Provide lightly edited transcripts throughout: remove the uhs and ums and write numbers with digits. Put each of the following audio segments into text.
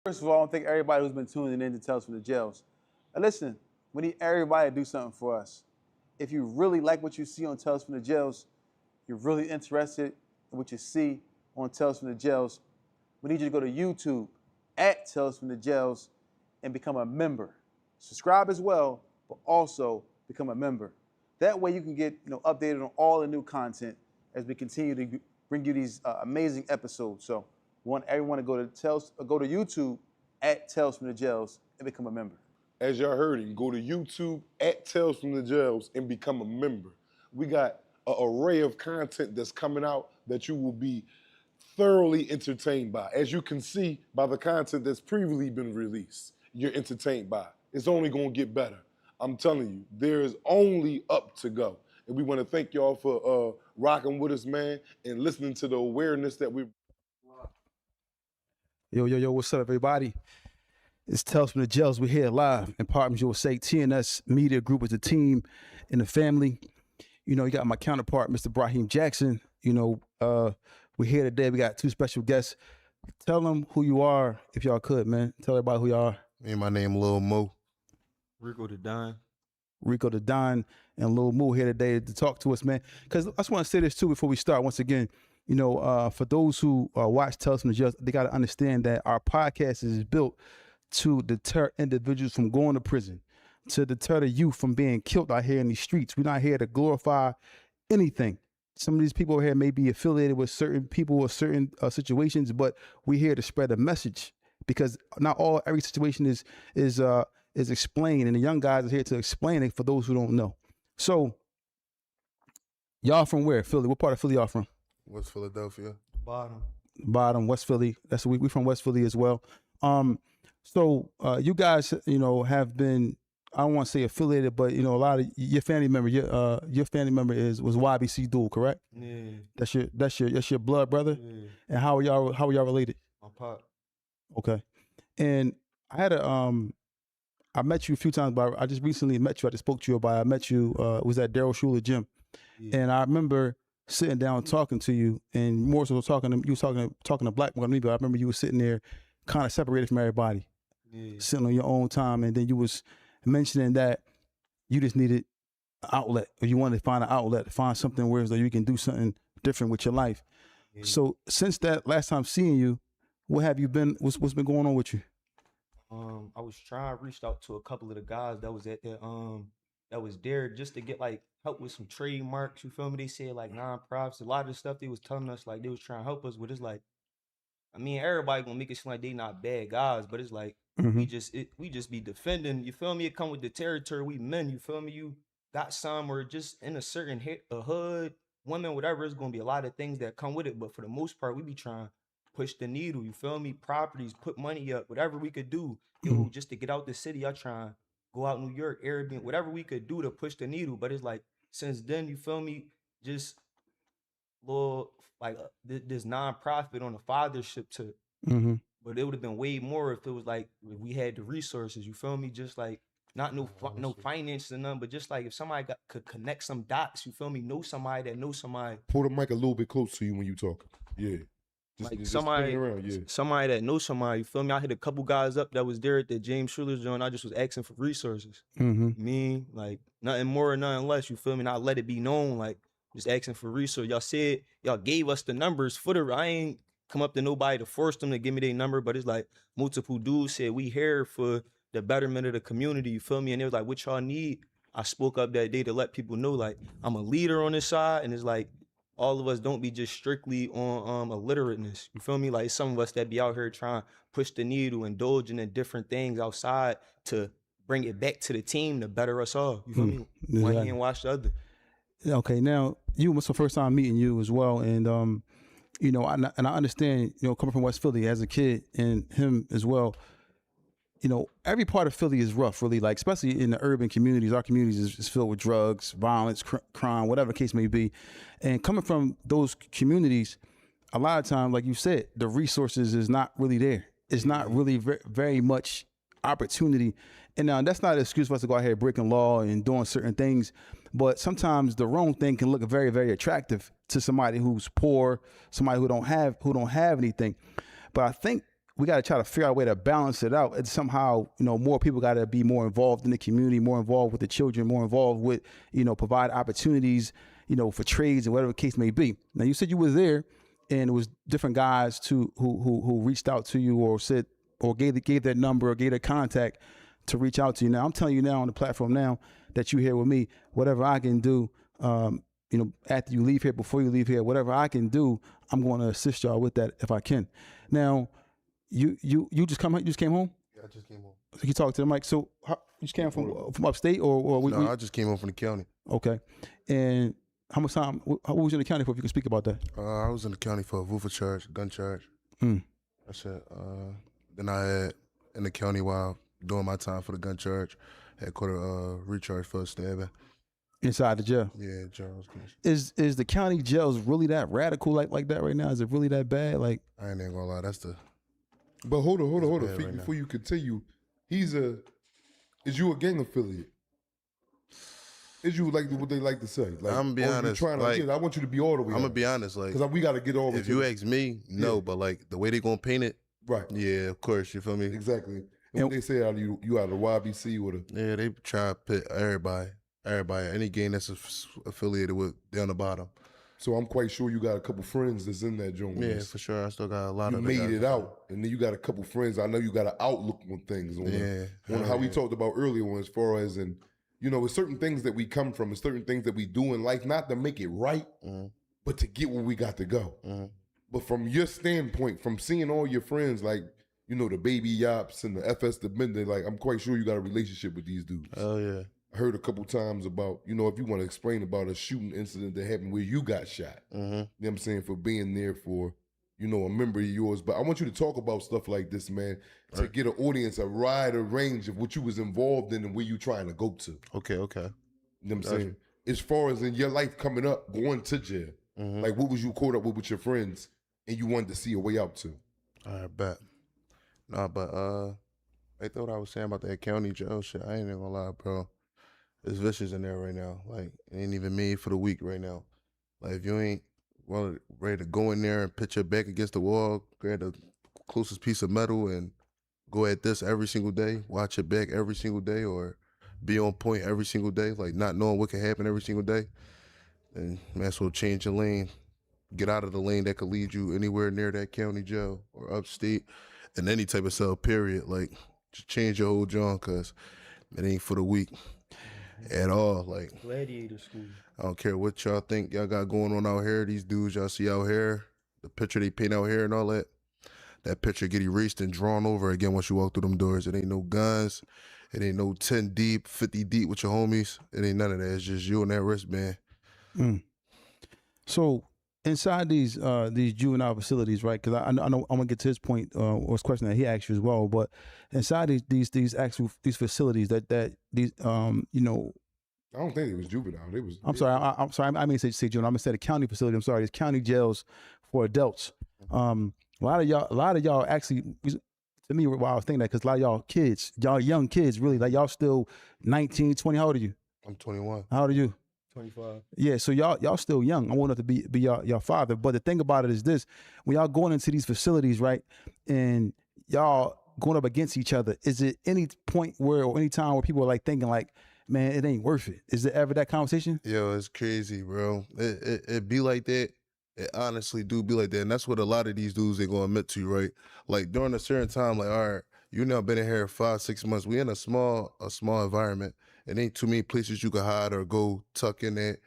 First of all, I want to thank everybody who's been tuning in to Tales from the Jails. Now listen, we need everybody to do something for us. If you really like what you see on Tales from the Jails, you're really interested in what you see on Tales from the Jails, we need you to go to YouTube at Tales from the Jails and become a member. Subscribe as well, but also become a member. That way you can get updated on all the new content as we continue to bring you these amazing episodes. So we want everyone to go to YouTube at Tales from the Jails and become a member. As y'all heard him, go to YouTube at Tales from the Jails and become a member. We got an array of content that's coming out that you will be thoroughly entertained by. As you can see by the content that's previously been released, you're entertained by. It's only gonna get better. I'm telling you, there is only up to go. And we wanna thank y'all for rocking with us, man, and listening to the awareness that we. Yo, what's up, everybody? It's Tales from the Jails. We're here live in Partners USA. TNS Media Group is a team and a family. You got my counterpart, Mr. Brahim Jackson. We're here today. We got two special guests. Tell them who you are, if y'all could, man. Tell everybody who you are. My name Lil Mu. RICO the Don. RICO the Don and Lil Mu here today to talk to us, man. Because I just want to say this too before we start. Once again, for those who watch Tales from the Jails, they got to understand that our podcast is built to deter individuals from going to prison, to deter the youth from being killed out here in these streets. We're not here to glorify anything. Some of these people over here may be affiliated with certain people or certain situations, but we're here to spread a message because not every situation is explained, and the young guys are here to explain it for those who don't know. So, y'all from where? Philly? What part of Philly y'all from? West Philadelphia. Bottom, West Philly. That's we from West Philly as well. So you guys, have been, I don't want to say affiliated, but a lot of your family member, your family member was YBC Dul, correct? Yeah. That's your blood brother. Yeah. And how are y'all related? My pop. Okay. And I had I met you a few times, but I just recently met you. I just spoke to you about. I met you. It was at Daryl Schuler gym, Yeah. and I remember sitting down talking to you, and more so talking to black men. But I remember you were sitting there, kind of separated from everybody. Yeah. Sitting on your own time, and then you was mentioning that you just needed an outlet, or you wanted to find an outlet, to find something where you can do something different with your life. Yeah. So since that last time seeing you, what have you been? What's been going on with you? I was trying to reach out to a couple of the guys that was at that was there just to get like help with some trademarks. You feel me? They said like non-profits. A lot of the stuff they was telling us like they was trying to help us, but it's like, I mean, everybody gonna make it seem like they not bad guys, but it's like we just be defending. You feel me? It come with the territory. We men. You feel me? You got some or just in a certain a hood, women, whatever. It's gonna be a lot of things that come with it, but for the most part, we be trying to push the needle. You feel me? Properties, put money up, whatever we could do. Yo, just to get out the city. I trying go out New York, Airbnb, whatever we could do to push the needle. But it's like since then, you feel me? Just little like this non-profit on the fathership tip. But it would have been way more if it was like if we had the resources. You feel me? Just like not no finances and nothing, but just like if somebody could connect some dots. You feel me? Know somebody that knows somebody. Pull the mic a little bit close to you when you talk. Yeah. Like just somebody, around, yeah. somebody that knows somebody. You feel me? I hit a couple guys up that was there at the James Schuler's joint. I just was asking for resources. Me, like nothing more or nothing less. You feel me? Not let it be known. Like just asking for resources. Y'all said y'all gave us the numbers for the. I ain't come up to nobody to force them to give me their number, but it's like multiple dudes said we here for the betterment of the community. You feel me? And it was like, what y'all need? I spoke up that day to let people know like I'm a leader on this side, and it's like. All of us don't be just strictly on illiterateness. You feel me? Like some of us that be out here trying to push the needle, indulging in different things outside to bring it back to the team to better us all. You feel me? One hand wash the other. Okay, now you was the first time meeting you as well, and I understand coming from West Philly as a kid and him as well. Every part of Philly is rough, really, like, especially in the urban communities. Our communities is filled with drugs, violence, crime, whatever the case may be. And coming from those communities, a lot of times, like you said, the resources is not really there. It's not really very much opportunity. And now that's not an excuse for us to go out here breaking law and doing certain things. But sometimes the wrong thing can look very, very attractive to somebody who's poor, somebody who don't have anything. But I think we got to try to figure out a way to balance it out. And somehow, more people got to be more involved in the community, more involved with the children, more involved with, provide opportunities, for trades and whatever the case may be. Now, you said you were there, and it was different guys who reached out to you or said or gave their number or gave their contact to reach out to you. Now, I'm telling you now on the platform now that you're here with me, whatever I can do, after you leave here, before you leave here, whatever I can do, I'm going to assist y'all with that if I can. Now, you just came home? Yeah, I just came home. You talk to the mic. So you just came from upstate or No, I just came home from the county. Okay. And how much time? What was you in the county for? If you can speak about that. I was in the county for a VUFA charge, gun charge. That's it. Then I had in the county while doing my time for the gun charge, had caught a recharge for a stabbing. Inside the jail. Yeah, Charles. Is the county jails really that radical like that right now? Is it really that bad? Like, I ain't gonna lie, that's the. But hold on. bad right Before you continue, is you a gang affiliate? Is you like what they like to say? Like, I'm gonna be honest. I want you to be all the way. I'm gonna be honest. Like, because we got to get all the. If you ask me, no. Yeah. But like the way they gonna paint it, right? Yeah, of course. You feel me? Exactly. And what they say out of you out of the YBC or the. Yeah, they try to put everybody, any gang that's affiliated with down the bottom. So I'm quite sure you got a couple friends that's in that joint. Yeah, for sure. I still got a lot you of. You made it out, and then you got a couple friends. I know you got an outlook on things. On how we talked about earlier, on as far as it's certain things that we come from, and certain things that we do in life, not to make it right, but to get where we got to go. But from your standpoint, from seeing all your friends, like the Baby Yops and the FS the Bender, like I'm quite sure you got a relationship with these dudes. Oh yeah. I heard a couple times about, if you want to explain about a shooting incident that happened where you got shot. You know what I'm saying? For being there for, a member of yours. But I want you to talk about stuff like this, man, to get an audience a wider range of what you was involved in and where you trying to go to. Okay. You know what I'm saying? As far as in your life coming up, going to jail, like what was you caught up with your friends and you wanted to see a way out to? All right, bet. Nah, but I thought I was saying about that county jail shit. I ain't even gonna lie, bro. It's vicious in there right now. Like, it ain't even made for the week right now. Like, if you ain't ready to go in there and put your back against the wall, grab the closest piece of metal and go at this every single day, watch your back every single day, or be on point every single day, like not knowing what can happen every single day, then might as well change your lane. Get out of the lane that could lead you anywhere near that county jail or upstate in any type of cell, period. Like, just change your whole John, because it ain't for the weak at all. Like, Gladiator school. I don't care what y'all think y'all got going on out here. These dudes y'all see out here, the picture they paint out here and all that, that picture get erased and drawn over again once you walk through them doors. It ain't no guns. It ain't no 10 deep, 50 deep with your homies. It ain't none of that. It's just you and that wristband. So inside these juvenile facilities, right? Because I know I'm gonna get to his point or his question that he asked you as well. But inside these facilities that these I don't think it was juvenile. It was. I'm sorry. I mean say juvenile. I'm gonna say the county facility. I'm sorry. These county jails for adults. A lot of y'all actually. To me, while I was thinking that, because a lot of y'all kids, y'all young kids, really, like y'all still 19, 20. How old are you? I'm 21. How old are you? 25. Yeah, so y'all still young. I want to be your father. But the thing about it is this: when y'all going into these facilities, right, and y'all going up against each other, is it any point where or any time where people are like thinking like, man, it ain't worth it? Is there ever that conversation? Yo, it's crazy, bro. It be like that. It honestly do be like that. And that's what a lot of these dudes ain't gonna admit to, right? Like during a certain time, like, all right, you now been in here 5-6 months. We in a small environment. It ain't too many places you can hide or go tuck in at.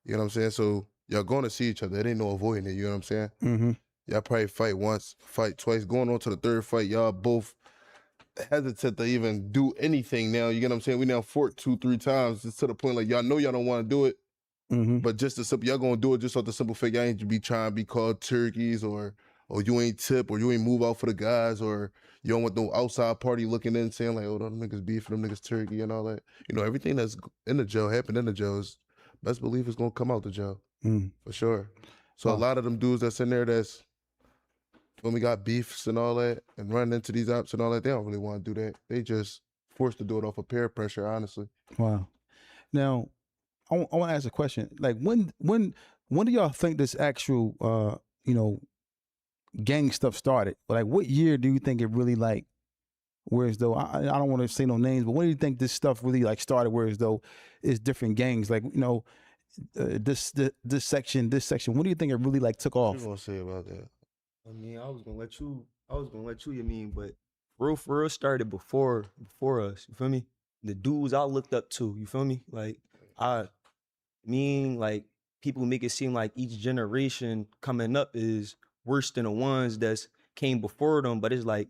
You know what I'm saying? So y'all going to see each other. It ain't no avoiding it. You know what I'm saying? Mm-hmm. Y'all probably fight once, fight twice. Going on to the third fight, y'all both hesitant to even do anything now. You get what I'm saying? We now fought 2-3 times. Just to the point like y'all know y'all don't want to do it. Mm-hmm. But just the simple, y'all gonna do it just off the simple fact y'all ain't be trying to be called turkeys or you ain't tip or you ain't move out for the guys or you don't want no outside party looking in saying like, oh, them niggas beef, them niggas turkey and all that. You know, everything that's in the jail happened in the jail is best believe it's gonna come out the jail. For sure. So a lot of them dudes that's in there that's when we got beefs and all that and running into these ops and all that, they don't really want to do that. They just forced to do it off of peer pressure, honestly. Wow. Now, I want to ask a question. Like, when do y'all think this actual, gang stuff started? Like, what year do you think it really like? Whereas though I don't want to say no names, but when do you think this stuff really like started? Whereas though it's different gangs, like this section. When do you think it really like took What off? you gonna say about that? I mean, I was gonna let you. You mean, but for real started before us. You feel me? The dudes I looked up to. You feel me? Like I mean, like people make it seem like each generation coming up is worse than the ones that's came before them. But it's like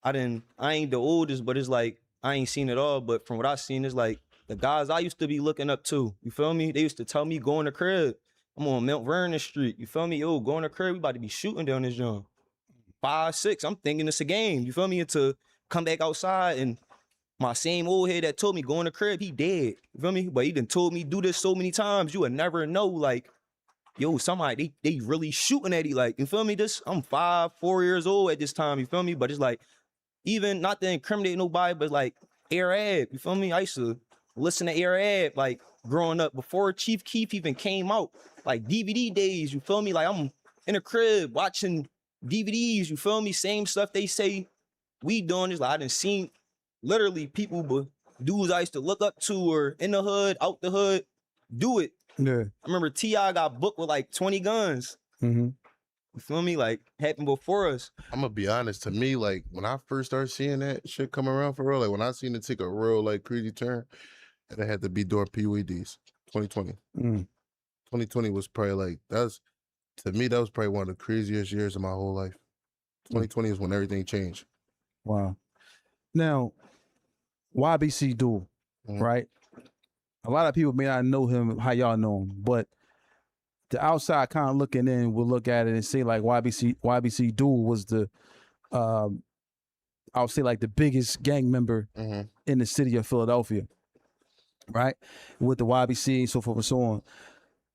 I ain't the oldest, but it's like I ain't seen it all. But from what I seen, it's like the guys I used to be looking up to. You feel me? They used to tell me go in the crib. I'm on Mount Vernon Street. You feel me? Yo, go in the crib. We about to be shooting down this joint. 5, 6. I'm thinking it's a game. You feel me? And to come back outside and my same old head that told me go in the crib, he dead. You feel me? But he done told me do this so many times, you would never know. Like, yo, somebody they really shooting at you. Like, you feel me? I'm 5, 4 years old at this time. You feel me? But it's like, even not to incriminate nobody, but like Air Ab. You feel me? I used to listen to Air Ab like growing up before Chief Keef even came out. Like DVD days. You feel me? Like I'm in the crib watching DVDs. You feel me? Same stuff they say we doing is like I done seen literally people, but dudes I used to look up to or in the hood, out the hood, do it. Yeah. I remember T.I. got booked with like 20 guns. Mm-hmm. You feel me? Like happened before us. I'm gonna be honest. To me, like when I first started seeing that shit come around for real, like when I seen it take a real like crazy turn, and it had to be during PUEDs, 2020. 2020 was probably like to me that was probably one of the craziest years of my whole life. 2020 is when everything changed. Wow. Now, YBC Dul, right? A lot of people may not know him how y'all know him, but the outside kind of looking in will look at it and say like YBC Dul was the I would say like the biggest gang member in the city of Philadelphia, right? With the YBC and so forth and so on.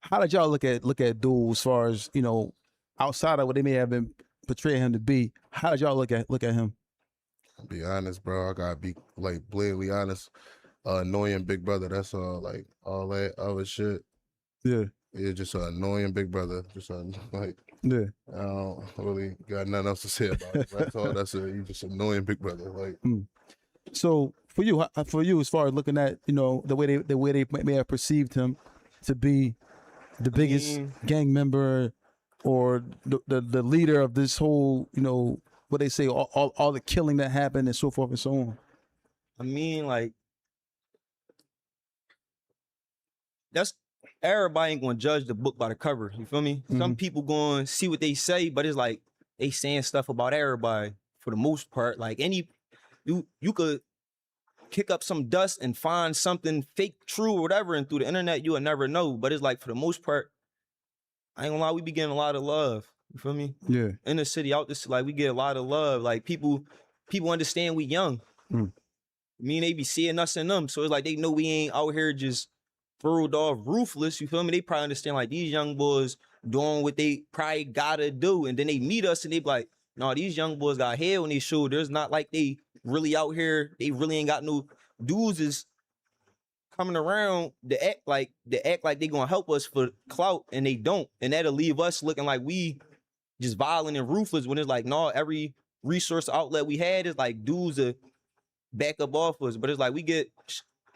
How did y'all look at Dul as far as, outside of what they may have been portraying him to be? How did y'all look at him? I'll be honest, bro. I gotta be like blatantly honest. Annoying big brother. That's all. Like all that other shit. Yeah. Yeah, just an annoying big brother. Just like yeah. I don't really got nothing else to say about it. That's all. He's just annoying big brother. Like. So for you, as far as looking at the way they may have perceived him to be the biggest gang member or the leader of this whole what they say all the killing that happened and so forth and so on. I mean, like that's everybody ain't gonna judge the book by the cover. You feel me? Some people gonna see what they say, but it's like they saying stuff about everybody for the most part. Like you could kick up some dust and find something fake, true, or whatever, and through the internet you will never know. But it's like for the most part, I ain't gonna lie, we be getting a lot of love. You feel me? Yeah. In the city, out this, like we get a lot of love. Like people understand we young. I mean, they be seeing us and them, so it's like they know we ain't out here just throwed off ruthless. You feel me? They probably understand like these young boys doing what they probably gotta do, and then they meet us and they be like, no, these young boys got head on their shoulders. Not like they really out here. They really ain't got no dudes is coming around to act like they gonna help us for clout, and they don't, and that'll leave us looking like we just violent and ruthless. When it's like, no, every resource outlet we had is like dudes to back up off us, but it's like we get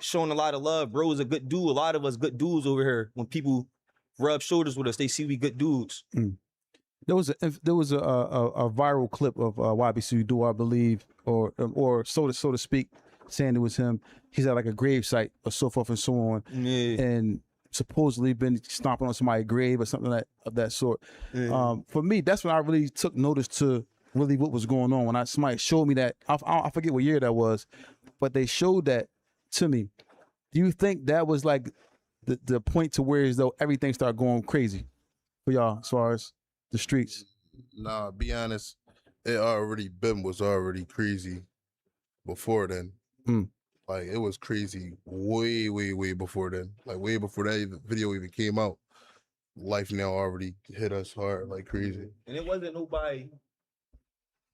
shown a lot of love. Bro is a good dude. A lot of us good dudes over here. When people rub shoulders with us, they see we good dudes. There was a viral clip of YBC Dul, I believe, or so to speak, saying it was him. He's at like a grave site or so forth and so on, and supposedly been stomping on somebody's grave or something of that sort. For me, that's when I really took notice to really what was going on. When somebody showed me that, I forget what year that was, but they showed that to me. Do you think that was like the point to where as though everything started going crazy for y'all as far as the streets? Nah, be honest, was already crazy before then. Like it was crazy way, way, way before then. Like way before that video even came out. Life now already hit us hard like crazy. And it wasn't nobody.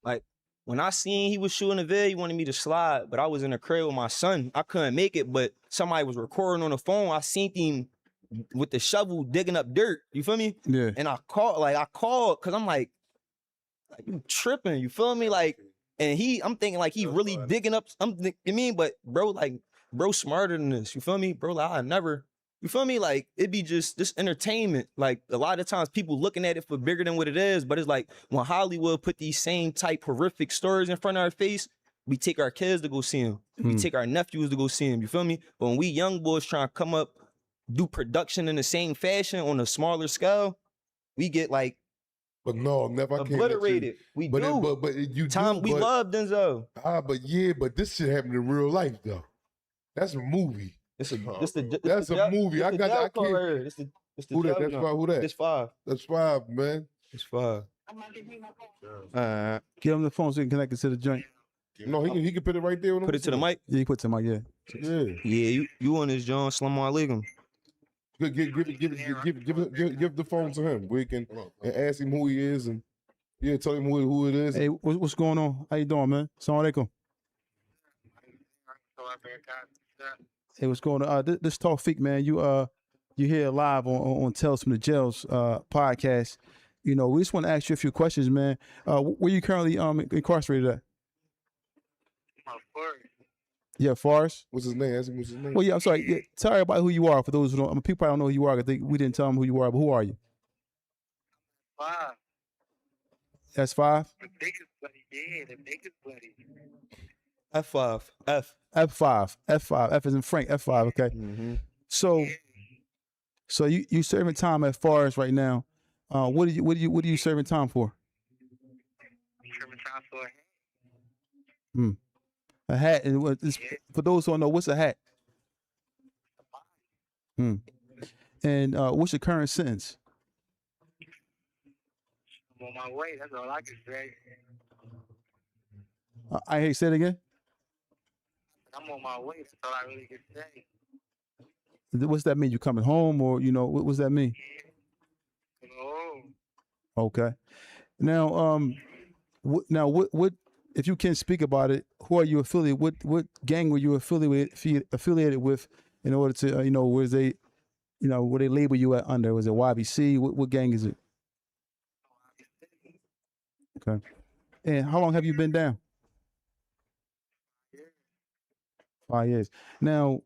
Like when I seen he was shooting a video, he wanted me to slide, but I was in the crib with my son. I couldn't make it, but somebody was recording on the phone. I seen him with the shovel digging up dirt. You feel me? Yeah. And I called because I'm like, Like, you tripping, you feel me? Like, and I'm thinking like he really digging up. But bro, like, bro, smarter than this. You feel me, bro? Like, I never. You feel me? Like, it'd be just this entertainment. Like, a lot of times people looking at it for bigger than what it is. But it's like when Hollywood put these same type horrific stories in front of our face, we take our kids to go see them. We take our nephews to go see them. You feel me? But when we young boys trying to come up, do production in the same fashion on a smaller scale, we get like But no, never obliterated. We but do. But you Tom, we love Denzel. But this shit happened in real life though. That's a movie. That's a movie. I can't. Who that? That's five. Who that? It's 5. That's 5, man. It's 5. Give him the phone so he can connect it to the joint. No, he can put it right there. Put it to the mic. Yeah, you put it to the mic. Yeah. Yeah. You on this John? Salam alaikum. Give the phone to him. We can and ask him who he is and tell him who it is. Hey, what's going on? How you doing, man? Assalamu alaikum. Hey, what's going on? This Tawfiq, man. You here live on Tales from the Jails podcast. You know, we just want to ask you a few questions, man. Where you currently incarcerated at? Yeah, Forrest. What's his name? Ask him what's his name. Well, yeah, I'm sorry. Yeah, tell everybody who you are. For those who don't, people probably don't know who you are. We didn't tell them who you are. But who are you? 5. That's 5. The biggest buddy. Yeah, the biggest buddy. F5. F5. F5. F is in Frank. F5. Okay. Mm-hmm. So you serving time at Forrest right now. What are you serving time for? Serving time for a hat. A hat. And for those who don't know, what's a hat? And what's your current sentence? I'm on my way. That's all I can say. I hate say it again. I'm on my way. That's all I really can say. What's that mean? You coming home, or what's that mean? Oh. Okay. Now, what if you can speak about it? Who are you affiliated? What gang were you affiliated with in order to where they, where they label you at under? Was it YBC? What gang is it? Okay. And how long have you been down? 5 years. Now,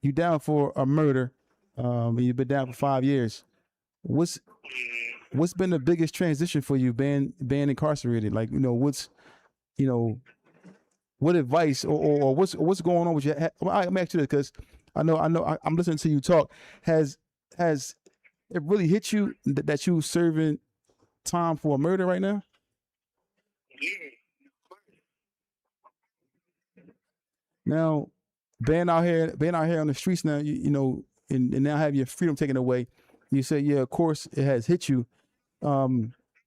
you down for a murder. You've been down for 5 years. What's been the biggest transition for you being incarcerated? Like, what advice or what's going on with you? Let me ask you this, because I know I'm listening to you talk. Has it really hit you that you serving time for a murder right now? Yeah. Now, being out here on the streets now, and now have your freedom taken away. You say, yeah, of course it has hit you.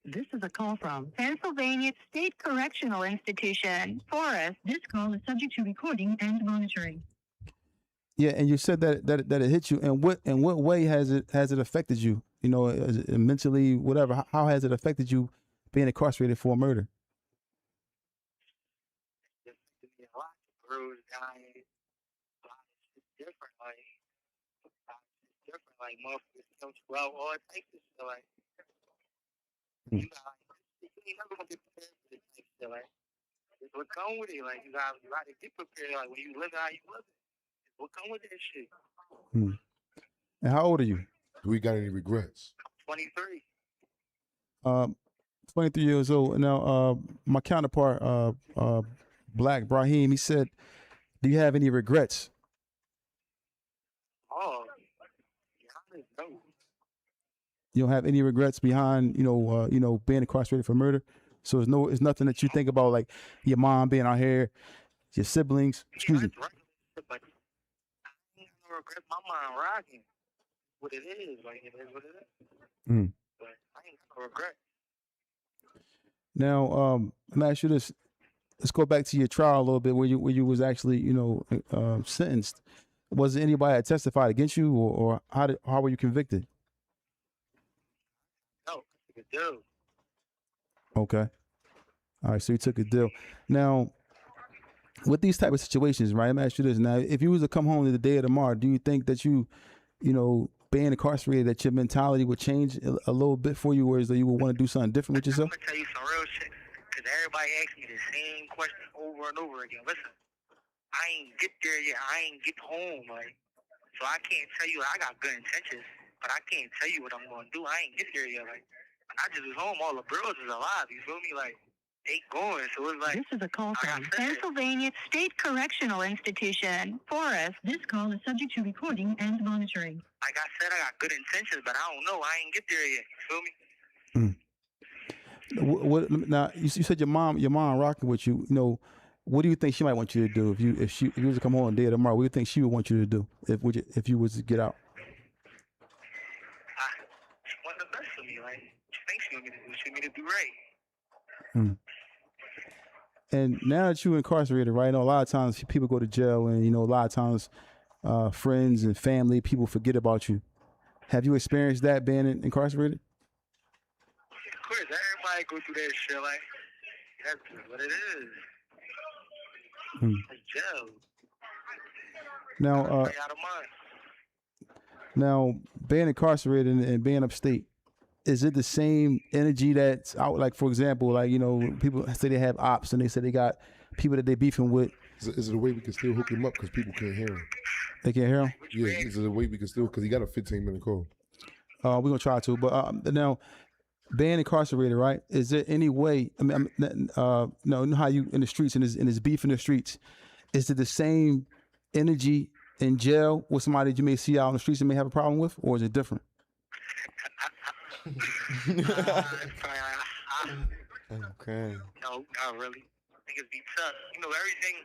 This is a call from Pennsylvania State Correctional Institution. Forrest, this call is subject to recording and monitoring. Yeah, and you said that it hit you. And what way has it affected you? Is it mentally, whatever. How has it affected you being incarcerated for a murder? A lot of bruised, dying. A lot of shit different. Like motherfuckers come 12 all types of shit. Like, you ain't never gonna get prepared for this type of shit. Like, it's what come with it. Like, you gotta get prepared. Like, when you live how you live it, it's what come with that shit. And how old are you? Do we got any regrets? 23. 23 years old. Now, my counterpart, Black Brahim, he said, do you have any regrets? Oh, yeah, no. You don't have any regrets behind, being incarcerated for murder? So it's nothing that you think about, like your mom being out here, your siblings. Excuse me. Right. But I ain't no regrets. My mind rocking. What it is, like it is what it is. But I ain't got no regret. Now, let me ask you this. Let's go back to your trial a little bit, where you was actually, sentenced. Was there anybody that testified against you, or how were you convicted? No, I took a deal. Okay. All right, so you took a deal. Now, with these type of situations, right? Let me ask you this. Now, if you was to come home the day of tomorrow, do you think that you being incarcerated, that your mentality would change a little bit for you, whereas you would want to do something different with yourself? I'm gonna tell you some real shit, cause everybody asks me the same question over and over again. Listen, I ain't get there yet. I ain't get home, like, so I can't tell you. I got good intentions, but I can't tell you what I'm gonna do. I ain't get there yet. Like, when I just was home, all the bros is alive. You feel me? Like, they going. So it's like, This is a call like I from said, Pennsylvania State Correctional Institution. Forrest, this call is subject to recording and monitoring. like I said, I got good intentions, but I don't know. I ain't get there yet. You feel me? Now you said your mom rocking with you. You know, what do you think she might want you to do if you was to come home day tomorrow? What do you think she would want you to do if you was to get out? She want the best for me. Like, she thinks she want me to do. She want me to do right. And now that you're incarcerated, right? I know a lot of times people go to jail, and you know a lot of times friends and family, people forget about you. Have you experienced that being incarcerated? Of course, everybody go through that shit. Like, that's just what it is. It's jail. Now, Everybody out of mind. now being incarcerated and being upstate, is it the same energy that's out? Like, for example, like, you know, people say they have ops and they say they got people that they beefing with. Is it a way we can still hook him up because people can't hear him? They can't hear him? Yeah, is it a way we can still, because he got a 15-minute call. We're going to try to. But now, being incarcerated, right? Is there any way, no, you know how you in the streets and there's beef in the streets. Is it the same energy in jail with somebody that you may see out on the streets and may have a problem with, or is it different? Okay. No, not really. Niggas be tough. You know, everything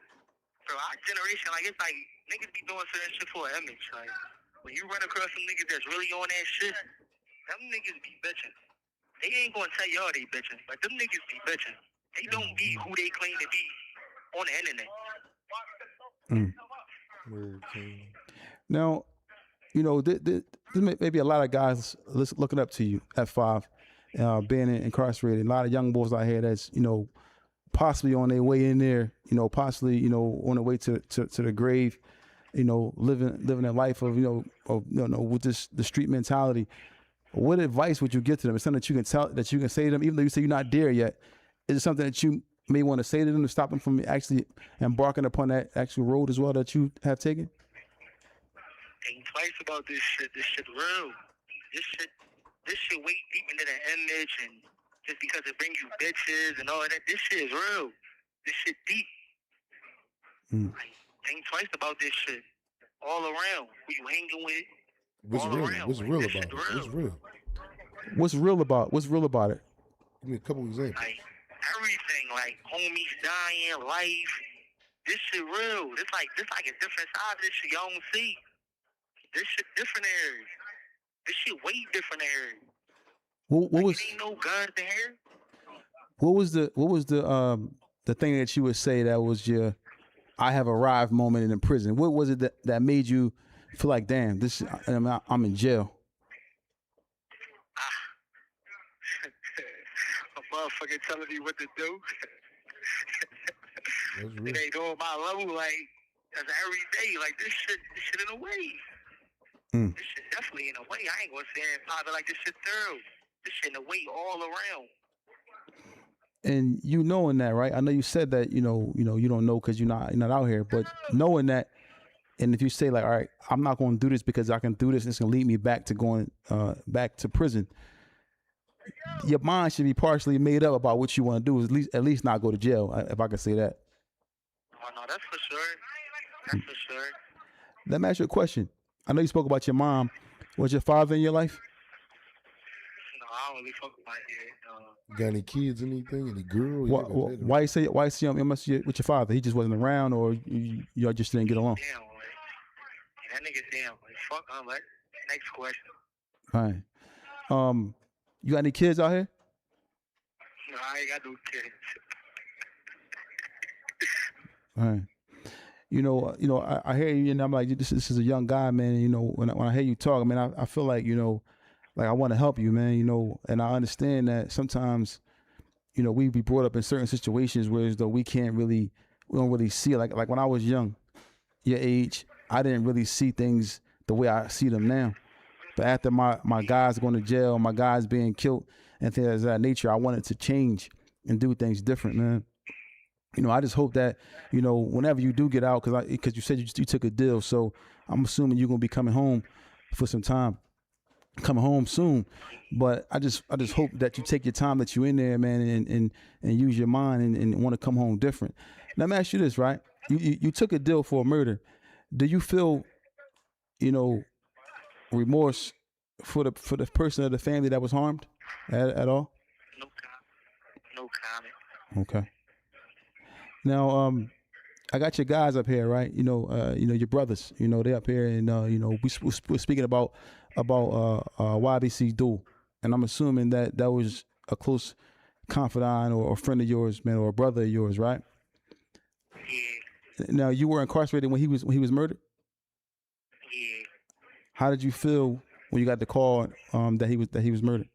for our generation, like, it's like niggas be doing certain shit for an image. Like, when you run across some niggas that's really on that shit, them niggas be bitching. They ain't gonna tell y'all they bitching, but them niggas be bitching. They don't be who they claim to be on the internet. Now, you know, there may be a lot of guys looking up to you at 5, being incarcerated. A lot of young boys out here that's, you know, possibly on their way in there, you know, possibly, you know, on their way to the grave, you know, living a life of, you know, with the street mentality. What advice would you give to them? It's something that you can say to them, even though you say you're not there yet. Is it something that you may want to say to them to stop them from actually embarking upon that actual road as well that you have taken? Think twice about this shit. This shit real. This shit way deep into the image, and just because it brings you bitches and all of that, this shit is real. This shit deep. Like, think twice about this shit. All around. Who you hanging with? What's all real? around. What's Like, real this about shit it? What's real? What's real about it? Give me a couple examples. Like, everything, like homies dying, life. This shit real. This like a different side of this shit y'all don't see. This shit different areas. This shit way different areas. What was Ain't no guns in here. what was the thing that you would say that was your I have arrived moment in prison? What was it that made you feel like, damn, I'm in jail? A motherfucker telling me what to do. That's real. It ain't on my level, like, that's every day. Like, this shit in a way. This shit definitely in a way. I ain't gonna say it probably like this shit thorough. This shit in a way all around. And you knowing that, right? I know you said that, you don't know because you're not out here, but knowing that, and if you say like, all right, I'm not going to do this because I can do this, it's going to lead me back to going back to prison. Your mind should be partially made up about what you want to do. At least not go to jail, if I can say that. Oh no, that's for sure. That's for sure. Let me ask you a question. I know you spoke about your mom. Was your father in your life? No, I don't really fuck with my head. Got any kids, anything? Any girl? Why you say with your father? He just wasn't around, or y'all just didn't get along? Damn, like, that nigga damn. Like, fuck, like, next question. Fine. You got any kids out here? No, I ain't got no kids. All right. I hear you, and I'm like, this is a young guy, man. You know, when I hear you talk, I mean, I feel like, like I want to help you, man. And I understand that sometimes, we be brought up in certain situations where as though we don't really see it. Like when I was young, your age, I didn't really see things the way I see them now. But after my guys going to jail, my guys being killed, and things of that nature, I wanted to change and do things different, man. You know, I just hope that, you know, whenever you do get out, because you said you took a deal, so I'm assuming you're gonna be coming home for some time, coming home soon. But I just hope that you take your time that you're in there, man, and use your mind and want to come home different. Now, let me ask you this, right? You took a deal for a murder. Do you feel, you know, remorse for the person of the family that was harmed at all? No comment. Okay. Now, I got your guys up here, right? You know, your brothers. You know, they up here, and you know, we're speaking about YBC Dul, and I'm assuming that was a close confidant or a friend of yours, man, or a brother of yours, right? Yeah. Now, you were incarcerated when he was murdered. Yeah. How did you feel when you got the call that he was murdered?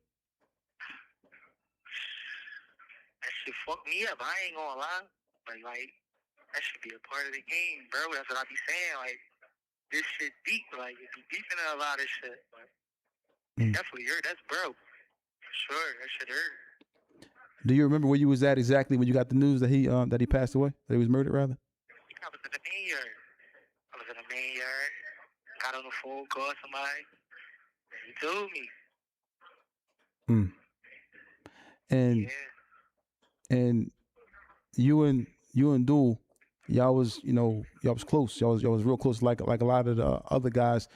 That shit fucked me up. I ain't gonna lie. But like, that should be a part of the game, bro. That's what I be saying. Like, this shit deep. Like, it be deep in a lot of shit. But definitely hurt. That's bro. For sure. That shit hurt. Do you remember where you was at exactly when you got the news that he passed away? That he was murdered, rather? I was in the main yard. Got on the phone, called somebody. And he told me. And Yeah. and you and Dul, y'all was close. Y'all was real close, like a lot of the other guys,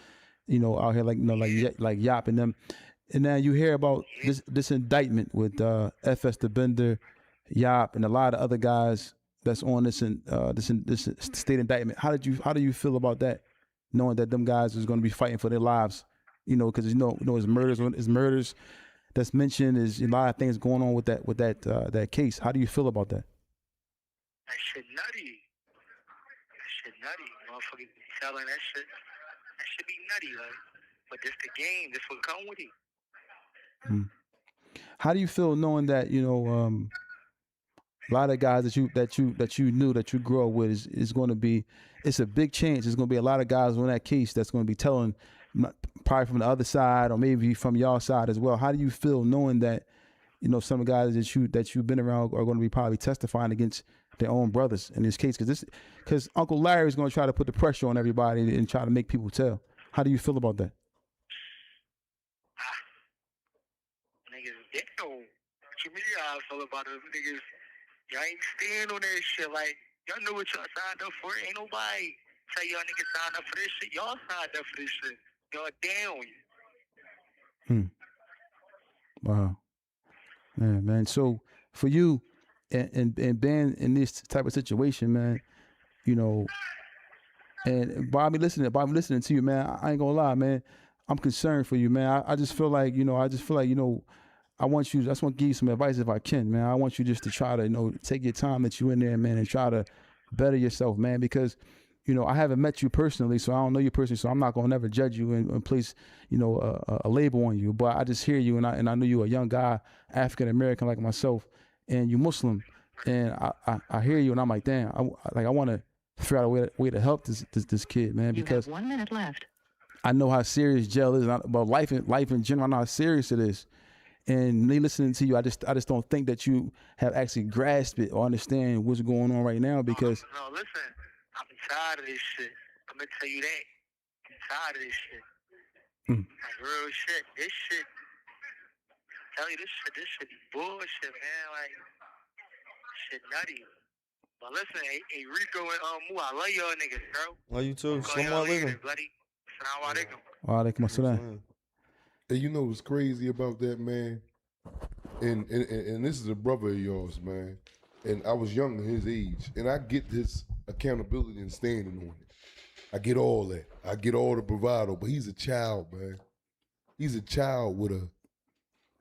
you know, out here, like, you know, like Yop and them. And now you hear about this indictment with FS the Bender, Yop, and a lot of other guys that's on this state indictment. How do you feel about that, knowing that them guys is going to be fighting for their lives? You know, because you know his murders that's mentioned, is a lot of things going on with that case. How do you feel about that? That shit nutty. Motherfuckers be selling that shit. That shit be nutty, like. But this the game. This will come with it. How do you feel knowing that, you know, a lot of guys that you knew, that you grew up with, is going to be, it's a big chance. There's going to be a lot of guys on that case that's going to be telling, probably from the other side or maybe from your side as well. How do you feel knowing that, you know, some guys that you've been around are going to be probably testifying against their own brothers in this case? Because Uncle Larry is going to try to put the pressure on everybody and try to make people tell. How do you feel about that? Niggas, damn. What you mean how I feel about those niggas? Y'all ain't stand on that shit. Like, y'all know what y'all signed up for. Ain't nobody tell y'all niggas signed up for this shit. Y'all signed up for this shit. Y'all down. Wow. Man. So for you and being in this type of situation, man, you know, and Bobby listening to you, man, I ain't gonna lie, man, I'm concerned for you, man. I just feel like, you know, I just want to give you some advice if I can, man. I want you just to try to, you know, take your time that you in there, man, and try to better yourself, man, because, you know, I haven't met you personally, so I don't know you personally, so I'm not gonna never judge you and place, you know, a label on you. But I just hear you, and I know you a young guy, African American like myself, and you Muslim, and I hear you, and I'm like, damn, I want to figure out a way to help this kid, man, because you have 1 minute left. I know how serious jail is, about life in general. I know how serious it is. And me listening to you, I just don't think that you have actually grasped it or understand what's going on right now, because No, listen, I'm tired of this shit. I'm gonna tell you that. I'm tired of this shit. Like, real shit. This shit. Tell you this shit be bullshit, man. Like, shit nutty. But listen, hey Rico and Mu, I love y'all niggas, bro. Love you too. Call y'all later, bloody. Assalamu alaikum. Walaikum assalam. And you know what's crazy about that, man? And this is a brother of yours, man. And I was young at his age. And I get this accountability and standing on it. I get all that. I get all the bravado. But he's a child, man. He's a child with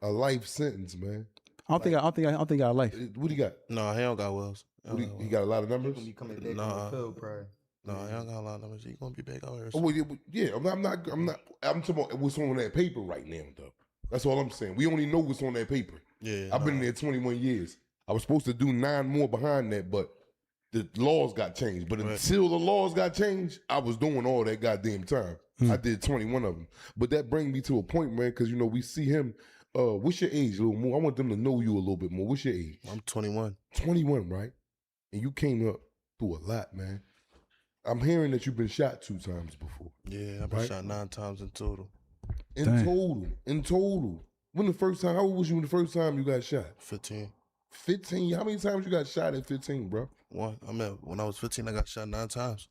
a life sentence, man. I don't think I got life. What he got? No, he don't got Wells. He got a lot of numbers? He gonna be coming back Nah. on the field, probably. No, he don't got a lot of numbers. He gonna be back out here. Oh, well, yeah, I'm talking about what's on that paper right now, though. That's all I'm saying. We only know what's on that paper. Yeah, I've been there 21 years. I was supposed to do 9 more behind that, but the laws got changed. But until the laws got changed, I was doing all that goddamn time. I did 21 of them. But that brings me to a point, man, because, you know, we see him. What's your age, Lil Mu? I want them to know you a little bit more. What's your age? I'm 21. 21, right? And you came up through a lot, man. I'm hearing that you've been shot 2 times before. Yeah, I've been shot 9 times in total. In total. When the first time, how old was you when the first time you got shot? 15. 15? How many times you got shot at 15, bro? One. I mean, when I was 15, I got shot 9 times.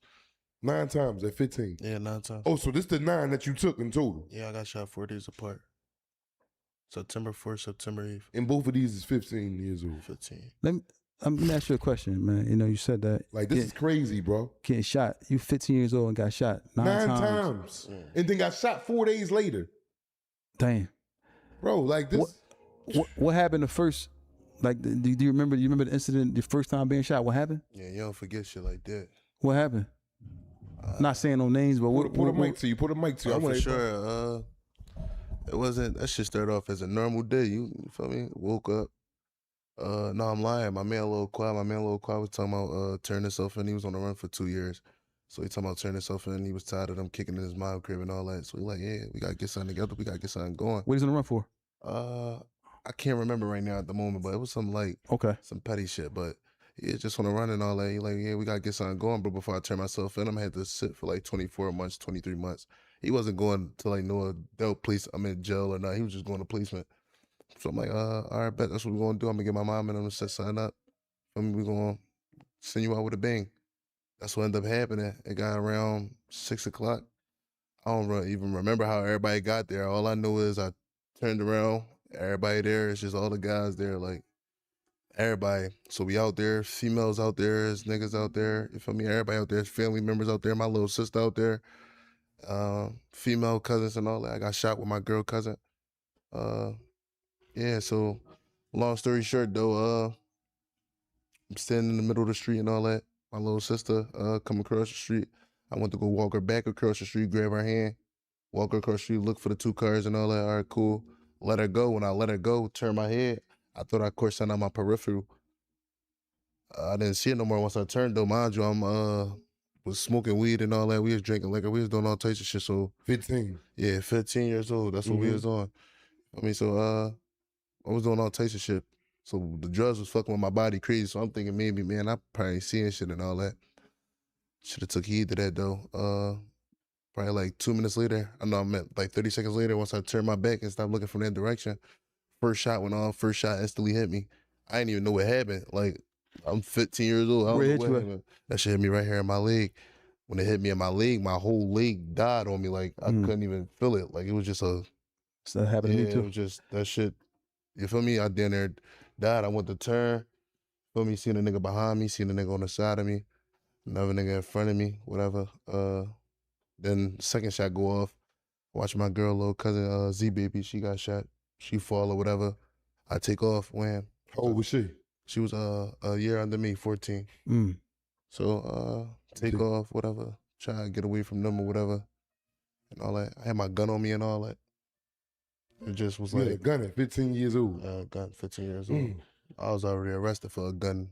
9 times at 15? Yeah, 9 times. Oh, so this the 9 that you took in total? Yeah, I got shot 4 days apart. September 4th, September 8th. And both of these is 15 years old. 15. Let me ask you a question, man. You know, you said that. Like, this is crazy, bro. Getting shot. You 15 years old and got shot 9 times. Yeah. And then got shot 4 days later. Damn. Bro, like this. What happened the first, like, do you remember the incident, the first time being shot? What happened? Yeah, you don't forget shit like that. What happened? Not saying no names, but put a mic to you. Put a mic to you. Oh, for sure. It wasn't, that shit started off as a normal day. You feel me? Woke up. No, I'm lying. My man Lil Quad was talking about turning himself in. He was on the run for 2 years. So he talking about turning himself in. He was tired of them kicking in his mom crib and all that. So he like, yeah, we gotta get something together. We gotta get something going. What he's on the run for? I can't remember right now at the moment, but it was some like some petty shit. But yeah, just on the run and all that. He like, yeah, we gotta get something going. But before I turn myself in, I'm gonna have to sit for like 24 months, 23 months. He wasn't going to like no adult police. I'm in jail or not. He was just going to policeman. So I'm like, all right, bet that's what we're gonna do. I'm gonna get my mom and I'm gonna set something up. And we're gonna send you out with a bang. That's what ended up happening. It got around 6 o'clock. I don't even remember how everybody got there. All I know is I turned around, everybody there. It's just all the guys there, like everybody. So we out there, females out there, there's niggas out there. You feel me? Everybody out there, there's family members out there. My little sister out there, female cousins and all that. I got shot with my girl cousin. Yeah. So long story short, though, I'm standing in the middle of the street and all that. My little sister come across the street. I went to go walk her back across the street, grab her hand, walk her across the street, look for the 2 cars and all that. All right, cool. Let her go. When I let her go, turn my head, I thought I caught something on my peripheral. I didn't see it no more once I turned, though. Mind you, I'm was smoking weed and all that. We was drinking liquor. We was doing all types of shit. So 15. Yeah, 15 years old. That's what we was on. I mean, so I was doing all types of shit. So the drugs was fucking with my body crazy. So I'm thinking maybe, man, I probably ain't seeing shit and all that. Should have took heed to that though. Probably like 2 minutes later, I know I meant like 30 seconds later, once I turned my back and stopped looking from that direction, first shot went off, first shot instantly hit me. I didn't even know what happened. Like, I'm 15 years old. I don't know what happened. That shit hit me right here in my leg. When it hit me in my leg, my whole leg died on me. Like, I couldn't even feel it. Like, it was just a... So that happened to me too. It was just, that shit, you feel me? I down there died. I went to turn. Feel me? Seen a nigga behind me, seen a nigga on the side of me, another nigga in front of me, whatever. Then second shot go off. Watch my girl, little cousin, Z baby, she got shot. She fall or whatever. I take off, wham. How old was she? She was a year under me, 14. So take off, whatever. Try to get away from them or whatever. And all that. I had my gun on me and all that. It just was like... You had a gun at 15 years old? Gun, 15 years old. I was already arrested for a gun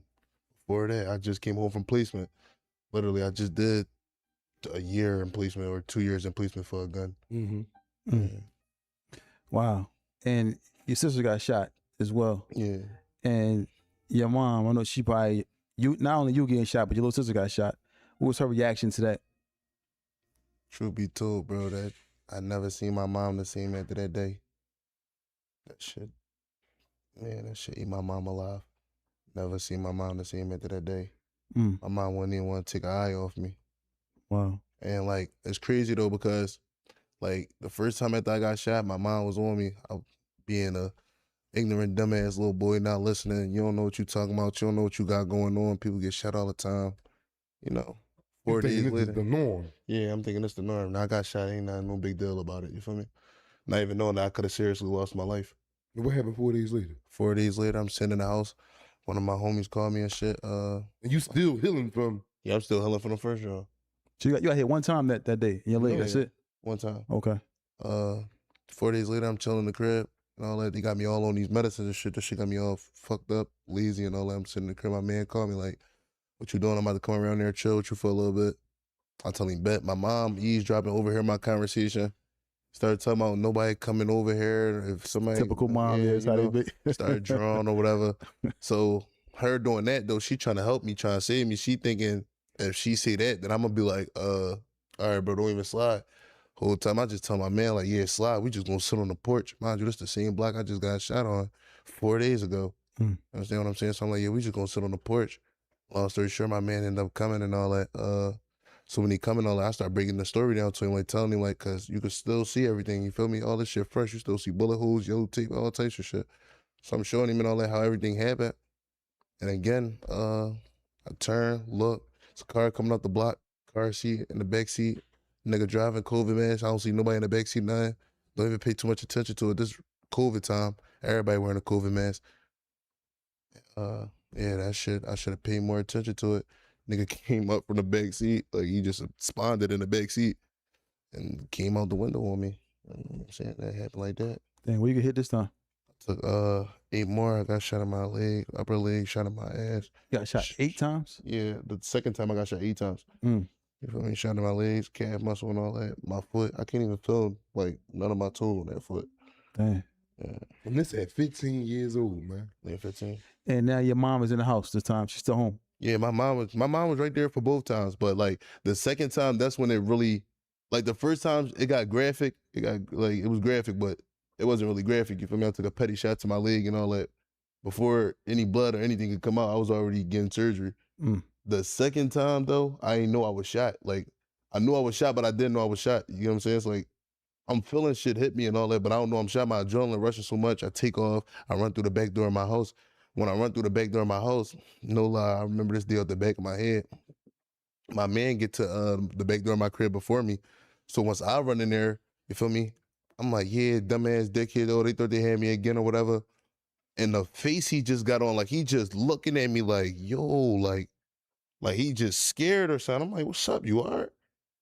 before that. I just came home from placement. Literally, I just did a year in placement or 2 years in placement for a gun. Wow. And your sister got shot as well. Yeah. And your mom, I know she probably, not only you getting shot, but your little sister got shot. What was her reaction to that? Truth be told, bro, that I never seen my mom the same after that day. That shit, man, that shit eat my mom alive. Never seen my mom the same after that day. My mom wouldn't even want to take an eye off me. Wow. And like, it's crazy though, because like the first time after I got shot, my mom was on me. I being a ignorant, dumbass little boy, not listening. You don't know what you talking about. You don't know what you got going on. People get shot all the time. You know, 4 days later. This is the norm. Yeah, I'm thinking it's the norm. Now I got shot, ain't nothing, no big deal about it. You feel me? Not even knowing that I could have seriously lost my life. And what happened 4 days later? 4 days later, I'm sitting in the house. One of my homies called me and shit. And you still healing from? Yeah, I'm still healing from the first job. So you got hit one time that day in your leg. That's it. One time. Okay. 4 days later, I'm chilling in the crib and all that. They got me all on these medicines and shit. That shit got me all fucked up, lazy and all that. I'm sitting in the crib. My man called me like, "What you doing? I'm about to come around there and chill with you for a little bit." I tell him, bet. My mom eavesdropping over here my conversation. Started talking about nobody coming over here. If somebody, Typical mom, yeah, that's you how they know, be. started drawing or whatever. So her doing that though, she trying to help me, trying to save me. She thinking if she say that, then I'm gonna be like, all right, bro, don't even slide. Whole time I just tell my man like, yeah, slide. We just gonna sit on the porch. Mind you, this the same block I just got shot on 4 days ago. Mm. Understand what I'm saying? So I'm like, yeah, we just gonna sit on the porch. Long story short, my man ended up coming and all that. So when he come and all that, I start breaking the story down to him, like telling him, like, cause you can still see everything. You feel me? All this shit fresh. You still see bullet holes, yellow tape, all types of shit. So I'm showing him and all that how everything happened. And again, I turn, look, it's a car coming up the block, car seat in the back seat, nigga driving, COVID mask. I don't see nobody in the back seat, nothing. Don't even pay too much attention to it. This COVID time, everybody wearing a COVID mask. Yeah, that shit, I should have paid more attention to it. Nigga came up from the back seat, like he just spawned in the back seat and came out the window on me. You know what I'm saying? That happened like that. Dang, where you get hit this time? Took 8 more. I got shot in my leg, upper leg, shot in my ass. You got shot 8 times? Yeah, the second time I got shot 8 times. Mm. You feel me? Shot in my legs, calf muscle and all that. My foot, I can't even feel like none of my toes on that foot. Dang. Yeah, And this at 15 years old, man. yeah, 15. And now your mom is in the house this time. She's still home. Yeah, my mom was right there for both times, but like the second time, that's when it really, like the first time it got graphic. It got like it was graphic, but it wasn't really graphic. You feel me? I took a petty shot to my leg and all that. Before any blood or anything could come out, I was already getting surgery. Mm. The second time though, I didn't know I was shot. Like I knew I was shot, but I didn't know I was shot. You know what I'm saying? It's like I'm feeling shit hit me and all that, but I don't know I'm shot. My adrenaline rushing so much. I take off. I run through the back door of my house. When I run through the back door of my house, no lie, I remember this deal at the back of my head. My man get to the back door of my crib before me. So once I run in there, you feel me? I'm like, yeah, dumbass dickhead, oh, they thought they had me again or whatever. And the face he just got on, like he just looking at me like, yo, like he just scared or something. I'm like, what's up, you all right?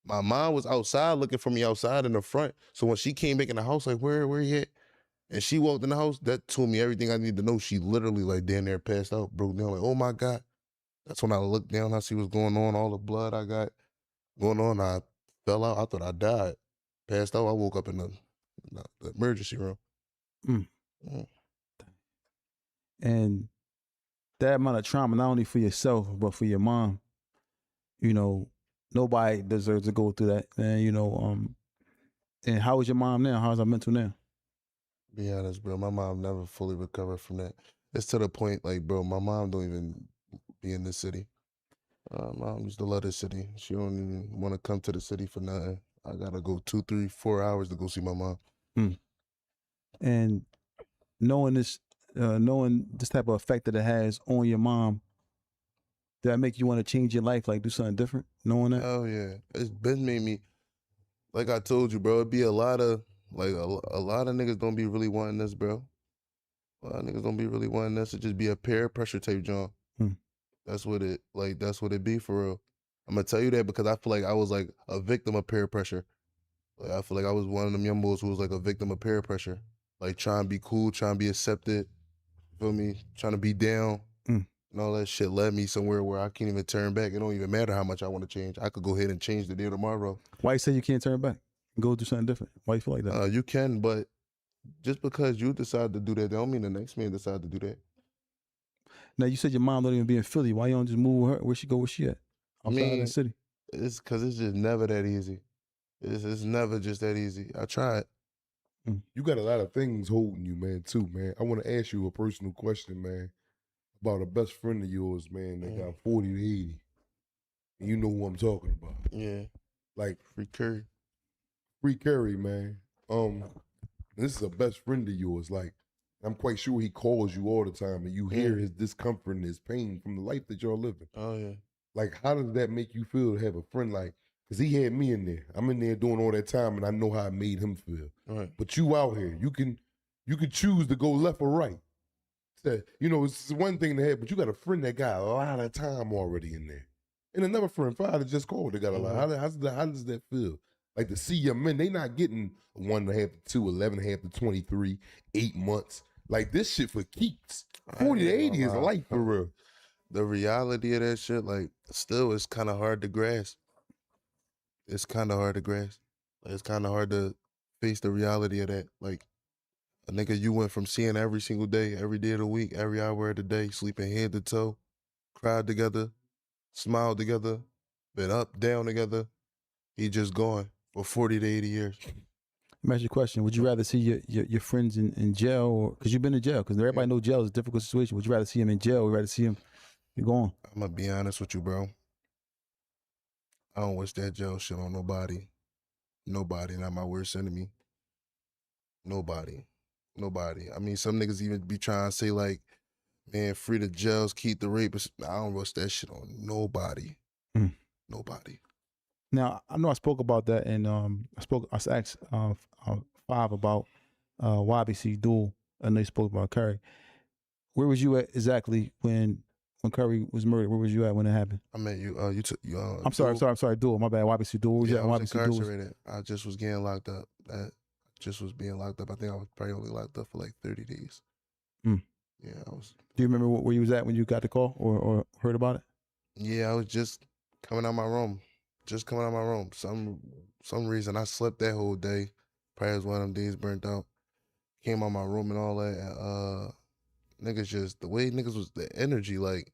My mom was outside looking for me outside in the front. So when she came back in the house, like, where you at? And she walked in the house, that told me everything I need to know. She literally like down there passed out, broke down, like, oh my God. That's when I looked down, I see what's going on, all the blood I got going on. I fell out, I thought I died. Passed out, I woke up in the emergency room. Mm. Mm. And that amount of trauma, not only for yourself, but for your mom, you know, nobody deserves to go through that. And, you know, and how is your mom now? How's her mental now? Be honest, bro, my mom never fully recovered from that. It's to the point, like, bro, my mom don't even be in this city. Mom used to love this city. She don't even want to come to the city for nothing. I gotta go 2, 3, 4 hours to go see my mom. Mm. And knowing this type of effect that it has on your mom, did that make you want to change your life, like do something different, knowing that? Oh yeah, it's been made me. Like I told you, bro, it'd be a lot of niggas don't be really wanting this, bro. A lot of niggas don't be really wanting this. It just be a peer pressure tape, John. Hmm. That's what it be for real. I'm gonna tell you that because I feel like I was like a victim of peer pressure. Like I feel like I was one of them young boys who was like a victim of peer pressure. Like trying to be cool, trying to be accepted. Feel me? Trying to be down. Mm. And all that shit led me somewhere where I can't even turn back. It don't even matter how much I want to change. I could go ahead and change the day tomorrow. Why you say you can't turn back and go do something different? Why you feel like that? You can, but just because you decide to do that, that don't mean the next man decide to do that. Now you said your mom don't even be in Philly. Why you don't just move her? Where she go? Where she at? Outside of the city. It's because it's just never that easy. It's never just that easy. I tried. You got a lot of things holding you, man, too, man. I want to ask you a personal question, man, about a best friend of yours, man, that got 40 to 80. And you know who I'm talking about. Yeah. Like Free Curry. Free Curry, man. This is a best friend of yours. Like, I'm quite sure he calls you all the time and you hear his discomfort and his pain from the life that y'all living. Oh yeah. Like, how does that make you feel to have a friend like, because he had me in there. I'm in there doing all that time and I know how it made him feel. Right. But you out here, you can choose to go left or right. So, you know, it's one thing to have, but you got a friend that got a lot of time already in there. And another friend, Father just called, they got a lot. How does that feel? Like to see your men, they not getting 1.5 to 2, 11.5 to 23, 8 months. Like this shit for keeps. 40 to 80 is life for real. The reality of that shit, like, still is kind of hard to grasp. it's kind of hard to grasp. Like, it's kind of hard to face the reality of that. Like, a nigga you went from seeing every single day, every day of the week, every hour of the day, sleeping head to toe, cried together, smiled together, been up, down together. He just gone for 40 to 80 years. Let me ask you a question. Would you rather see your friends in jail, or because you've been in jail? Because everybody knows jail is a difficult situation. Would you rather see him in jail, or would you rather see him gone? I'm gonna be honest with you, bro. I don't wish that jail shit on nobody. Nobody, not my worst enemy. Nobody. Nobody. I mean, some niggas even be trying to say like, man, free the jails, keep the rapists. I don't wish that shit on nobody. Mm. Nobody. Now I know I spoke about that, and I asked Five about YBC Dul, and they spoke about Curry. Where was you at exactly when Curry was murdered? Where was you at when it happened? I met you. You took you. I'm sorry, Dul. My bad. YBC Dul. Where was you Yeah, at I when was YBC Dul was- incarcerated. I just was getting locked up. That just was being locked up. I think I was probably only locked up for like 30 days. Mm. Yeah, I was. Do you remember where you was at when you got the call or heard about it? Yeah, I was just coming out my room. Just coming out my room. Some reason I slept that whole day. Probably was one of them days burnt out. Came out my room and all that. And, niggas just the way niggas was the energy like,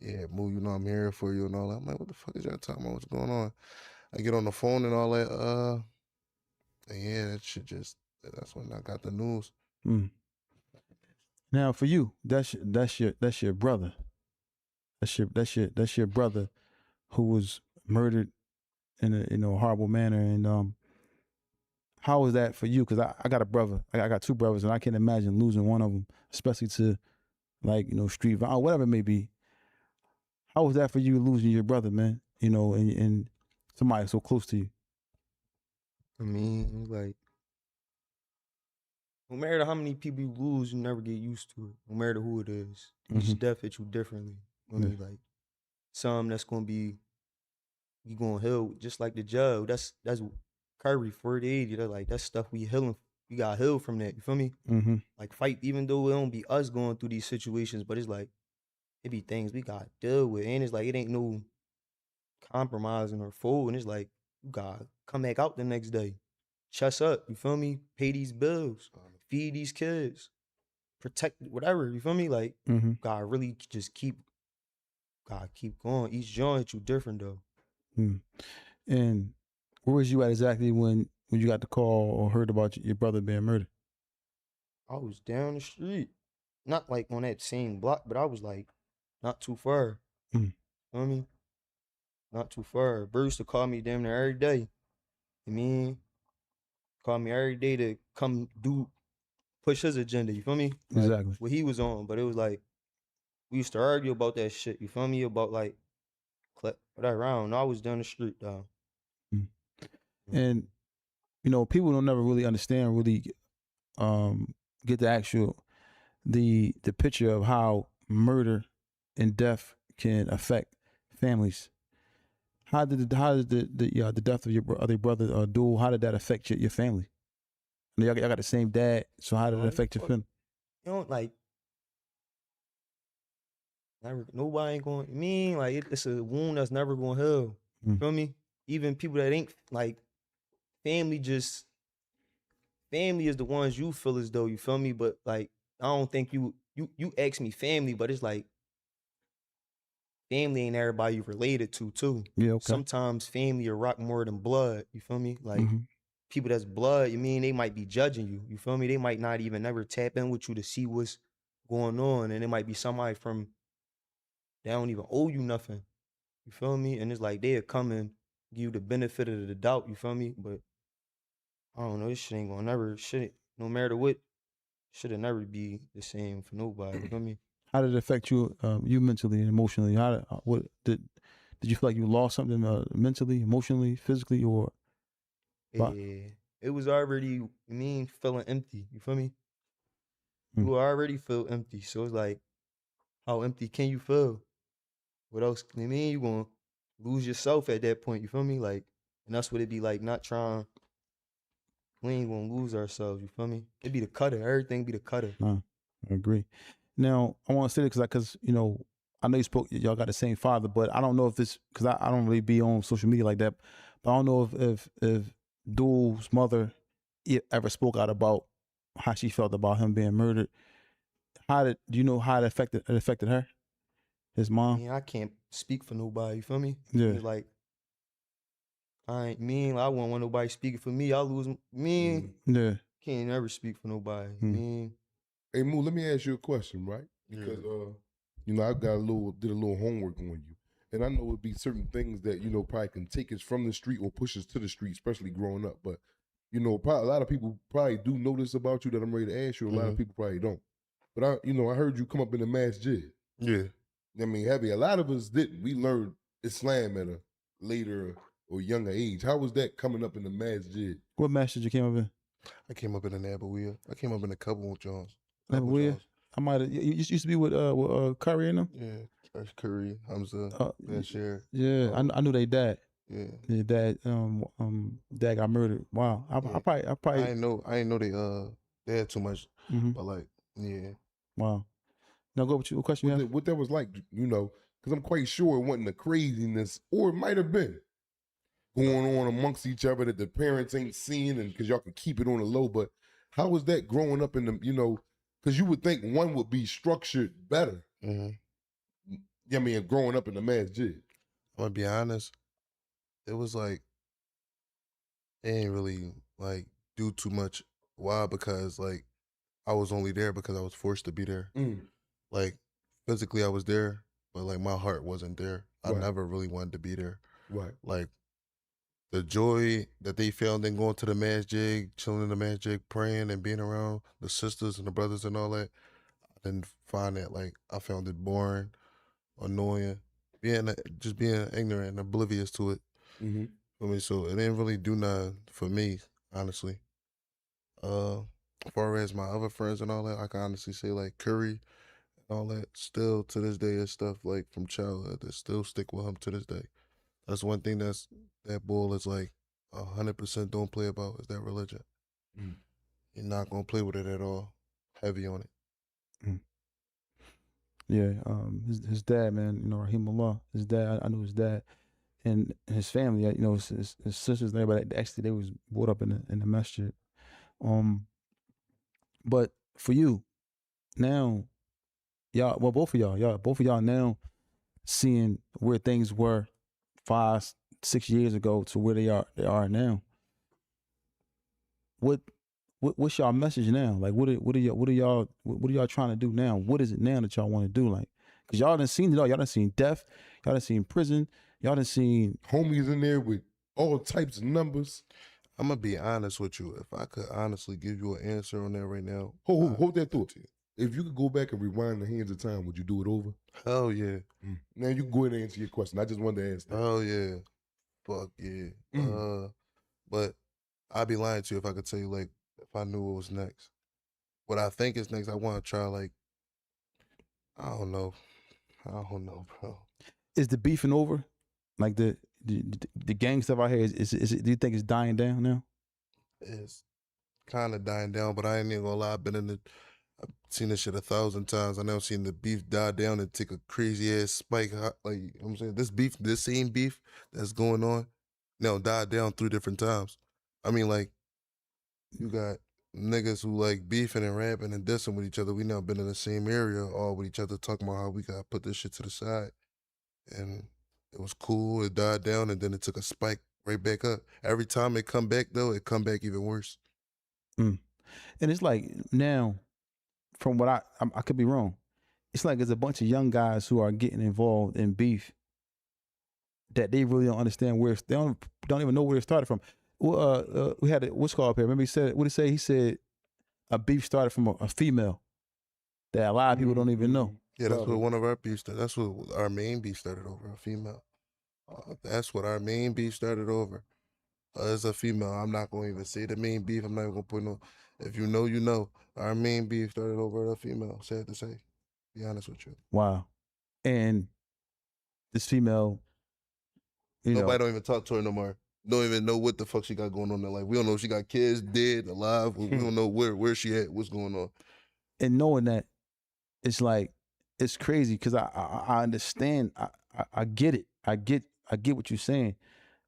yeah, Mu, you know I'm here for you and all that. I'm like, what the fuck is y'all talking about? What's going on? I get on the phone and all that. And yeah, that shit just. That's when I got the news. Mm. Now for you, that's your brother. That's your brother who was murdered in a horrible manner. And how was that for you? Because I got a brother. I got two brothers, and I can't imagine losing one of them, especially to like street violence, whatever it may be. How was that for you losing your brother, man? And somebody so close to you. I mean, like, no matter how many people you lose, you never get used to it. No matter who it is, each death hits you differently. I mean, like, some that's gonna be you gonna heal just like the jail. That's Curry 4080. They're like that's stuff we healing. We got healed from that. You feel me? Mm-hmm. Like fight, even though it don't be us going through these situations, but it's like it be things we got to deal with, and it's like it ain't no compromising or fool, and it's like you got come back out the next day, chest up. You feel me? Pay these bills, feed these kids, protect whatever. You feel me? Like God really just keep going. Each joint hit you different though. Mm. And where was you at exactly when you got the call or heard about your brother being murdered? I was down the street, not like on that same block, but I was like not too far. Mm. You know what I mean? Not too far. Bruce used to call me damn near every day. You mean? Call me every day to come push his agenda. You feel me? Like, Exactly. what he was on, but it was like we used to argue about that shit. You feel me? About like whatever. I don't know. I was down the street, dog. Mm. And people don't never really understand, really get the actual the picture of how murder and death can affect families. How did the death of your other brother Dul? How did that affect your family? Y'all got the same dad, so how did it affect your family? You know, like nobody ain't going. Like it's a wound that's never going to heal. Mm. Feel me? Even people that ain't like family, just family is the ones you feel as though you feel me. But like I don't think you ask me family, but it's like family ain't everybody you related to too. Yeah, okay. Sometimes family will rock more than blood. You feel me? Like people that's blood, they might be judging you. You feel me? They might not even never tap in with you to see what's going on. And it might be somebody from they don't even owe you nothing. You feel me? And it's like they'll come and give you the benefit of the doubt, you feel me? But I don't know, this shit ain't gonna never no matter what, shit'll never be the same for nobody. You feel me? How did it affect you, you mentally and emotionally? What did you feel like you lost something mentally, emotionally, physically, or? Yeah, it was already feeling empty. You feel me? You already feel empty, so it's like, how empty can you feel? What else? You gonna lose yourself at that point. You feel me? Like, and that's what it be like. Not trying. We ain't gonna lose ourselves. You feel me? It be the cutter. Everything be the cutter. I agree. Now I want to say this because I know y'all got the same father, but I don't know if this because I don't really be on social media like that. I don't know if Dul's mother ever spoke out about how she felt about him being murdered. Do you know how it affected her? His I mom? mean, I can't speak for nobody. You feel me? Yeah. It's like I ain't mean. I wouldn't want nobody speaking for me. I lose me. Yeah. Can't never speak for nobody. Hmm. Me. Hey Mu, let me ask you a question, right? Because you know, I did a little homework on you. And I know it'd be certain things that, you know, probably can take us from the street or push us to the street, especially growing up. But, you know, probably a lot of people probably do know this about you that I'm ready to ask you. A lot of people probably don't. But I heard you come up in the masjid. Yeah. I mean, heavy. A lot of us didn't. We learned Islam at a later or younger age. How was that coming up in the masjid? What match did you came up in? I came up in a Nabawiya. I came up in a couple of Johns. Nabawiya? I might have. You used to be with Curry and them. Yeah, Curry, Hamza, Bashir. Yeah, I knew they dad. Yeah, Their dad dad got murdered. Wow. I probably. I didn't know they had too much, but like, yeah. Wow. Now go with you. What question you have? What that was like, you know, because I'm quite sure it wasn't the craziness, or it might have been going on amongst each other that the parents ain't seeing, and because y'all can keep it on the low. But how was that growing up in the, you know, because you would think one would be structured better. I mean, growing up in the masjid. I'm gonna be honest. It was like, it ain't really like do too much. Why? Because like I was only there because I was forced to be there. Like physically I was there, but like my heart wasn't there. I never really wanted to be there. Right. Like the joy that they found in going to the masjid, chilling in the masjid, praying and being around the sisters and the brothers and all that, I didn't find that. Like I found it boring, annoying, just being ignorant and oblivious to it. I mean, so it didn't really do nothing for me, honestly. As far as my other friends and all that, I can honestly say like Curry and all that, still to this day is stuff like from childhood that still stick with him to this day. That's one thing that bull is like 100% don't play about is that religion. You're not gonna play with it at all. Heavy on it. Yeah, his dad, man, you know, Rahimullah, his dad, I knew his dad and his family, you know, his sisters and everybody, actually they was brought up in the masjid. But for you, now, y'all, well, both of y'all now seeing where things were 5, 6 years ago to where they are now. What's y'all message now? Like, what are y'all trying to do now? What is it now that y'all want to do? Like, cause y'all done seen it all. Y'all done seen death. Y'all done seen prison. Y'all done seen homies in there with all types of numbers. I'm gonna be honest with you. If I could honestly give you an answer on that right now, hold that thought. If you could go back and rewind the hands of time, would you do it over? Hell yeah. Now you can go ahead and answer your question. I just wanted to ask that. Oh yeah. Fuck yeah. But I'd be lying to you if I could tell you like if I knew what was next. What I think is next, I want to try like, I don't know, bro. Is the beefing over? Like the gang stuff out here, is it, do you think it's dying down now? It's kind of dying down, but I ain't even gonna lie. I've seen this shit 1,000 times. I never seen the beef die down and take a crazy ass spike. Like, you know what I'm saying, this same beef that's going on now died down 3 different times. I mean, like, you got niggas who like beefing and rapping and dissing with each other. We now been in the same area all with each other, talking about how we gotta put this shit to the side. And it was cool, it died down, and then it took a spike right back up. Every time it come back though, it come back even worse. And it's like now, from what I could be wrong, it's like there's a bunch of young guys who are getting involved in beef that they really don't understand where they don't even know where it started from. Well, we had what's called up here. Remember he said, what did he say? He said a beef started from a female that a lot of people don't even know. Yeah, that's what one of our beefs started. That's what our main beef started over, a female. That's what our main beef started over. As a female, I'm not going to even say the main beef. I'm not even going to put no, if you know, you know. Our main beef started over a female, sad to say. Be honest with you. Wow. And this female, nobody don't even talk to her no more. Don't even know what the fuck she got going on in her life. We don't know if she got kids, dead, alive. We don't know where she at, what's going on. And knowing that, it's like, it's crazy because I understand. I get it. I get what you're saying.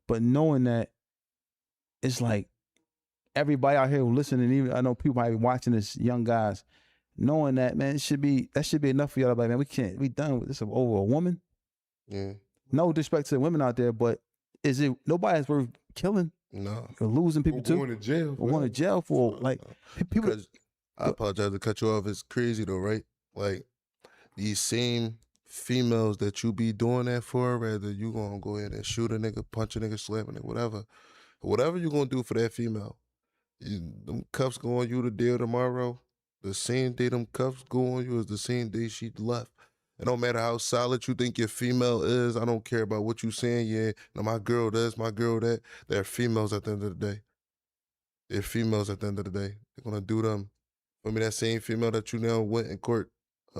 But knowing that it's like everybody out here listening, even I know people might be watching this, young guys, knowing that, man, that should be enough for y'all. Like, man, we done with this over a woman. Yeah. No disrespect to the women out there, but is it nobody's worth killing No. or losing people Or to? going to jail. Or going to jail for like people. Because I apologize to cut you off. It's crazy though, right? Like these same females that you be doing that for, rather you gonna go ahead and shoot a nigga, punch a nigga, slap a nigga, whatever you gonna do for that female, them cuffs go on you the day of tomorrow. The same day them cuffs go on you is the same day she left. It don't matter how solid you think your female is. I don't care about what you saying. Yeah, no, my girl this, my girl that. They're females at the end of the day. They're females at the end of the day. They're gonna do them. I mean, that same female that you now went in court,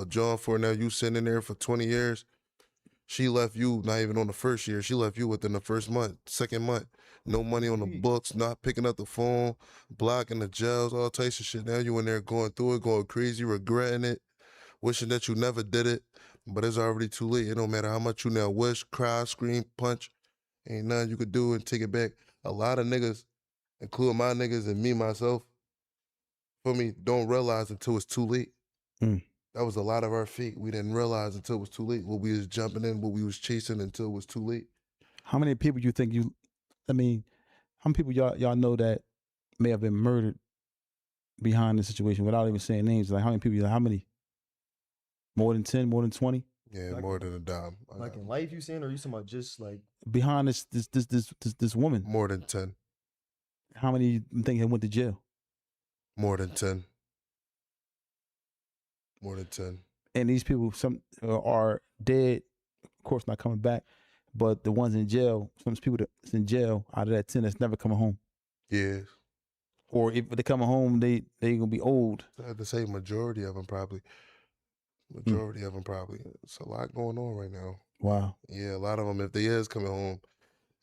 John, for now you sitting in there for 20 years. She left you not even on the first year. She left you within the first month, second month. No money on the books, not picking up the phone, blocking the jails, all types of shit. Now you in there going through it, going crazy, regretting it, wishing that you never did it, but it's already too late. It don't matter how much you now wish, cry, scream, punch. Ain't nothing you could do and take it back. A lot of niggas, including my niggas and me, myself, for me, don't realize until it's too late. That was a lot of our fate. We didn't realize until it was too late. What we was jumping in, what we was chasing until it was too late. How many people you think how many people y'all know that may have been murdered behind the situation without even saying names? Like how many people, how many? More than 10, more than 20? Yeah, Like- more than a dime. Like in life, you saying, or you talking about just like Behind this woman? More than 10. How many you think have went to jail? More than 10. More than 10. And these people, some are dead, of course not coming back, but the ones in jail, some people that's in jail, out of that 10 that's never coming home. Yeah. Or if they coming home, they gonna be old. I have to say majority of them probably. Majority of them probably. It's a lot going on right now. Wow. Yeah, a lot of them, if they is coming home,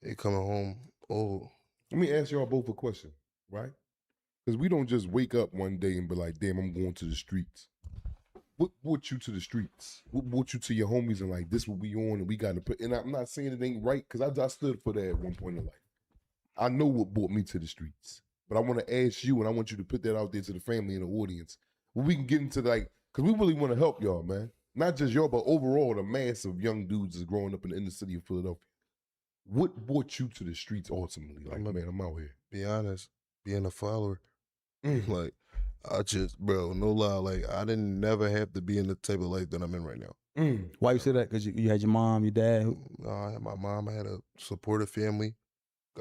they coming home old. Let me ask y'all both a question, right? Because we don't just wake up one day and be like, damn, I'm going to the streets. What brought you to the streets? What brought you to your homies and like, this what we on and we got to put, and I'm not saying it ain't right because I stood for that at one point in life. I know what brought me to the streets, but I want to ask you and I want you to put that out there to the family and the audience. Well, we can get into like, because we really want to help y'all, man. Not just y'all, but overall the mass of young dudes is growing up in the inner city of Philadelphia. What brought you to the streets ultimately? Like, man, I'm out here. Be honest, being a follower. Like, I just, bro, no lie, like, I didn't never have to be in the type of life that I'm in right now. Why you say that? Because you had your mom, your dad? I had my mom, I had a supportive family.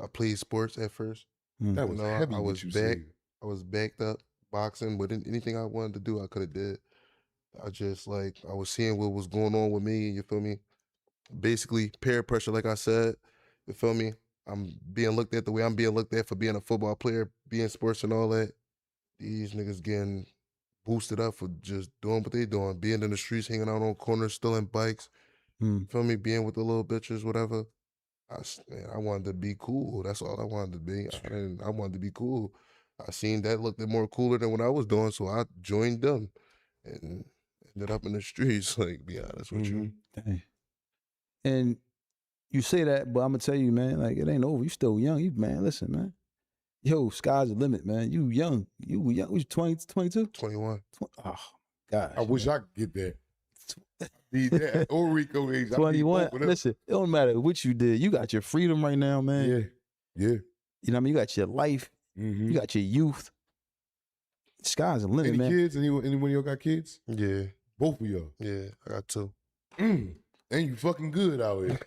I played sports at first. That was heavy. I what was you back. said. I was backed up boxing, but anything I wanted to do, I could have did. I just like I was seeing what was going on with me. You feel me? Basically, peer pressure, like I said. You feel me? I'm being looked at the way I'm being looked at for being a football player, being sports and all that. These niggas getting boosted up for just doing what they doing, being in the streets, hanging out on corners, stealing bikes. Feel me? Being with the little bitches, whatever. I wanted to be cool. That's all I wanted to be. I wanted to be cool. I seen that looked more cooler than what I was doing, so I joined them and ended up in the streets. Like, be honest with you. Dang. And you say that, but I'm gonna tell you, man, like it ain't over. You still young. You man, listen, man. Yo, sky's the limit, man. You young. You young. Was you 20, 22? 21. Oh, gosh. I wish I could get that. That or RICO age. 21. Listen, it don't matter what you did. You got your freedom right now, man. Yeah. Yeah. You know what I mean? You got your life. You got your youth. Sky's the limit, Any man. kids? Anyone of y'all got kids? Yeah. Both of y'all. Yeah, I got 2. And you fucking good out here.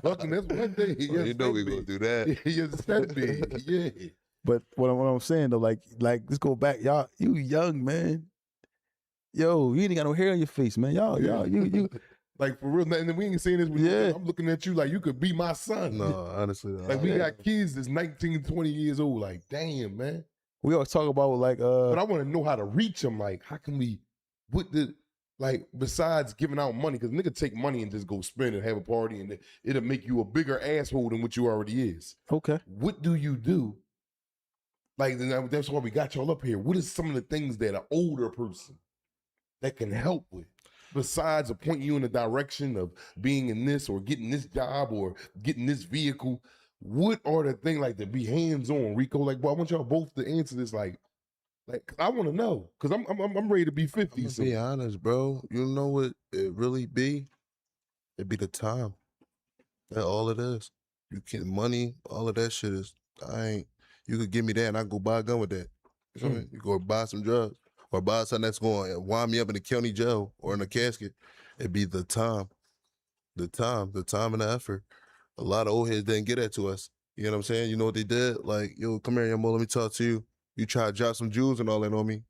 Fucking, that's one thing. You know we gonna do that. Yes, that big. Yeah. But what I'm saying though, like let's go back, y'all. You young, man. Yo, you ain't got no hair on your face, man. Y'all, you. Like for real, and we ain't saying this. Yeah. I'm looking at you like you could be my son. No, honestly. Like we got kids that's 19, 20 years old. Like, damn, man. We always talk about like But I want to know how to reach them. Like, how can we? What the? Like, besides giving out money, because nigga take money and just go spend and have a party, and it'll make you a bigger asshole than what you already is. Okay. What do you do? Like, that's why we got y'all up here. What is some of the things that an older person that can help with? Besides pointing you in the direction of being in this or getting this job or getting this vehicle, what are the thing like to be hands on, Rico? Like, boy, I want y'all both to answer this. Like I want to know because I'm ready to be 50. I'm gonna be honest, bro. You know what it really be? It be the time. That's all it is. You can money, all of that shit is. You could give me that and I go buy a gun with that. You feel me? You go buy some drugs or buy something that's going to wind me up in the county jail or in a casket. It'd be the time and the effort. A lot of old heads didn't get that to us. You know what I'm saying? You know what they did? Like, yo, come here, young boy, let me talk to you. You try to drop some jewels and all that on me.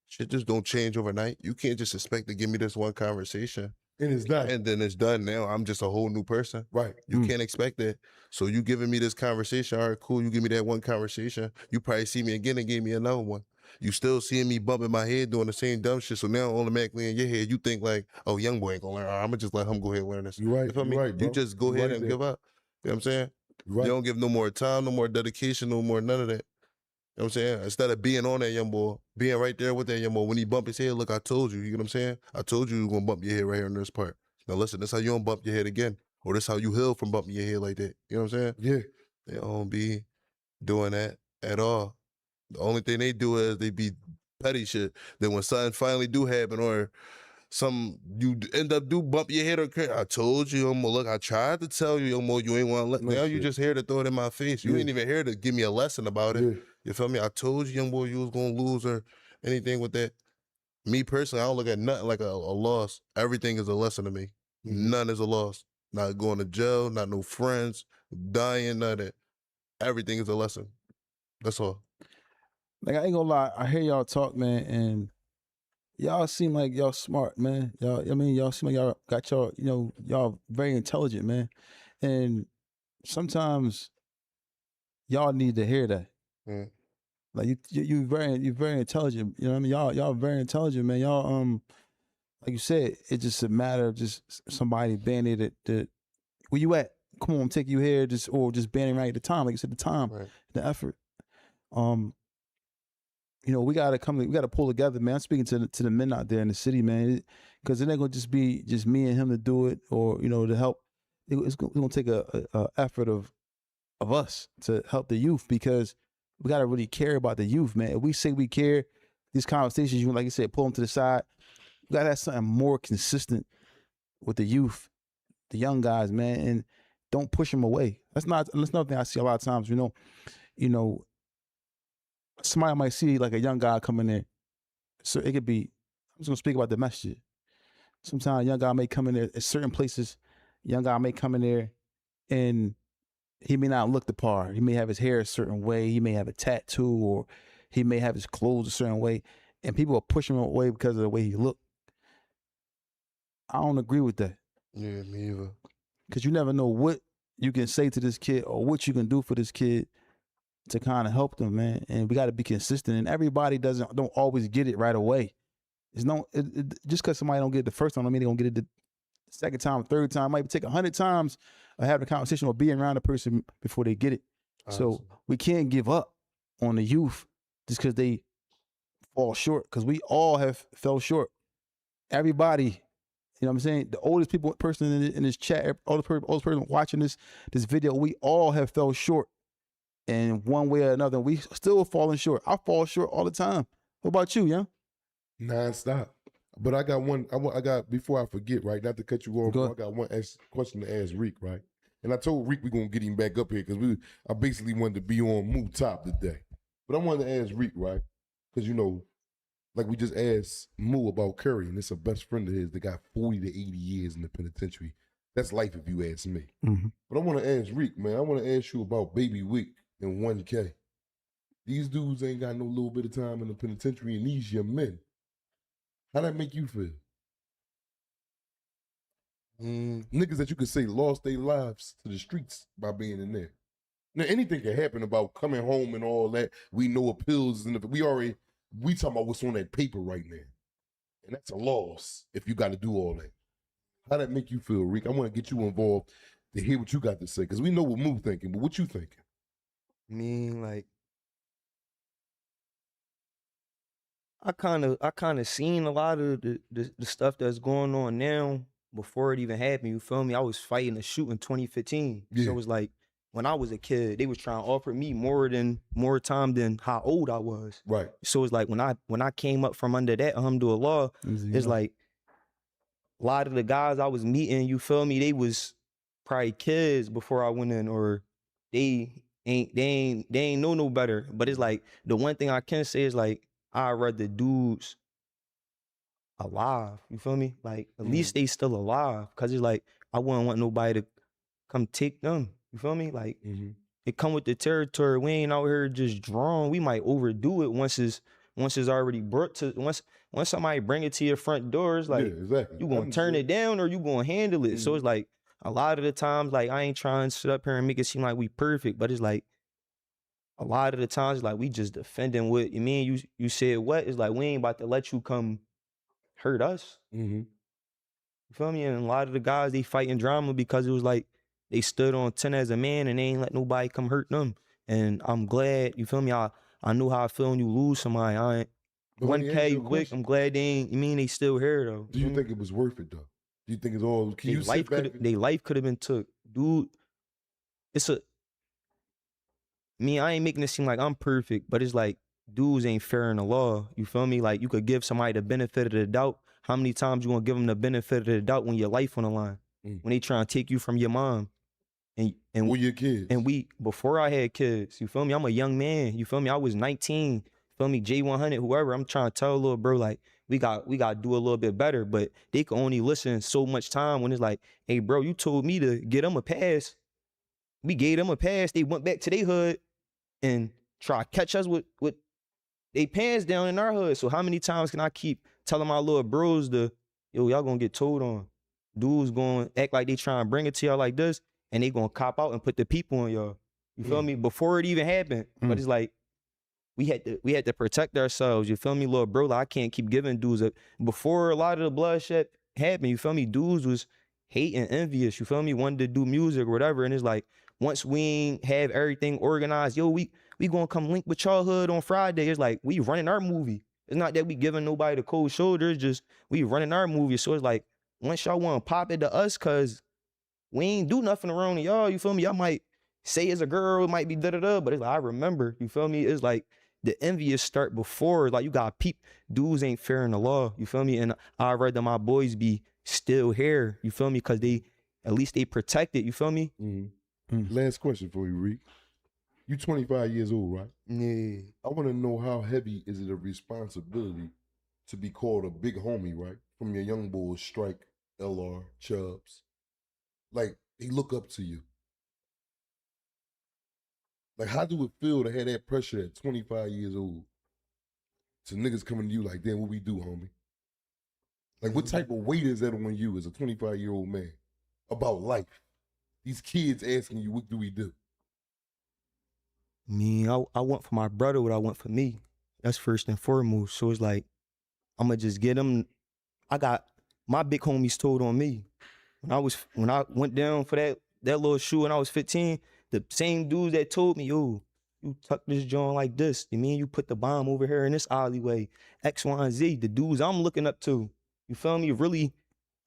Shit just don't change overnight. You can't just expect to give me this one conversation. And it's done. And then it's done now. I'm just a whole new person. Right. You can't expect that. So you giving me this conversation. All right, cool. You give me that one conversation. You probably see me again and gave me another one. You still seeing me bumping my head doing the same dumb shit. So now automatically in your head, you think like, oh, young boy ain't gonna learn. I'm gonna just let him go ahead and learn this. You right. You feel me? Right, bro. You just go ahead and give up. You know what I'm saying? Right. You don't give no more time, no more dedication, no more none of that. You know what I'm saying? Instead of being on that young boy, being right there with that young boy, when he bump his head, look, I told you. You know what I'm saying? I told you you were gonna bump your head right here in this part. Now listen, this how you don't bump your head again. Or this how you heal from bumping your head like that. You know what I'm saying? Yeah. They don't be doing that at all. The only thing they do is they be petty shit. Then when something finally do happen or you end up bump your head or I told you, look, I tried to tell you, you ain't want to let. Now you just here to throw it in my face. You ain't even here to give me a lesson about it. Yeah. You feel me? I told you, young boy, you was gonna lose or anything with that. Me personally, I don't look at nothing like a loss. Everything is a lesson to me. None is a loss. Not going to jail, not no friends, dying, none of that. Everything is a lesson. That's all. Like, I ain't gonna lie, I hear y'all talk, man, and y'all seem like y'all smart, man. Y'all seem like y'all got y'all very intelligent, man. And sometimes y'all need to hear that. Mm. Like you very intelligent. You know what I mean? Y'all very intelligent, man. Y'all like you said, it's just a matter of just somebody being there that where you at? Come on, take you here, or just banding right at the time. Like you said, the time, Right. the effort. We gotta pull together, man. I'm speaking to the men out there in the city, man, because it ain't gonna just be just me and him to do it, or to help. It's gonna take a effort of us to help the youth, because we gotta really care about the youth, man. If we say we care, these conversations, like you said, pull them to the side. We gotta have something more consistent with the youth, the young guys, man, and don't push them away. That's another thing I see a lot of times. Somebody might see like a young guy coming in. So it could be, I'm just gonna speak about the message. Sometimes a young guy may come in there at certain places, young guy may come in there and he may not look the part. He may have his hair a certain way, he may have a tattoo, or he may have his clothes a certain way, and people are pushing him away because of the way he look. I don't agree with that. Yeah, me either. Because you never know what you can say to this kid or what you can do for this kid to kind of help them, man. And we got to be consistent. And everybody don't always get it right away. It's just because somebody don't get it the first time, I mean, they're going to get it the second time, third time. It might take 100 times of having a conversation or being around a person before they get it. So we can't give up on the youth just because they fall short, because we all have fell short. Everybody, you know what I'm saying? The oldest person in this chat, oldest person watching this video, we all have fell short in one way or another. We still falling short. I fall short all the time. What about you, young? Non-stop. But I got one, I got, before I forget, right, not to cut you off, Go I got one question to ask Reek, right? And I told Reek we're going to get him back up here because I basically wanted to be on Mu Top today. But I wanted to ask Reek, right? Because, like we just asked Mu about Curry, and it's a best friend of his that got 40 to 80 years in the penitentiary. That's life if you ask me. Mm-hmm. But I want to ask Reek, man, I want to ask you about Baby Wick and 1K. These dudes ain't got no little bit of time in the penitentiary, and these your men. How that make you feel? Niggas that you could say lost their lives to the streets by being in there. Now, anything can happen about coming home and all that. We know appeals, and we talking about what's on that paper right now. And that's a loss if you got to do all that. How that make you feel, Reek? I want to get you involved to hear what you got to say, because we know what Mu thinking, but what you thinking? I mean, like, I kind of seen a lot of the stuff that's going on now before it even happened. You feel me? I was fighting a shoot in 2015, Yeah. so it was like when I was a kid, they was trying to offer me more time than how old I was. Right. So it's like when I came up from under that, alhamdulillah, it's like a lot of the guys I was meeting, you feel me, they was probably kids before I went in, or they ain't know no better. But it's like the one thing I can say is like I rather dudes alive. You feel me? Like at least they still alive. Cause it's like I wouldn't want nobody to come take them. You feel me? Like it come with the territory. We ain't out here just drawn. We might overdo it once it's already brought to once somebody bring it to your front doors. Like exactly. You gonna turn it down or you gonna handle it. So it's like a lot of the times, like I ain't trying to sit up here and make it seem like we perfect, but it's like a lot of the times, like we just defending what you mean. You said what? It's like we ain't about to let you come hurt us. You feel me? And a lot of the guys, they fighting drama because it was like they stood on 10 as a man and they ain't let nobody come hurt them. And I'm glad, you feel me? I knew how I feel when you lose somebody. I ain't 1K Wick, I'm glad they ain't, you mean they still here though. Do you think it was worth it though? Do you think it's all, can you sit back? They life could have been took. Dude, I ain't making it seem like I'm perfect, but it's like dudes ain't fair in the law. You feel me? Like you could give somebody the benefit of the doubt. How many times you gonna give them the benefit of the doubt when your life on the line? When they trying to take you from your mom? And with your kids. And before I had kids, you feel me? I'm a young man. You feel me? I was 19. You feel me? J100, whoever. I'm trying to tell a little bro, like, we got to do a little bit better, but they can only listen so much time when it's like, hey, bro, you told me to get them a pass. We gave them a pass. They went back to their hood and try to catch us with they pants down in our hood. So how many times can I keep telling my little bros y'all gonna get told on? Dudes gonna act like they trying to bring it to y'all like this, and they gonna cop out and put the people on y'all. You feel me? Before it even happened. But it's like, we had to protect ourselves. You feel me, little bro? Like, I can't keep giving dudes before a lot of the bloodshed happened. You feel me? Dudes was hating, envious. You feel me? Wanted to do music or whatever. And it's like, once we ain't have everything organized, we gonna come link with y'all hood on Friday. It's like, we running our movie. It's not that we giving nobody the cold shoulder. It's just we running our movie. So it's like, once y'all want to pop it to us, cause we ain't do nothing around to y'all. You feel me? Y'all might say as a girl, it might be da-da-da, but it's like, I remember. You feel me? It's like, the envious start before. Like, you got dudes ain't fair in the law. You feel me? And I'd rather my boys be still here. You feel me? Cause at least they protected. You feel me? Last question for you, Reek. You 25 years old, right? Yeah. I want to know, how heavy is it a responsibility to be called a big homie, right? From your young boys, Strike, LR, Chubbs. Like, they look up to you. Like, how do it feel to have that pressure at 25 years old? So niggas coming to you like, damn, what we do, homie? Like, what type of weight is that on you as a 25-year-old man about life? These kids asking you, what do we do? I want for my brother what I want for me. That's first and foremost. So it's like, I'm gonna just get them. I got my big homies told on me. When I went down for that little shoe when I was 15, the same dudes that told me, yo, you tuck this joint like this. You mean you put the bomb over here in this alleyway, X, Y, and Z. The dudes I'm looking up to. You feel me? Really,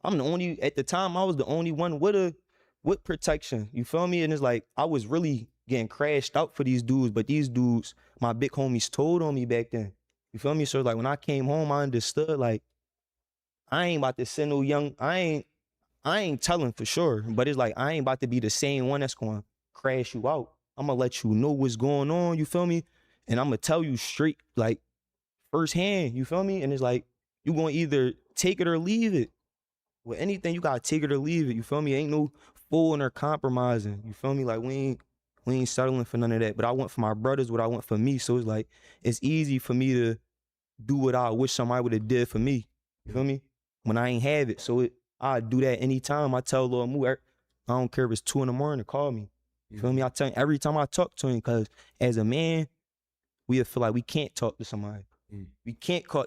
at the time, I was the only one with protection. You feel me? And it's like, I was really getting crashed out for these dudes, but these dudes, my big homies told on me back then. You feel me? So like, when I came home, I understood, like, I ain't about to send no young, I ain't telling for sure, but it's like, I ain't about to be the same one that's going to crash you out. I'm going to let you know what's going on, you feel me? And I'm going to tell you straight, like, firsthand, you feel me? And it's like, you going to either take it or leave it. With anything, you got to take it or leave it, you feel me? Ain't no fooling or compromising, you feel me? Like, we ain't settling for none of that. But I want for my brothers what I want for me. So it's like, it's easy for me to do what I wish somebody would have did for me. You feel me? When I ain't have it. So I do that anytime. I tell Lil Mu, I don't care if it's 2 in the call me. You feel me? I tell him every time I talk to him, because as a man, we feel like we can't talk to somebody. We can't call,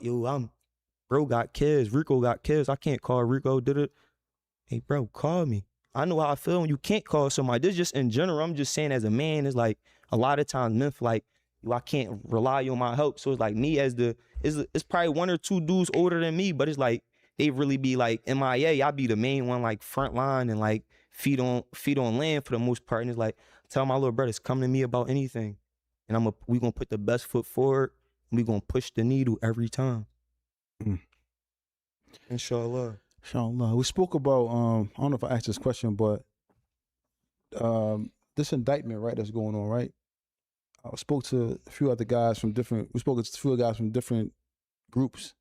bro got kids, RICO got kids. I can't call RICO, did it? Hey, bro, call me. I know how I feel when you can't call somebody. This just in general. I'm just saying, as a man, it's like a lot of times men feel like, I can't rely on my help. So it's like me it's probably 1 or 2 dudes older than me, but it's like they really be like MIA. I be the main one, like front line and like feet on land for the most part. And it's like, tell my little brothers, come to me about anything, and we gonna put the best foot forward. And we gonna push the needle every time. Inshallah. Inshallah. We spoke about I don't know if I asked this question, but this indictment, right, that's going on, right? I spoke to a few other guys from different. We spoke to a few guys from different groups,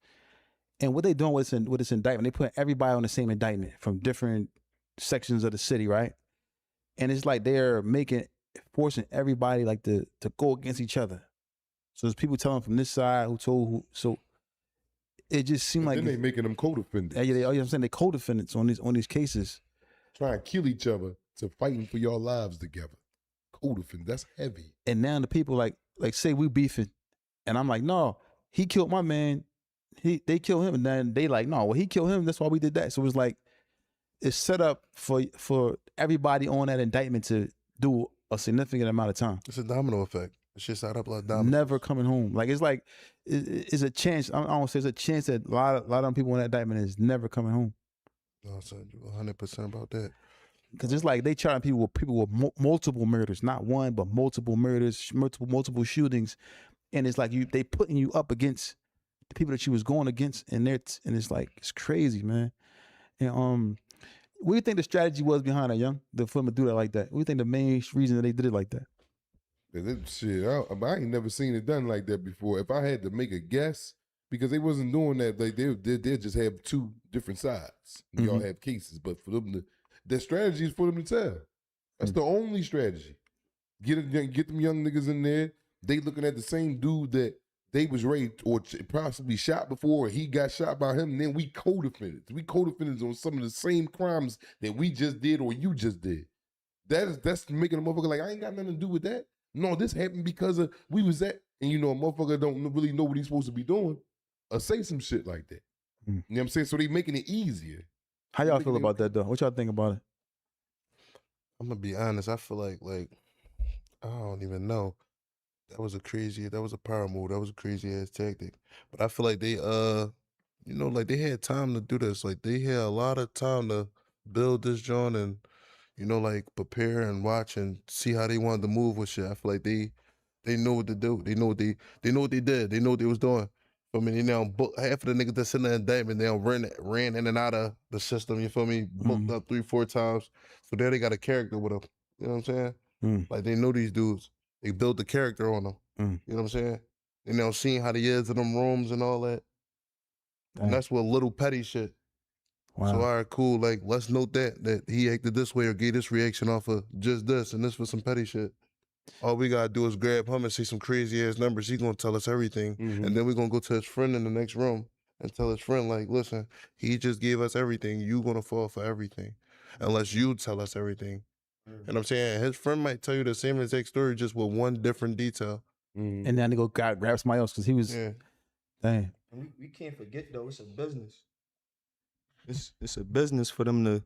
and what they doing with this indictment, they put everybody on the same indictment from different sections of the city, right? And it's like they're forcing everybody like to go against each other. So there's people telling from this side who told who. So it just seemed like then they making them co-defendants. Yeah, you know what I'm saying? They co-defendants on these cases. Trying to kill each other to fighting for your lives together. Co-defendants, that's heavy. And now the people like say we beefing, and I'm like, no, he killed my man. They killed him, and then they like, no, well, he killed him. That's why we did that. So it's like it's set up for everybody on that indictment to do a significant amount of time. It's a domino effect. It's just set up like domino. Never coming home. Like it's like it's a chance. I don't say it's a chance that a lot of them people on that indictment is never coming home. No, son, you 100% about that. Because it's like they charging people with multiple murders, not one, but multiple murders, multiple shootings, and it's like they putting you up against the people that you was going against, and it's like it's crazy, man. And what do you think the strategy was behind that, Young? For them to do that like that? What do you think the main reason that they did it like that? Shit, I ain't never seen it done like that before. If I had to make a guess, because they wasn't doing that, like they just have two different sides. We all have cases, but for them the strategy is for them to tell. That's the only strategy. Get them young niggas in there. They looking at the same dude that they was raped or possibly shot before, or he got shot by him, and then we co-defendants. We co-defendants on some of the same crimes that we just did or you just did. That's making a motherfucker like, I ain't got nothing to do with that. No, this happened because of we was at, and you know, a motherfucker don't really know what he's supposed to be doing or say some shit like that. You know what I'm saying? So they making it easier. How y'all feel about that though? What y'all think about it? I'm gonna be honest. I feel like I don't even know. That was a power move. That was a crazy ass tactic. But I feel like they like they had time to do this. Like they had a lot of time to build this joint and like prepare and watch and see how they wanted to move with shit. I feel like they know what to do. They know what they did. They know what they was doing. I mean, they now half of the niggas that's in the indictment, they ran in and out of the system, you feel me? Booked up 3-4 times. So there they got a character with them. You know what I'm saying? Like they know these dudes. They built the character on them. You know what I'm saying? They now seeing how they is in them rooms and all that. And that's what little petty shit. Wow. So all right, cool. Like let's note that he acted this way or gave this reaction off of just this and this for some petty shit. All we gotta do is grab him and see some crazy ass numbers. He's gonna tell us everything. And then we're gonna go to his friend in the next room and tell his friend, like, listen, he just gave us everything. You gonna fall for everything. Unless you tell us everything. And I'm saying his friend might tell you the same exact story just with one different detail. And then they go grab somebody else because he was dang. And we can't forget though, it's a business. It's a business for them to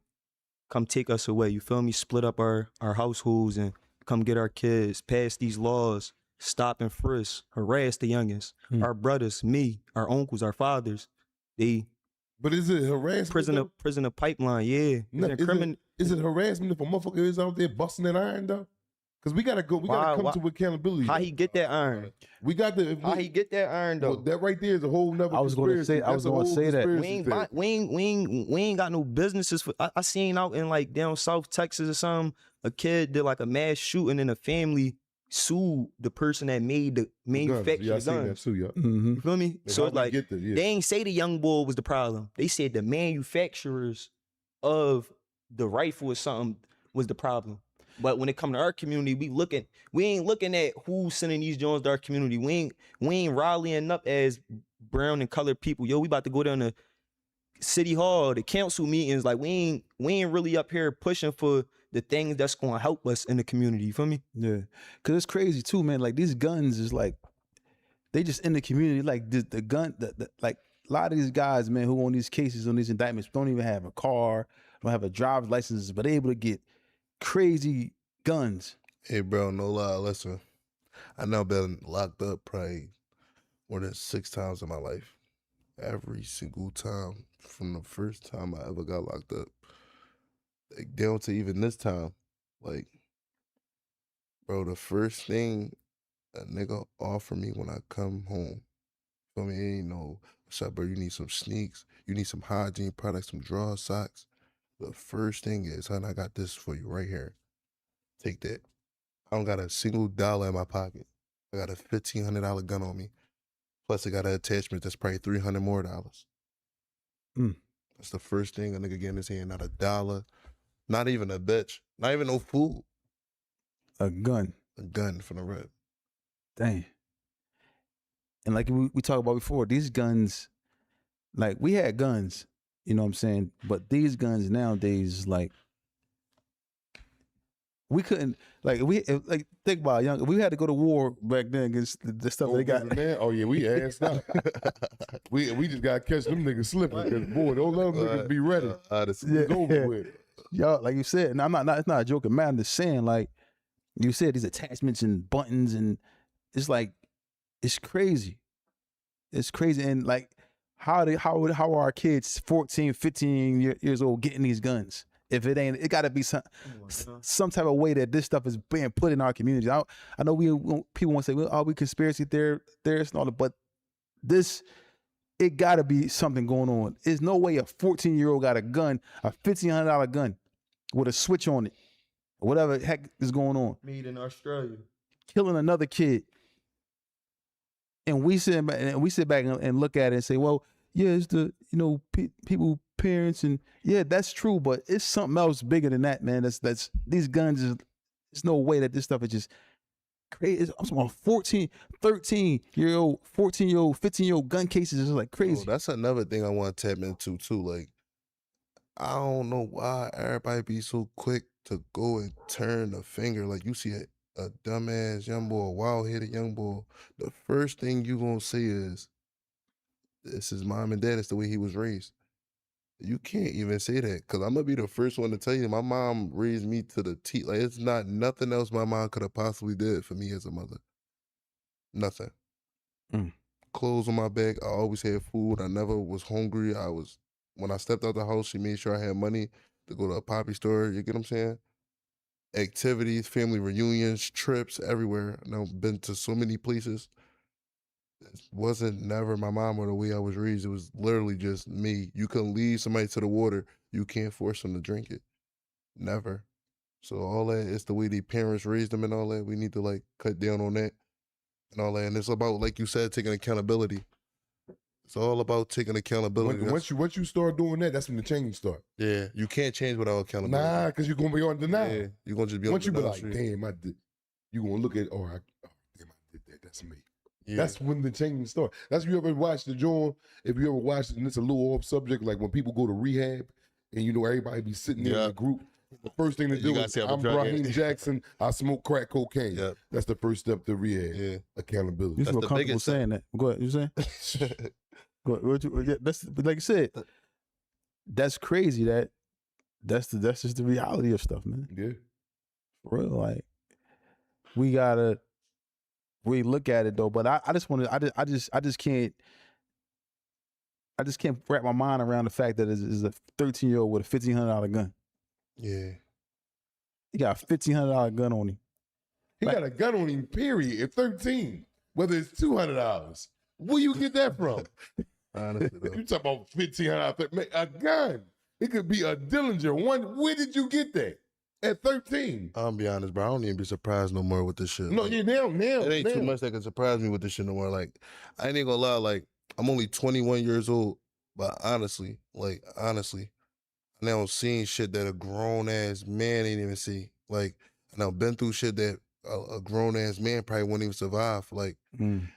come take us away. You feel me? Split up our households and come get our kids, pass these laws, stop and frisk, harass the youngins, our brothers, me, our uncles, our fathers. But is it harassment? Prisoner pipeline, yeah. No, is it harassment if a motherfucker is out there busting that iron though? Because we gotta come to accountability. How he get that iron? How he get that iron though? Well, that right there is a whole nother. I was going to say that. We ain't got no businesses for. I seen out in like down South Texas or something. A kid did like a mass shooting and a family sued the person that made the manufacturer. Yeah, I seen that too, yeah. You feel me? Like, so it's like they ain't say the young boy was the problem. They said the manufacturers of the rifle or something was the problem. But when it come to our community, we ain't looking at who's sending these joints to our community. We ain't rallying up as brown and colored people. Yo, we about to go down to City Hall, the council meetings. Like we ain't really up here pushing for the things that's gonna help us in the community. You feel me? Yeah, cause it's crazy too, man. Like these guns is like they just in the community. Like the gun, like a lot of these guys, man, who on these cases, on these indictments, don't even have a car, don't have a driver's license, but they able to get crazy guns. Hey, bro, no lie. Listen, I know been locked up probably more than 6 times in my life. Every single time, from the first time I ever got locked up, like, down to even this time, like, bro, the first thing a nigga offer me when I come home, for me, it ain't no, what's up, bro? You need some sneaks, you need some hygiene products, some draw socks. The first thing is, honey, I got this for you right here. Take that. I don't got a single dollar in my pocket. I got a $1,500 gun on me. Plus, I got an attachment that's probably $300 more. That's the first thing a nigga get in his hand. Not a dollar, not even a bitch, not even no food. A gun. A gun from the rep. Dang. And like we talked about before, these guns, like we had guns, you know what I'm saying? But these guns nowadays, like, we couldn't, like, think about it, young. We had to go to war back then against the stuff they got. Man, oh yeah, we asked out. we just got to catch them niggas slipping because boy, don't let them niggas be ready. It's over with. Y'all, like you said, and it's not a joking, man. I'm just saying, like you said, these attachments and buttons, and it's like, it's crazy. It's crazy. And like, how are our kids 14, 15 years old getting these guns? If it ain't, it got to be some type of way that this stuff is being put in our communities. I know people want to say, well, oh, we conspiracy theorists and all that, but this, it got to be something going on. There's no way a 14-year-old got a gun, a $1,500 gun with a switch on it, or whatever the heck is going on. Made in Australia. Killing another kid. And we sit back and look at it and say, well, yeah, it's the, people, parents, and yeah, that's true, but it's something else bigger than that, man. That's these guns there's no way that this stuff is just crazy. I'm talking about 14, 13-year-old, 14-year-old, 15-year-old gun cases is like crazy. Oh, that's another thing I want to tap into too. Like, I don't know why everybody be so quick to go and turn the finger. Like, you see a dumbass young boy, a wild-headed young boy, the first thing you gonna say is, this is mom and dad, it's the way he was raised. You can't even say that, because I'm gonna be the first one to tell you, my mom raised me to the T. Like, it's not nothing else my mom could have possibly did for me as a mother. Nothing. Clothes on my back, I always had food, I never was hungry. When I stepped out the house, she made sure I had money to go to a poppy store, you get what I'm saying? Activities, family reunions, trips, everywhere. I've been to so many places. It wasn't never my mom or the way I was raised. It was literally just me. You can lead somebody to the water. You can't force them to drink it. Never. So all that, it's the way the parents raised them and all that. We need to like cut down on that and all that. And it's about, like you said, taking accountability. It's all about taking accountability. Once you start doing that, that's when the change start. Yeah, you can't change without accountability. Nah, because you're gonna be on denial. Yeah, you're gonna just be on Once you be denial like, street. damn, I did. You gonna look at, damn, I did that. That's me. Yeah. That's when the change starts. That's if you ever watched the joint. If you ever watched it, and it's a little off subject, like when people go to rehab, and everybody be sitting there in a group. The first thing to do is, I'm Raheem Jackson. I smoke crack cocaine. Yep. That's the first step to rehab. Yeah. Accountability. You feel the comfortable biggest saying that. Go ahead. You saying? Go ahead. That's like you said. That's crazy. That's just the reality of stuff, man. Yeah. For real, like we gotta look at it though. But I just can't wrap my mind around the fact that it's a 13-year-old with a $1,500 gun. Yeah. He got a $1,500 gun on him. He got a gun on him, period, at 13. Whether it's $200. Where you get that from? Honestly, though. You talk about $1,500, a gun. It could be a Dillinger. Where did you get that? At 13. I'll be honest, bro. I don't even be surprised no more with this shit. No, like, yeah, now. it ain't too much that can surprise me with this shit no more. Like, I ain't gonna lie, like, I'm only 21 years old, but honestly, I now seen shit that a grown ass man ain't even see. Like, and I've been through shit that a grown ass man probably wouldn't even survive. Like,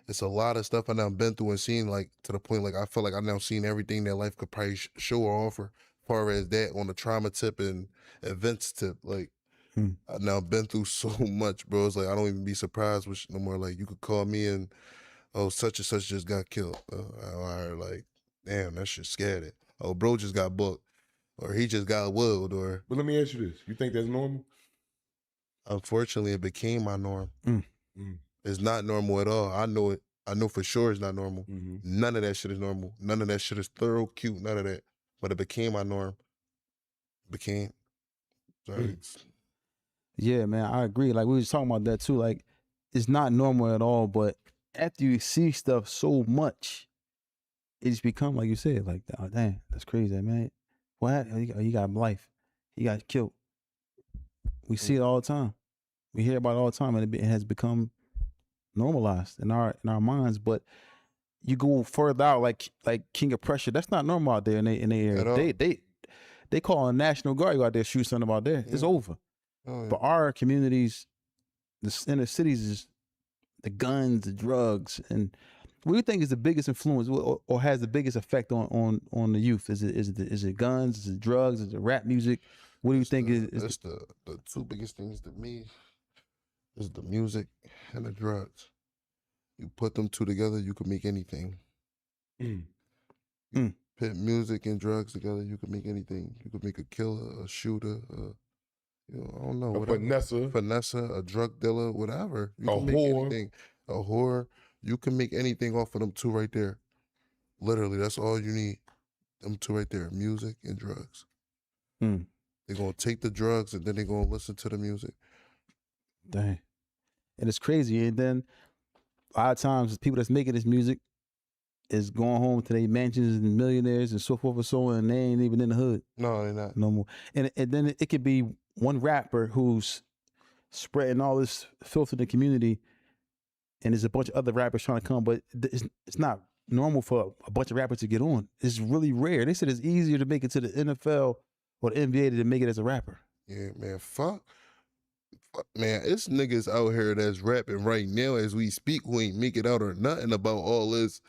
it's a lot of stuff I now been through and seen, like, to the point, like, I feel like I now seen everything that life could probably show or offer, as far as that on the trauma tip and events tip. Like, I've now been through so much, bro. It's like, I don't even be surprised with shit no more. Like, you could call me and, oh, such and such just got killed. I heard, like, damn, that shit scared it. Oh, bro just got booked. Or he just got willed, or... But let me ask you this. You think that's normal? Unfortunately, it became my norm. It's not normal at all. I know it. I know for sure it's not normal. None of that shit is normal. None of that shit is thorough, cute, none of that. But it became my norm. Became. Thanks. Yeah, man, I agree. Like we was talking about that too. Like it's not normal at all, but after you see stuff so much, it just become like you said, like, oh damn, that's crazy, man. What? He got life. He got killed. We see it all the time. We hear about it all the time, and it has become normalized in our minds. But you go further out, like King of Pressure, that's not normal out there in the At all. area. They call a National Guard, you out there shoot something out there. It's Yeah. over. Oh, yeah. But our communities, the inner cities, is the guns, the drugs, and what do you think is the biggest influence or has the biggest effect on the youth? Is it guns? Is it drugs? Is it rap music? What do you think is That's the two biggest things to me is the music and the drugs. You put them two together, you can make anything. Put music and drugs together, you can make anything. You can make a killer, a shooter, I don't know, A whatever. finesser. A drug dealer, whatever. You A can make whore. anything. A whore. You can make anything off of them two right there. Literally, that's all you need. Them two right there, music and drugs. Mm. They're gonna take the drugs and then they're gonna listen to the music. Dang. And it's crazy. And then a lot of times, people that's making this music is going home to their mansions and millionaires and so forth and so on, and they ain't even in the hood No, they're not. no more. And then it could be one rapper who's spreading all this filth in the community, and there's a bunch of other rappers trying to come, but it's not normal for a bunch of rappers to get on. It's really rare. They said it's easier to make it to the NFL or the NBA than to make it as a rapper. Yeah, man, fuck. Man, it's niggas out here that's rapping right now as we speak who ain't make it out or nothing about all this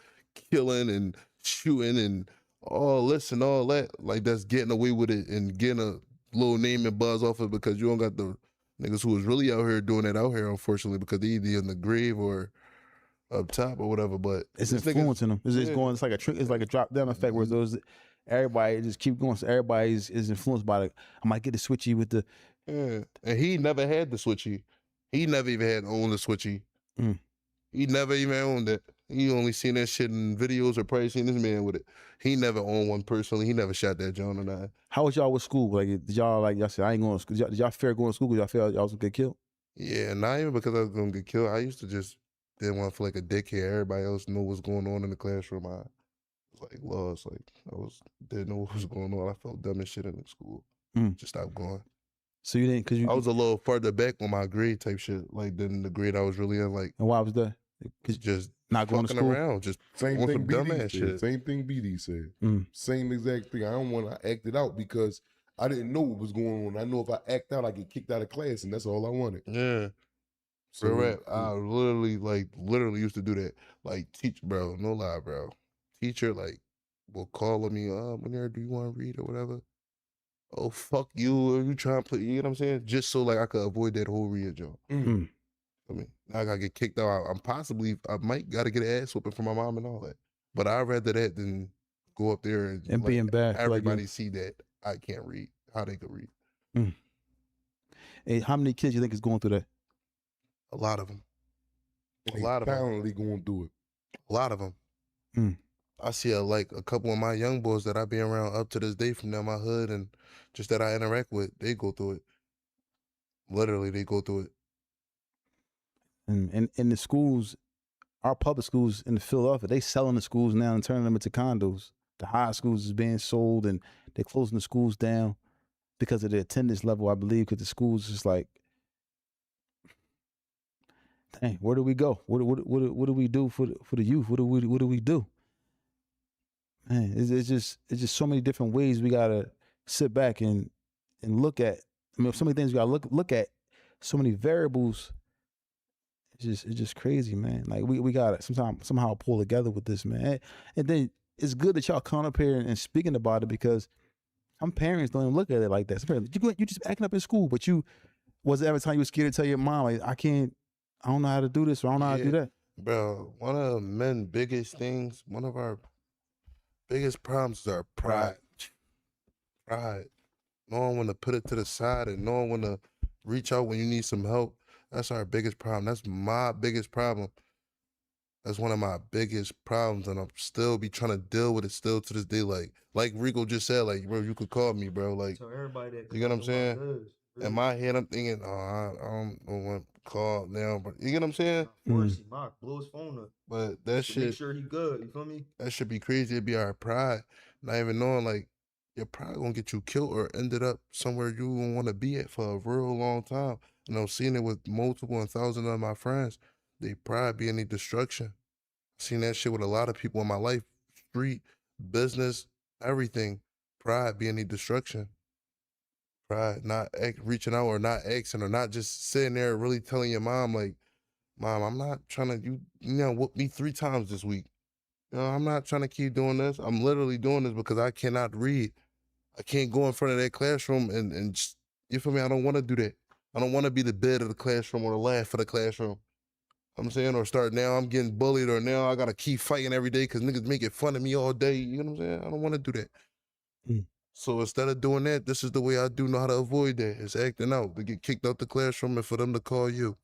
killing and shooting and all this and all that. Like, that's getting away with it and getting a little name and buzz off it because you don't got the niggas who was really out here doing that out here, unfortunately, because they either in the grave or up top or whatever. But It's these niggas- influencing them. It's yeah. going. It's like a trick. It's like a drop down effect where those everybody just keep going. So everybody is influenced by it. I might get the switchy with the. Yeah. And he never had the switchy. He never even had owned the switchy. Mm. He never even owned it. He only seen that shit in videos or probably seen this man with it. He never owned one personally. He never shot that John or nothing. How was y'all with school? Like, did y'all said I ain't going to school? Did y'all fear going to school because y'all feel y'all was gonna get killed? Yeah, not even because I was gonna get killed. I used to just didn't want to feel like a dickhead. Everybody else know what's going on in the classroom. I was like lost. Like didn't know what was going on. I felt dumb as shit in school. Just stopped going. So you didn't, because you. I was a little further back on my grade type shit, like than the grade I was really in. Like, and why was that? it's just not going to fucking school? around, just Same on thing some BD dumbass said. shit. Same thing BD said. Mm. Same exact thing. I don't want to act it out because I didn't know what was going on. I know if I act out, I get kicked out of class, and that's all I wanted. Yeah. So Real rap. I literally used to do that. Like, teach, bro, no lie, bro. Teacher, like, will call on me, whenever do you want to read or whatever? Oh, fuck you. Are you trying to play? You know what I'm saying? Just so, like, I could avoid that whole read, Joe. Mm. I mean, now I gotta get kicked out. I might gotta get an ass whooping from my mom and all that. But I'd rather that than go up there and And like, being bad. everybody see that I can't read, how they could read. Hey, how many kids you think is going through that? A lot of them. And A they lot of 'em. silently going through it. A lot of them. Mm. I see a couple of my young boys that I be around up to this day from down my hood and just that I interact with, they go through it. Literally, they go through it. And in the schools, our public schools in Philadelphia, they selling the schools now and turning them into condos. The high schools is being sold and they're closing the schools down because of the attendance level, I believe, because the schools is like, dang, where do we go? What do we do for the youth? What do we do? Man, it's just so many different ways we gotta sit back and look at. I mean, so many things we gotta look at. So many variables. It's just crazy, man. Like we gotta somehow pull together with this, man. And then it's good that y'all come up here and speaking about it because some parents don't even look at it like that. Some parents, you just acting up in school, but was there ever time you were scared to tell your mom, like, I don't know how to do this or I don't know how to do that? Bro, one of men's biggest things, one of our biggest problems is our pride. Pride. Knowing when to put it to the side and knowing when to reach out when you need some help. That's our biggest problem. That's my biggest problem. That's one of my biggest problems, and I'm still be trying to deal with it still to this day. Like RICO just said, like, bro, you could call me, bro. Like, So everybody that you get what I'm comes saying? around us, In my head, I'm thinking, oh, I don't want to call now, but you get what I'm saying? First, he might blow his phone up. But that To make shit, sure he good. You feel me? that should be crazy. It'd be our pride, not even knowing like your pride gonna get you killed or ended up somewhere you don't want to be at for a real long time. And I'm seeing it with multiple and thousands of my friends. They pride being the destruction. Seen that shit with a lot of people in my life, street, business, everything. Pride being the destruction. Pride not reaching out or not asking or not just sitting there really telling your mom like, Mom, I'm not trying to you know whoop me 3 times this week. You know, I'm not trying to keep doing this. I'm literally doing this because I cannot read. I can't go in front of that classroom and just, you feel me? I don't want to do that. I don't want to be the bed of the classroom or the laugh of the classroom. I'm saying, or start now I'm getting bullied or now I gotta keep fighting every day because niggas making fun of me all day. You know what I'm saying? I don't want to do that. Mm. So instead of doing that, this is the way I do know how to avoid that. It's acting out, to get kicked out the classroom and for them to call you.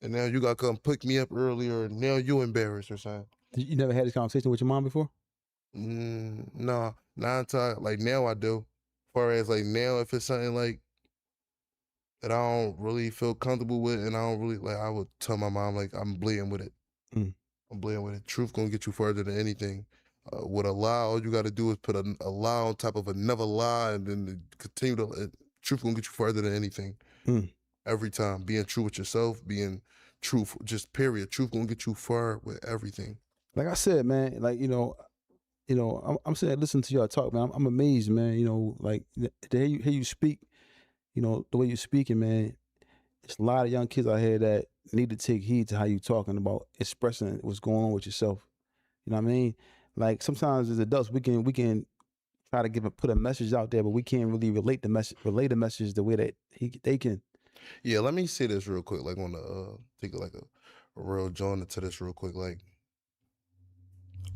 And now you gotta come pick me up earlier and now you embarrassed or something. You never had this conversation with your mom before? No, not until like now I do. As far as like now, if it's something like that I don't really feel comfortable with and I don't really like, I would tell my mom like I'm bleeding with it. Mm. I'm bleeding with it. Truth gonna get you further than anything. With a lie, all you gotta do is put a lie on top of another lie and then continue to, truth gonna get you further than anything. Mm. Every time, being true with yourself, being truth, just period. Truth gonna get you far with everything. Like I said, man, like, I'm saying, listen to y'all talk, man. I'm amazed, man. You know, like to hear you speak, you know, the way you're speaking, man. It's a lot of young kids out here that need to take heed to how you talking about expressing what's going on with yourself. You know what I mean? Like sometimes as adults, we can try to put a message out there, but we can't really relate the message the way that they can. Yeah, let me say this real quick, like on the take like a real joint into this real quick, like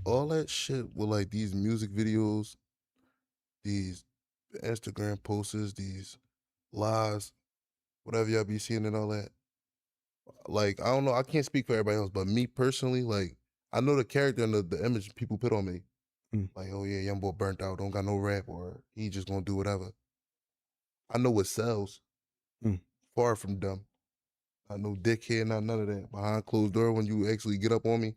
all that shit with like these music videos, these Instagram posts, these lives, whatever y'all be seeing and all that. Like I don't know, I can't speak for everybody else, but me personally, like I know the character and the image people put on me. Mm. Like, oh yeah, young boy burnt out, don't got no rap, or he just gonna do whatever. I know what sells. Mm. Far from dumb. Not no dickhead, not none of that. Behind closed door, when you actually get up on me,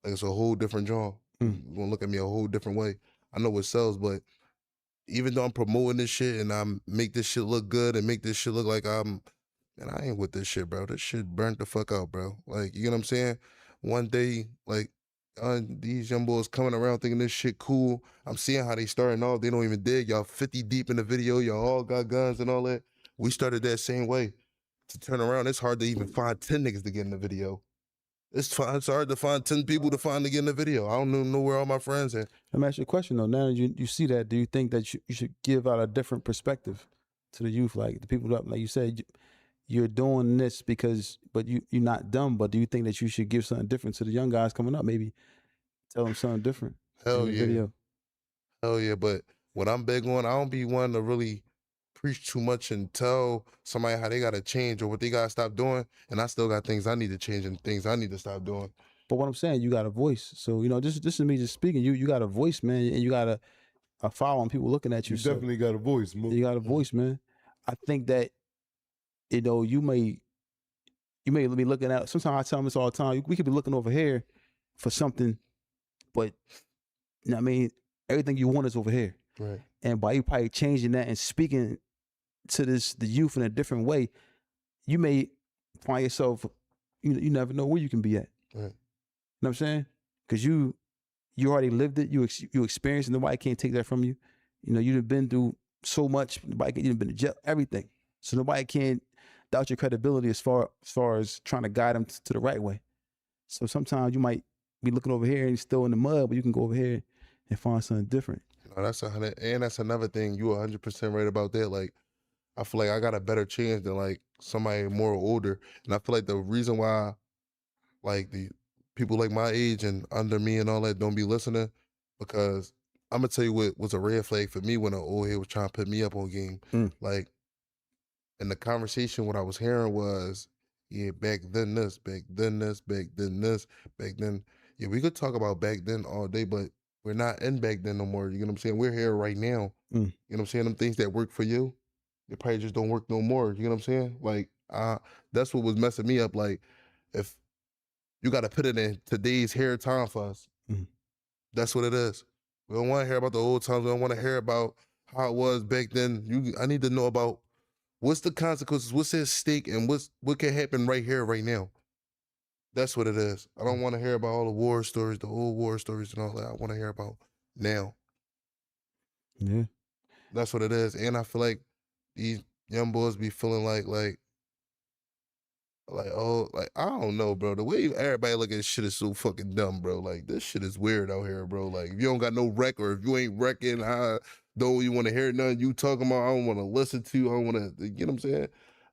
like it's a whole different genre. Mm. You're gonna look at me a whole different way. I know what sells, but even though I'm promoting this shit and I make this shit look good and make this shit look like and I ain't with this shit, bro. This shit burnt the fuck out, bro. Like, you know what I'm saying? One day, like, these young boys coming around thinking this shit cool. I'm seeing how they starting off. They don't even dig. Y'all 50 deep in the video. Y'all all got guns and all that. We started that same way. To turn around, it's hard to even find 10 niggas to get in the video. It's hard to find 10 people to find to get in the video. I don't even know where all my friends at. Let me ask you a question though. Now you see that, do you think that you should give out a different perspective to the youth, like the people that, like you said, you're doing this because, but you're not dumb. But do you think that you should give something different to the young guys coming up? Maybe tell them something different. Hell in the yeah. Video. Hell yeah. But what I'm big on, I don't be one to really preach too much and tell somebody how they gotta change or what they gotta stop doing. And I still got things I need to change and things I need to stop doing. But what I'm saying, you got a voice. So this is me just speaking. You got a voice, man, and you got a following, people looking at you. You definitely got a voice, Mo. You got a voice, man. I think that you may be looking at. Sometimes I tell them this all the time. We could be looking over here for something, but you know what I mean, everything you want is over here. Right. And by you probably changing that and speaking to the youth in a different way, you may find yourself. You never know where you can be at. Right. You know what I'm saying? Because you already lived it. You experienced it. Nobody can't take that from you. You've been through so much. You've been to jail, everything. So nobody can doubt your credibility as far as trying to guide them to the right way. So sometimes you might be looking over here and you're still in the mud, but you can go over here and find something different. That's 100, and that's another thing. You 100% right about that. Like, I feel like I got a better chance than like somebody more older, and I feel like the reason why, like the people like my age and under me and all that don't be listening, because I'm gonna tell you what was a red flag for me when an old head was trying to put me up on game. Like, in the conversation, what I was hearing was, yeah, back then this, back then this, back then this, back then. Yeah, we could talk about back then all day, but we're not in back then no more. You know what I'm saying? We're here right now. You know what I'm saying? Them things that work for you, It probably just don't work no more. You know what I'm saying? Like, that's what was messing me up. Like, if you got to put it in today's hair time for us, that's what it is. We don't want to hear about the old times. We don't want to hear about how it was back then. I need to know about what's the consequences, what's at stake, and what can happen right here, right now. That's what it is. I don't want to hear about all the war stories, the old war stories and all that. I want to hear about now. Yeah. That's what it is. And I feel like these young boys be feeling like, I don't know, bro. The way everybody look at this shit is so fucking dumb, bro. Like, this shit is weird out here, bro. Like, if you don't got no rec, or if you ain't wrecking, I don't you want to hear nothing you talking about. I don't want to listen to you. I don't want to, you know what I'm saying?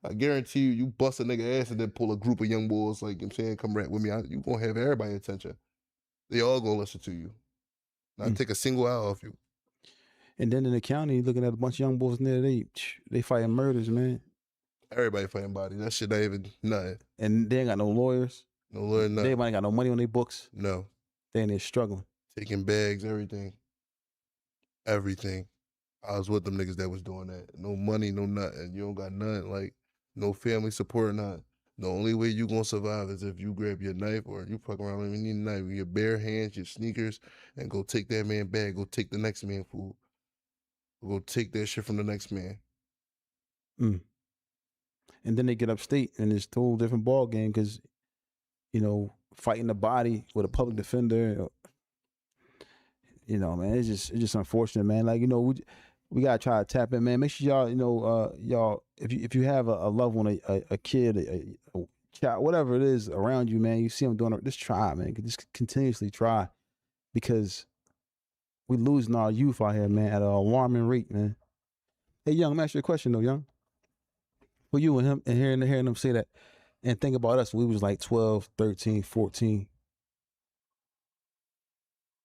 I guarantee you bust a nigga ass and then pull a group of young boys, like, you know what I'm saying, come rap with me. You gonna have everybody attention. They all gonna listen to you. Not take a single eye off you. And then in the county, looking at a bunch of young boys in there, they fighting murders, man. Everybody fighting bodies. That shit not even nothing. And they ain't got no lawyers. No lawyer, nothing. Everybody ain't got no money on their books. No. They in there struggling. Taking bags, everything. Everything. I was with them niggas that was doing that. No money, no nothing. You don't got nothing. Like, no family support, nothing. The only way you gonna survive is if you grab your knife, or you fuck around and you need a knife with your bare hands, your sneakers, and go take that man bag. Go take the next man food. Go take that shit from the next man. And then they get upstate, and it's a whole different ball game because, you know, fighting the body with a public defender, you know, man, it's just unfortunate, man. Like, you know, we gotta try to tap in, man. Make sure y'all, you know, y'all, if you have a loved one, a kid, a child, whatever it is around you, man, you see them doing it, just try, man. Just continuously try, because we losing our youth out here, man, at an alarming rate, man. Hey, Young, let me ask you a question, though, Young. For you and him, and hearing them say that, and think about us, we was like 12, 13, 14.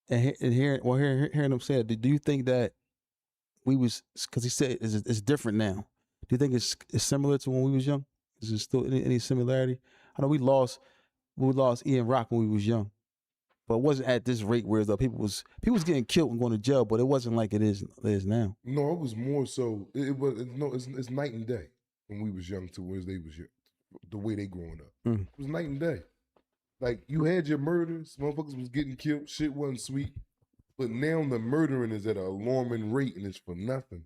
And hearing them say it, do you think that we was, because he said it's different now. Do you think it's similar to when we was young? Is there still any similarity? I know we lost Ian Rock when we was young, but it wasn't at this rate where people was getting killed and going to jail, but it wasn't like it is now. No, it was more so. It's night and day when we was young to where they was young. The way they growing up, it was night and day. Like, you had your murders, motherfuckers was getting killed, shit wasn't sweet. But now the murdering is at an alarming rate, and it's for nothing.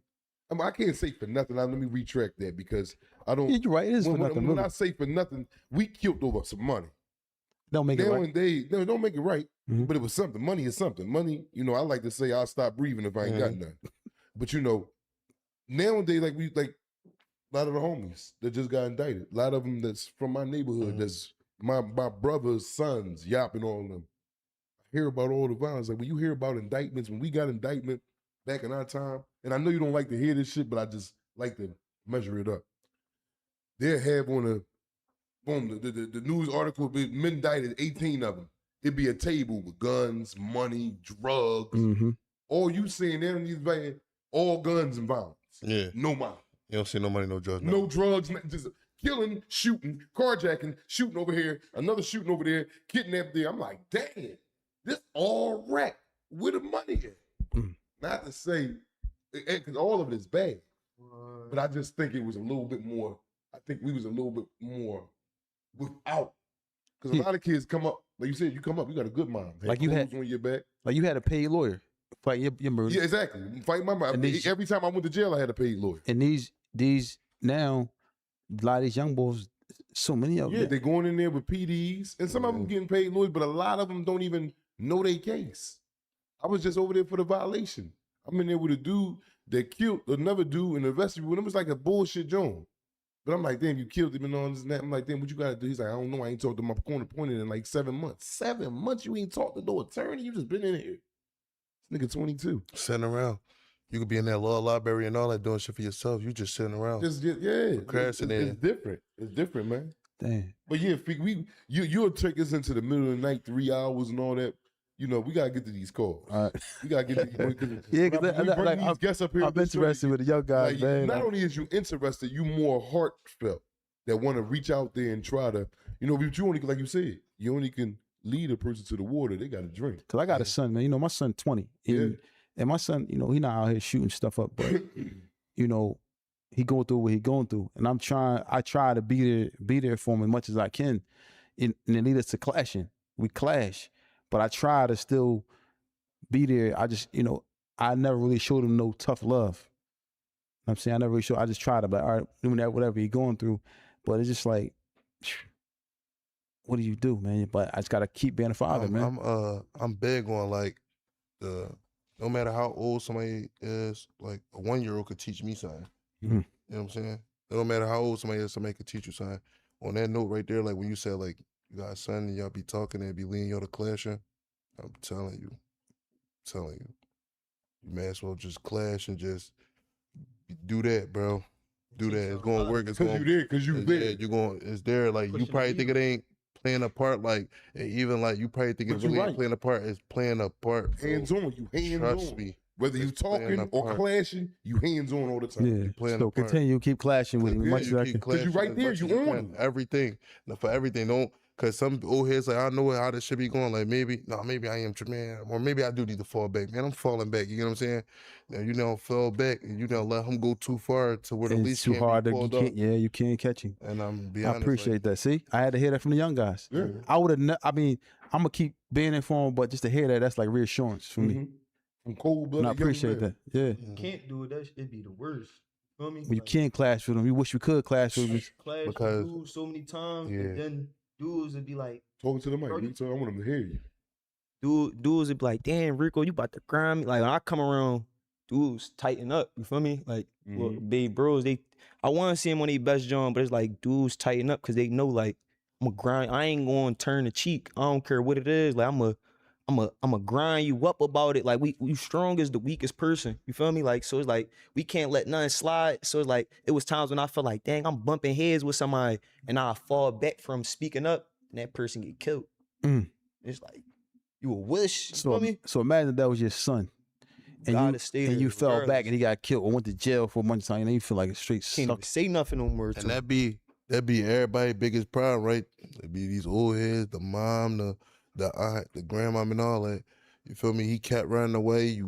I mean, I can't say for nothing. Let me retract that, because I don't. Yeah, you're right. It is for nothing. When I say for nothing, we killed over some money. Don't make it right. No, don't make it right. But it was something. Money is something. Money, you know, I like to say I'll stop breathing if I ain't got nothing. But, you know, nowadays, like a lot of the homies that just got indicted, a lot of them that's from my neighborhood, that's my brother's sons, yapping all of them. I hear about all the violence. Like, when you hear about indictments, when we got indictment back in our time, and I know you don't like to hear this shit, but I just like to measure it up. They'll have on the news article, men indicted, 18 of them. It'd be a table with guns, money, drugs. All you seeing there in these vans, all guns and violence. Yeah. No money. You don't see no money, no drugs. No drugs, just killing, shooting, carjacking, shooting over here, another shooting over there, kidnapped there. I'm like, damn, this all wreck. Where the money at? Not to say, because all of it is bad, but I just think it was a little bit more, I think we was a little bit more without. Because a lot of kids come up, like you said, you come up, you got a good mom. Like you had on your back. Like you had a paid lawyer fight your murder. Yeah, exactly. Fight my mom. Every time I went to jail, I had a paid lawyer. And these now, a lot of these young boys, so many of them. Yeah, they're going in there with PDs, and some of them getting paid lawyers, but a lot of them don't even know their case. I was just over there for the violation. I'm in there with a dude that killed another dude in the vestibule. It was like a bullshit joint. But I'm like, damn, you killed him and all this and that. I'm like, damn, what you got to do? He's like, I don't know. I ain't talked to my corner appointed in like 7 months. 7 months? You ain't talked to no attorney? You just been in here. This nigga 22. Sitting around. You could be in that law library and all that doing shit for yourself. You just sitting around. Yeah. It's different. It's different, man. Damn. But yeah, you'll take us into the middle of the night, 3 hours and all that. You know, we gotta get to these calls. All right. We gotta get to these. Yeah, these guests up here. I'm interested with the young guys, like, man. Not only is you interested, you more heartfelt that want to reach out there and try to, you know, but you only, like you said, you only can lead a person to the water. They got to drink. Cause I got a son, man. You know, my son 20, and my son, you know, he not out here shooting stuff up, but you know, he going through what he going through, and I try to be there for him as much as I can, and it leads us to clashing. We clash, but I try to still be there. I just, I never really showed him no tough love. I'm saying I never really showed. I just tried to, all right, doing that, whatever he going through, but it's just like, what do you do, man? But I just gotta keep being a father, man. I'm big on like no matter how old somebody is, like a 1-year-old could teach me something. Mm-hmm. You know what I'm saying? It don't matter how old somebody is, somebody could teach you something. On that note right there, like when you said like you got a son and y'all be talking and be leading y'all to clashing, I'm telling you, you may as well just clash and just do that, bro. Do that. It's gonna work. It's gonna, Cause you there. you're going. It's there. Like you probably think it ain't playing a part. Like even like you probably think it really ain't playing a part. It's playing a part. Bro. Hands on, you hands Trust on. me. Whether you talking or clashing, you hands on all the time. Yeah. So continue, keep clashing with him. Much as I can. Cause you right there, you on everything. Now, for everything, don't. Cause some old heads like I know how this should be going. Like maybe I am man, or maybe I do need to fall back. Man, I'm falling back. You know what I'm saying? Now you don't fall back, and you don't let him go too far to where the least too hard to you can't catch him. And I appreciate that. See, I had to hear that from the young guys. Yeah. I would have. I mean, I'm gonna keep being informed, but just to hear that's like reassurance for me. I'm cold-blooded. And I appreciate that. Yeah. You can't do it. It'd be the worst. You feel me? Well, you can't clash with them. You wish you could clash with them. Clash with dudes so many times, and then dudes would be like, talking to the mic. I want them to hear you. Dudes would be like, damn, Rico, you about to grind me. Like when I come around, dudes tighten up. You feel me? Like well, big bros, I want to see them on their best job, but it's like dudes tighten up because they know like I'm a grind. I ain't going to turn the cheek. I don't care what it is. Like I'm a grind you up about it. Like we strong as the weakest person. You feel me? Like so it's like we can't let nothing slide. So it's like it was times when I felt like, dang, I'm bumping heads with somebody, and I fall back from speaking up, and that person get killed. It's like you a wish. You feel me? So imagine that was your son, and you fell back and he got killed or went to jail for a bunch of time, and then you feel like a straight can't even say nothing no more. And that be everybody's biggest problem, right? It be these old heads, the mom, the aunt, the grandmom, and all that. You feel me? He kept running away.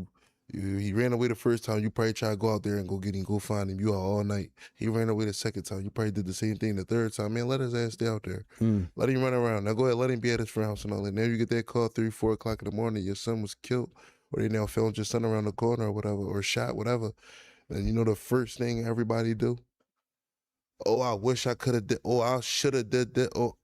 He ran away the first time. You probably try to go out there and go get him, go find him. You out all night. He ran away the second time. You probably did the same thing the third time. Man, let his ass stay out there. Let him run around. Now go ahead, let him be at his friend's house and all that. Now you get that call 3, 4 o'clock in the morning. Your son was killed, or they now found your son around the corner or whatever, or shot, whatever. And you know the first thing everybody do? Oh, I wish I could have did. Oh, I should have did that. Oh.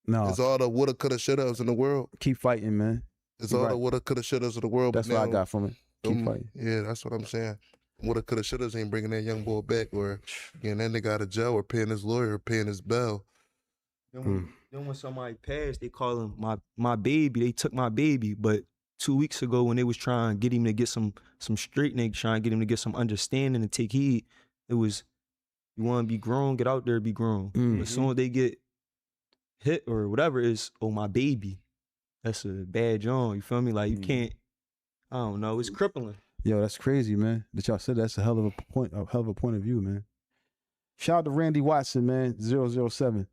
No. It's all the woulda, coulda, shoulda's in the world. Keep fighting, man. It's all the woulda, coulda, shoulda's in the world. That's what I got from it. Keep fighting. Yeah, that's what I'm saying. Woulda, coulda, shoulda's ain't bringing that young boy back, or getting that nigga out of jail, or paying his lawyer, or paying his bail. Then when somebody passed, they call him my baby. They took my baby, but 2 weeks ago when they was trying to get him to get some straightening, trying to get him to get some understanding and take heed, it was you want to be grown, get out there, be grown. As soon as they get hit or whatever, is my baby. That's a bad job. You feel me? Like you can't. I don't know. It's crippling. Yo, that's crazy, man. That y'all said that's a hell of a point of view, man. Shout out to Randy Watson, man. 007.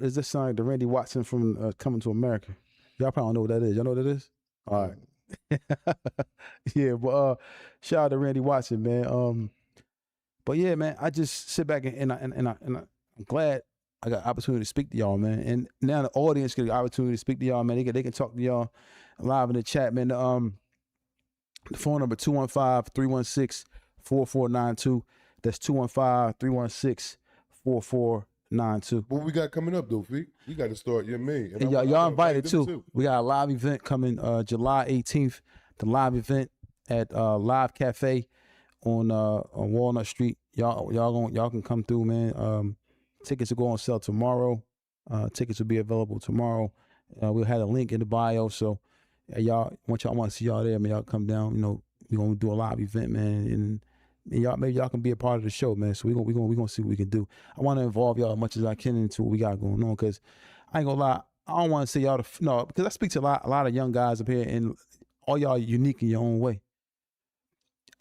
Is this sound like the Randy Watson from Coming to America? Y'all probably don't know what that is. Y'all know what that is? All right. Yeah, but shout out to Randy Watson, man. But yeah, man, I just sit back and I'm glad I got opportunity to speak to y'all, man. And now the audience get the opportunity to speak to y'all, man. They can talk to y'all live in the chat, man. The phone number 215-316-4492. That's 215-316-4492. What we got coming up though, Vic? We got to start your man. And y'all invited too. We got a live event coming July 18th. The live event at Live Cafe on Walnut Street. Y'all can come through, man. Tickets will go on sale tomorrow. Tickets will be available tomorrow. We'll have a link in the bio. So y'all want to see y'all there, man. Y'all come down. You know, we're gonna do a live event, man, and y'all maybe y'all can be a part of the show, man. So we gonna see what we can do. I want to involve y'all as much as I can into what we got going on, because I ain't gonna lie, I don't want to say y'all because I speak to a lot of young guys up here, and all y'all unique in your own way.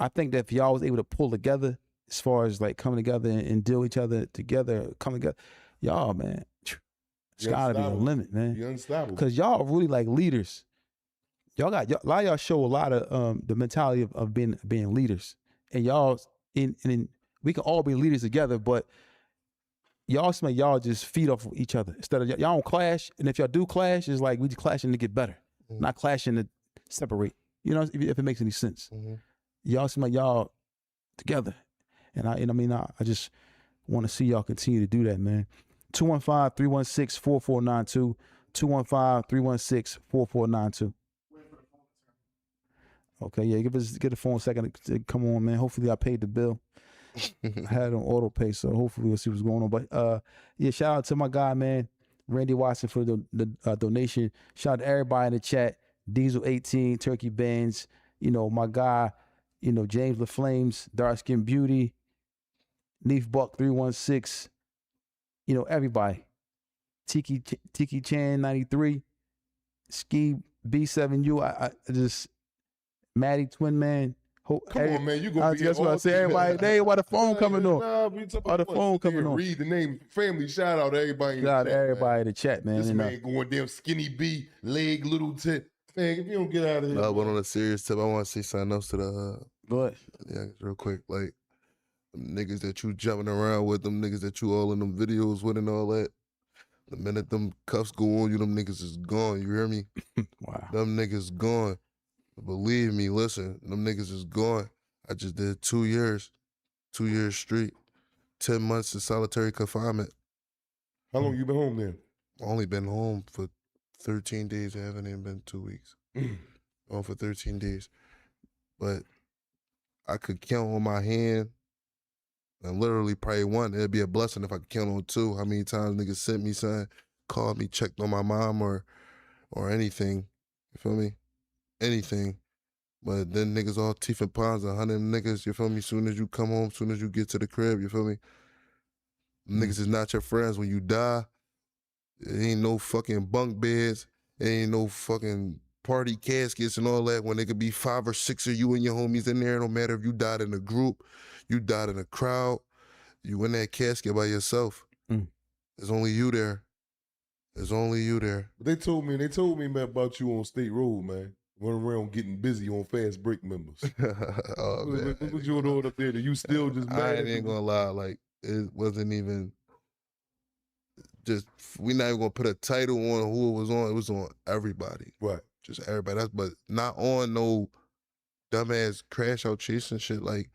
I think that if y'all was able to pull together as far as like coming together and deal with each other together, come together, y'all, man, it's gotta be a limit, man. You're unstoppable. Because y'all really like leaders. A lot of y'all show a lot of the mentality of being leaders, and y'all in we can all be leaders together, but y'all just feed off of each other instead of y'all don't clash. And if y'all do clash, it's like we just clashing to get better, not clashing to separate. You know, if it makes any sense. Y'all seem like y'all together, and I just want to see y'all continue to do that, man. 215-316-4492. 215-316-4492. Okay, yeah, get the phone a second to come on, man. Hopefully I paid the bill. I had it on auto pay, so hopefully we'll see what's going on. But yeah, shout out to my guy, man, Randy Watson, for the donation. Shout out to everybody in the chat. Diesel 18, Turkey Bands, my guy, James LaFlames, Dark Skin Beauty, Leaf Buck 316, everybody. Tiki Chan 93, Ski B7U. I just Maddie Twin Man. Come on, man. You gonna be that's what I say. Everybody, they why the phone coming on. Why the phone coming on? Read the name, family. Shout out to everybody. Shout out to everybody in the chat, man. This man going damn skinny B, leg, little tit. Man, if you don't get out of here. No, but on a serious tip, I want to say something else to the. Go ahead. Yeah, real quick. Like, them niggas that you jumping around with, them niggas that you all in them videos with and all that. The minute them cuffs go on you, them niggas is gone. You hear me? Wow. Them niggas gone. Believe me, listen, them niggas is gone. I just did 2 years straight, 10 months in solitary confinement. How long you been home then? I only been home for 13 days. I haven't even been 2 weeks. Home for 13 days. But I could count on my hand, and literally probably one. It'd be a blessing if I could count on two. How many times niggas sent me something, called me, checked on my mom or anything. You feel me? Anything. But then niggas all teeth and ponds, 100 niggas, you feel me? Soon as you come home, soon as you get to the crib, you feel me? Niggas is not your friends. When you die, it ain't no fucking bunk beds. It ain't no fucking party caskets and all that when there could be 5 or 6 of you and your homies in there. No matter if you died in a group, you died in a crowd, you in that casket by yourself. There's only you there. There's only you there. But they told me, man, about you on State Road, man. Running around getting busy on fast break members. Oh, man. What you doing up there? You still just mad? I ain't gonna lie, like, it wasn't even just, we not even gonna put a title on who it was on everybody. Right. Just everybody. But not on no dumbass crash out chasing shit. Like,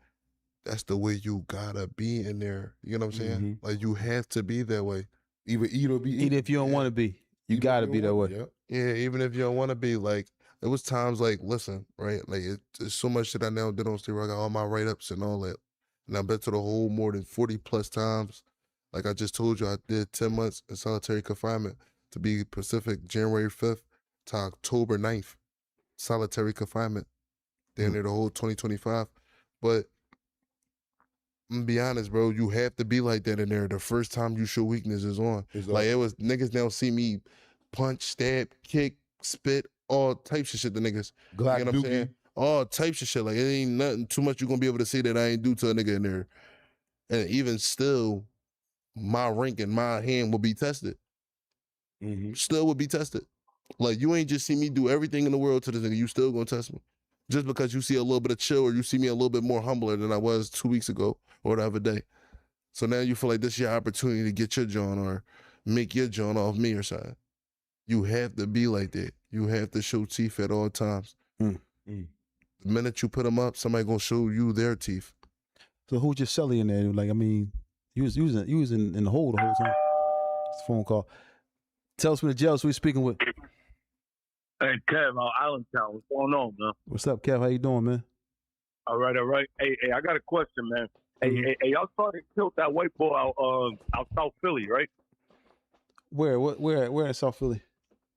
that's the way you gotta be in there. You know what I'm saying? Like, you have to be that way. Either eat or be eaten. Even if you don't want to be, you gotta be that way. Yeah, even if you don't want to be. Like, there was times like, listen, right? Like, it's so much shit I now did on State Road. I got all my write-ups and all that. And I've been to the hole more than 40 plus times. Like I just told you, I did 10 months in solitary confinement. To be Pacific, January 5th to October 9th. Solitary confinement. Damn near the whole 2025. But I'm gonna be honest, bro, you have to be like that in there. The first time you show weakness is on. Like, it was, niggas now see me punch, stab, kick, spit, all types of shit to niggas. Glock, you know what I'm saying? All types of shit. Like, it ain't nothing too much you gonna be able to say that I ain't do to a nigga in there. And even still, my rank and my hand will be tested. Still would be tested. Like, you ain't just see me do everything in the world to this nigga. You still gonna test me. Just because you see a little bit of chill or you see me a little bit more humbler than I was 2 weeks ago or the other day. So now you feel like this is your opportunity to get your joint or make your joint off me or something. You have to be like that. You have to show teeth at all times. The minute you put them up, somebody gonna show you their teeth. So who's your celly in there? Like, I mean, you was in the hole the whole time. It's a phone call. Tell us from the jails who we speaking with. Hey, Kev, Allentown. What's going on, man? What's up, Kev? How you doing, man? All right. Hey, I got a question, man. Hey, y'all started to kill that white boy out South Philly, right? Where in South Philly?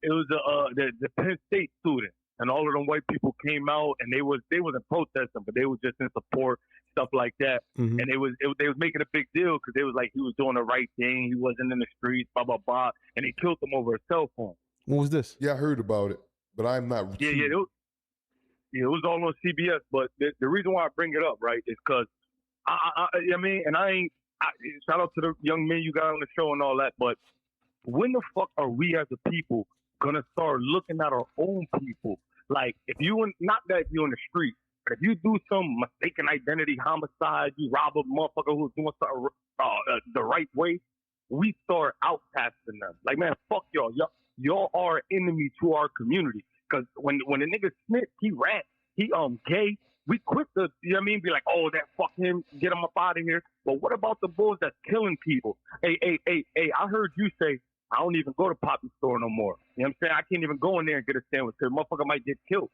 It was the Penn State student, and all of them white people came out, and they wasn't protesting, but they was just in support, stuff like that. And they was making a big deal because they was like he was doing the right thing, he wasn't in the streets, blah blah blah, and they killed him over a cell phone. When was this? Yeah, I heard about it, but I'm not. It was all on CBS. But the reason why I bring it up, right, is because I mean, and shout out to the young men you got on the show and all that, but when the fuck are we as a people gonna start looking at our own people? Like, if you in the street But if you do some mistaken identity homicide, you rob a motherfucker who's doing something the right way, we start outcasting them. Like, man, fuck y'all. Y'all are an enemy to our community. Because when a nigga snitch, he rat, he gay, we quick to, you know what I mean, be like, oh, that fuck him, get him up out of here. But what about the bulls that's killing people? Hey, I heard you say, I don't even go to Poppy's store no more. You know what I'm saying? I can't even go in there and get a sandwich because motherfucker might get killed.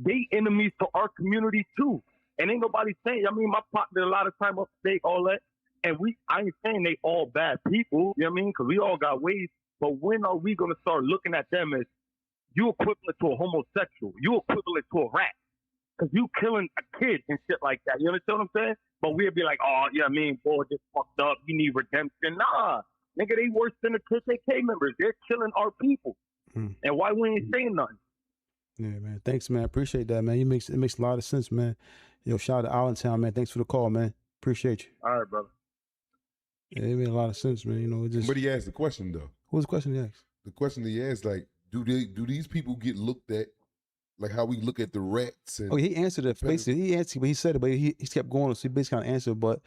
They enemies to our community too. And ain't nobody saying, I mean, my pop did a lot of time upstate, all that. And I ain't saying they all bad people, you know what I mean? Because we all got ways. But when are we going to start looking at them as you equivalent to a homosexual? You equivalent to a rat? Because you killing a kid and shit like that. You understand what I'm saying? But we'll be like, oh, yeah, I mean, boy, just fucked up. You need redemption. Nah. Nigga, they worse than the KKK members. They're killing our people. And why we ain't saying nothing? Yeah, man. Thanks, man. Appreciate that, man. It makes a lot of sense, man. Yo, shout out to Allentown, man. Thanks for the call, man. Appreciate you. All right, brother. Yeah, it made a lot of sense, man. You know, it just. But he asked the question though. What was the question he asked? The question he asked, like, do these people get looked at like how we look at the rats? And he answered it. Basically, he answered, but he said it, but he kept going. So he basically kind of answered, but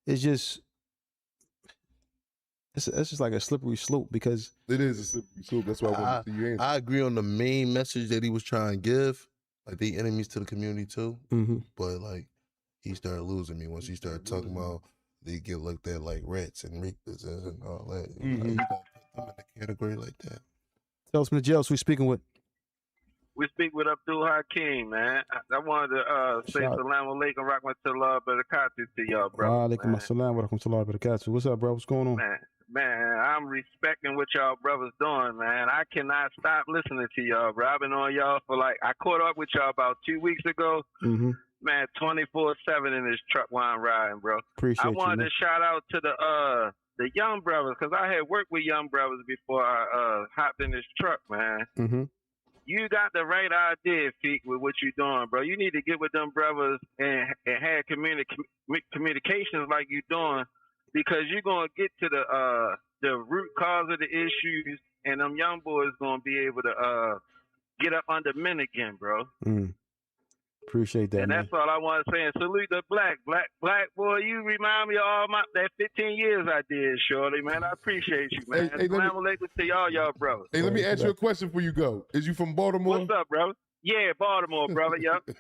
it's just. It's just like a slippery slope because it is a slippery slope. That's why I want to see your answer. I agree on the main message that he was trying to give. Like, they enemies to the community too. Mm-hmm. But like, he started losing me once he started talking about they get looked at like rats and Reek and all that. Like, you don't put them in the category like that. Tell us from the jails. Who we speaking with? We speak with Abdul Hakim, man. I wanted to say salam alaikum rahmatullah barakatuh to y'all, bro. Alaikum assalam wa rahmatullah barakatuh. What's up, bro? What's going on? Man, I'm respecting what y'all brothers doing, man. I cannot stop listening to y'all, bro. I've been on y'all for I caught up with y'all about 2 weeks ago. Mm-hmm. Man, 24/7 in this truck while I'm riding, bro. Appreciate I wanted to shout out to the young brothers because I had worked with young brothers before I hopped in this truck, man. Mm-hmm. You got the right idea, Feek, with what you're doing, bro. You need to get with them brothers and have communications like you're doing because you're going to get to the root cause of the issues, and them young boys going to be able to get up under men again, bro. Appreciate that, and man. that's all I want to say. And salute the black boy. You remind me of all that 15 years I did, Shorty, man. I appreciate you, man. Salam alaikum to y'all brothers. Hey, let me ask you a question before you go. Is you from Baltimore? What's up, brother? Yeah, Baltimore, brother. Yep.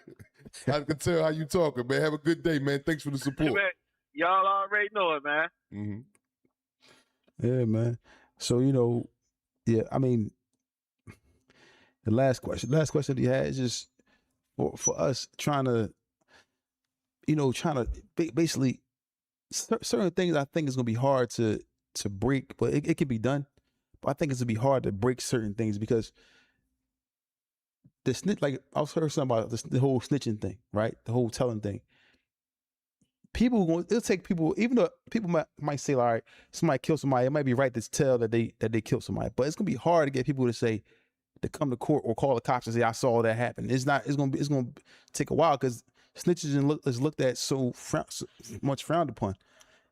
I can tell how you talking, man. Have a good day, man. Thanks for the support. Man, y'all already know it, man. Mm-hmm. Yeah, man. So, yeah, I mean, the last question you had is just for us trying to basically certain things I think is going to be hard to break, but it can be done. But I think it's going to be hard to break certain things because the snitch, like I was heard something about the whole snitching thing, right? The whole telling thing. It'll take people, even though people might say, all right, somebody killed somebody, it might be right to tell that they killed somebody, but it's gonna be hard to get people to come to court or call the cops and say I saw that happen. It's gonna take a while because snitching is looked at so much frowned upon.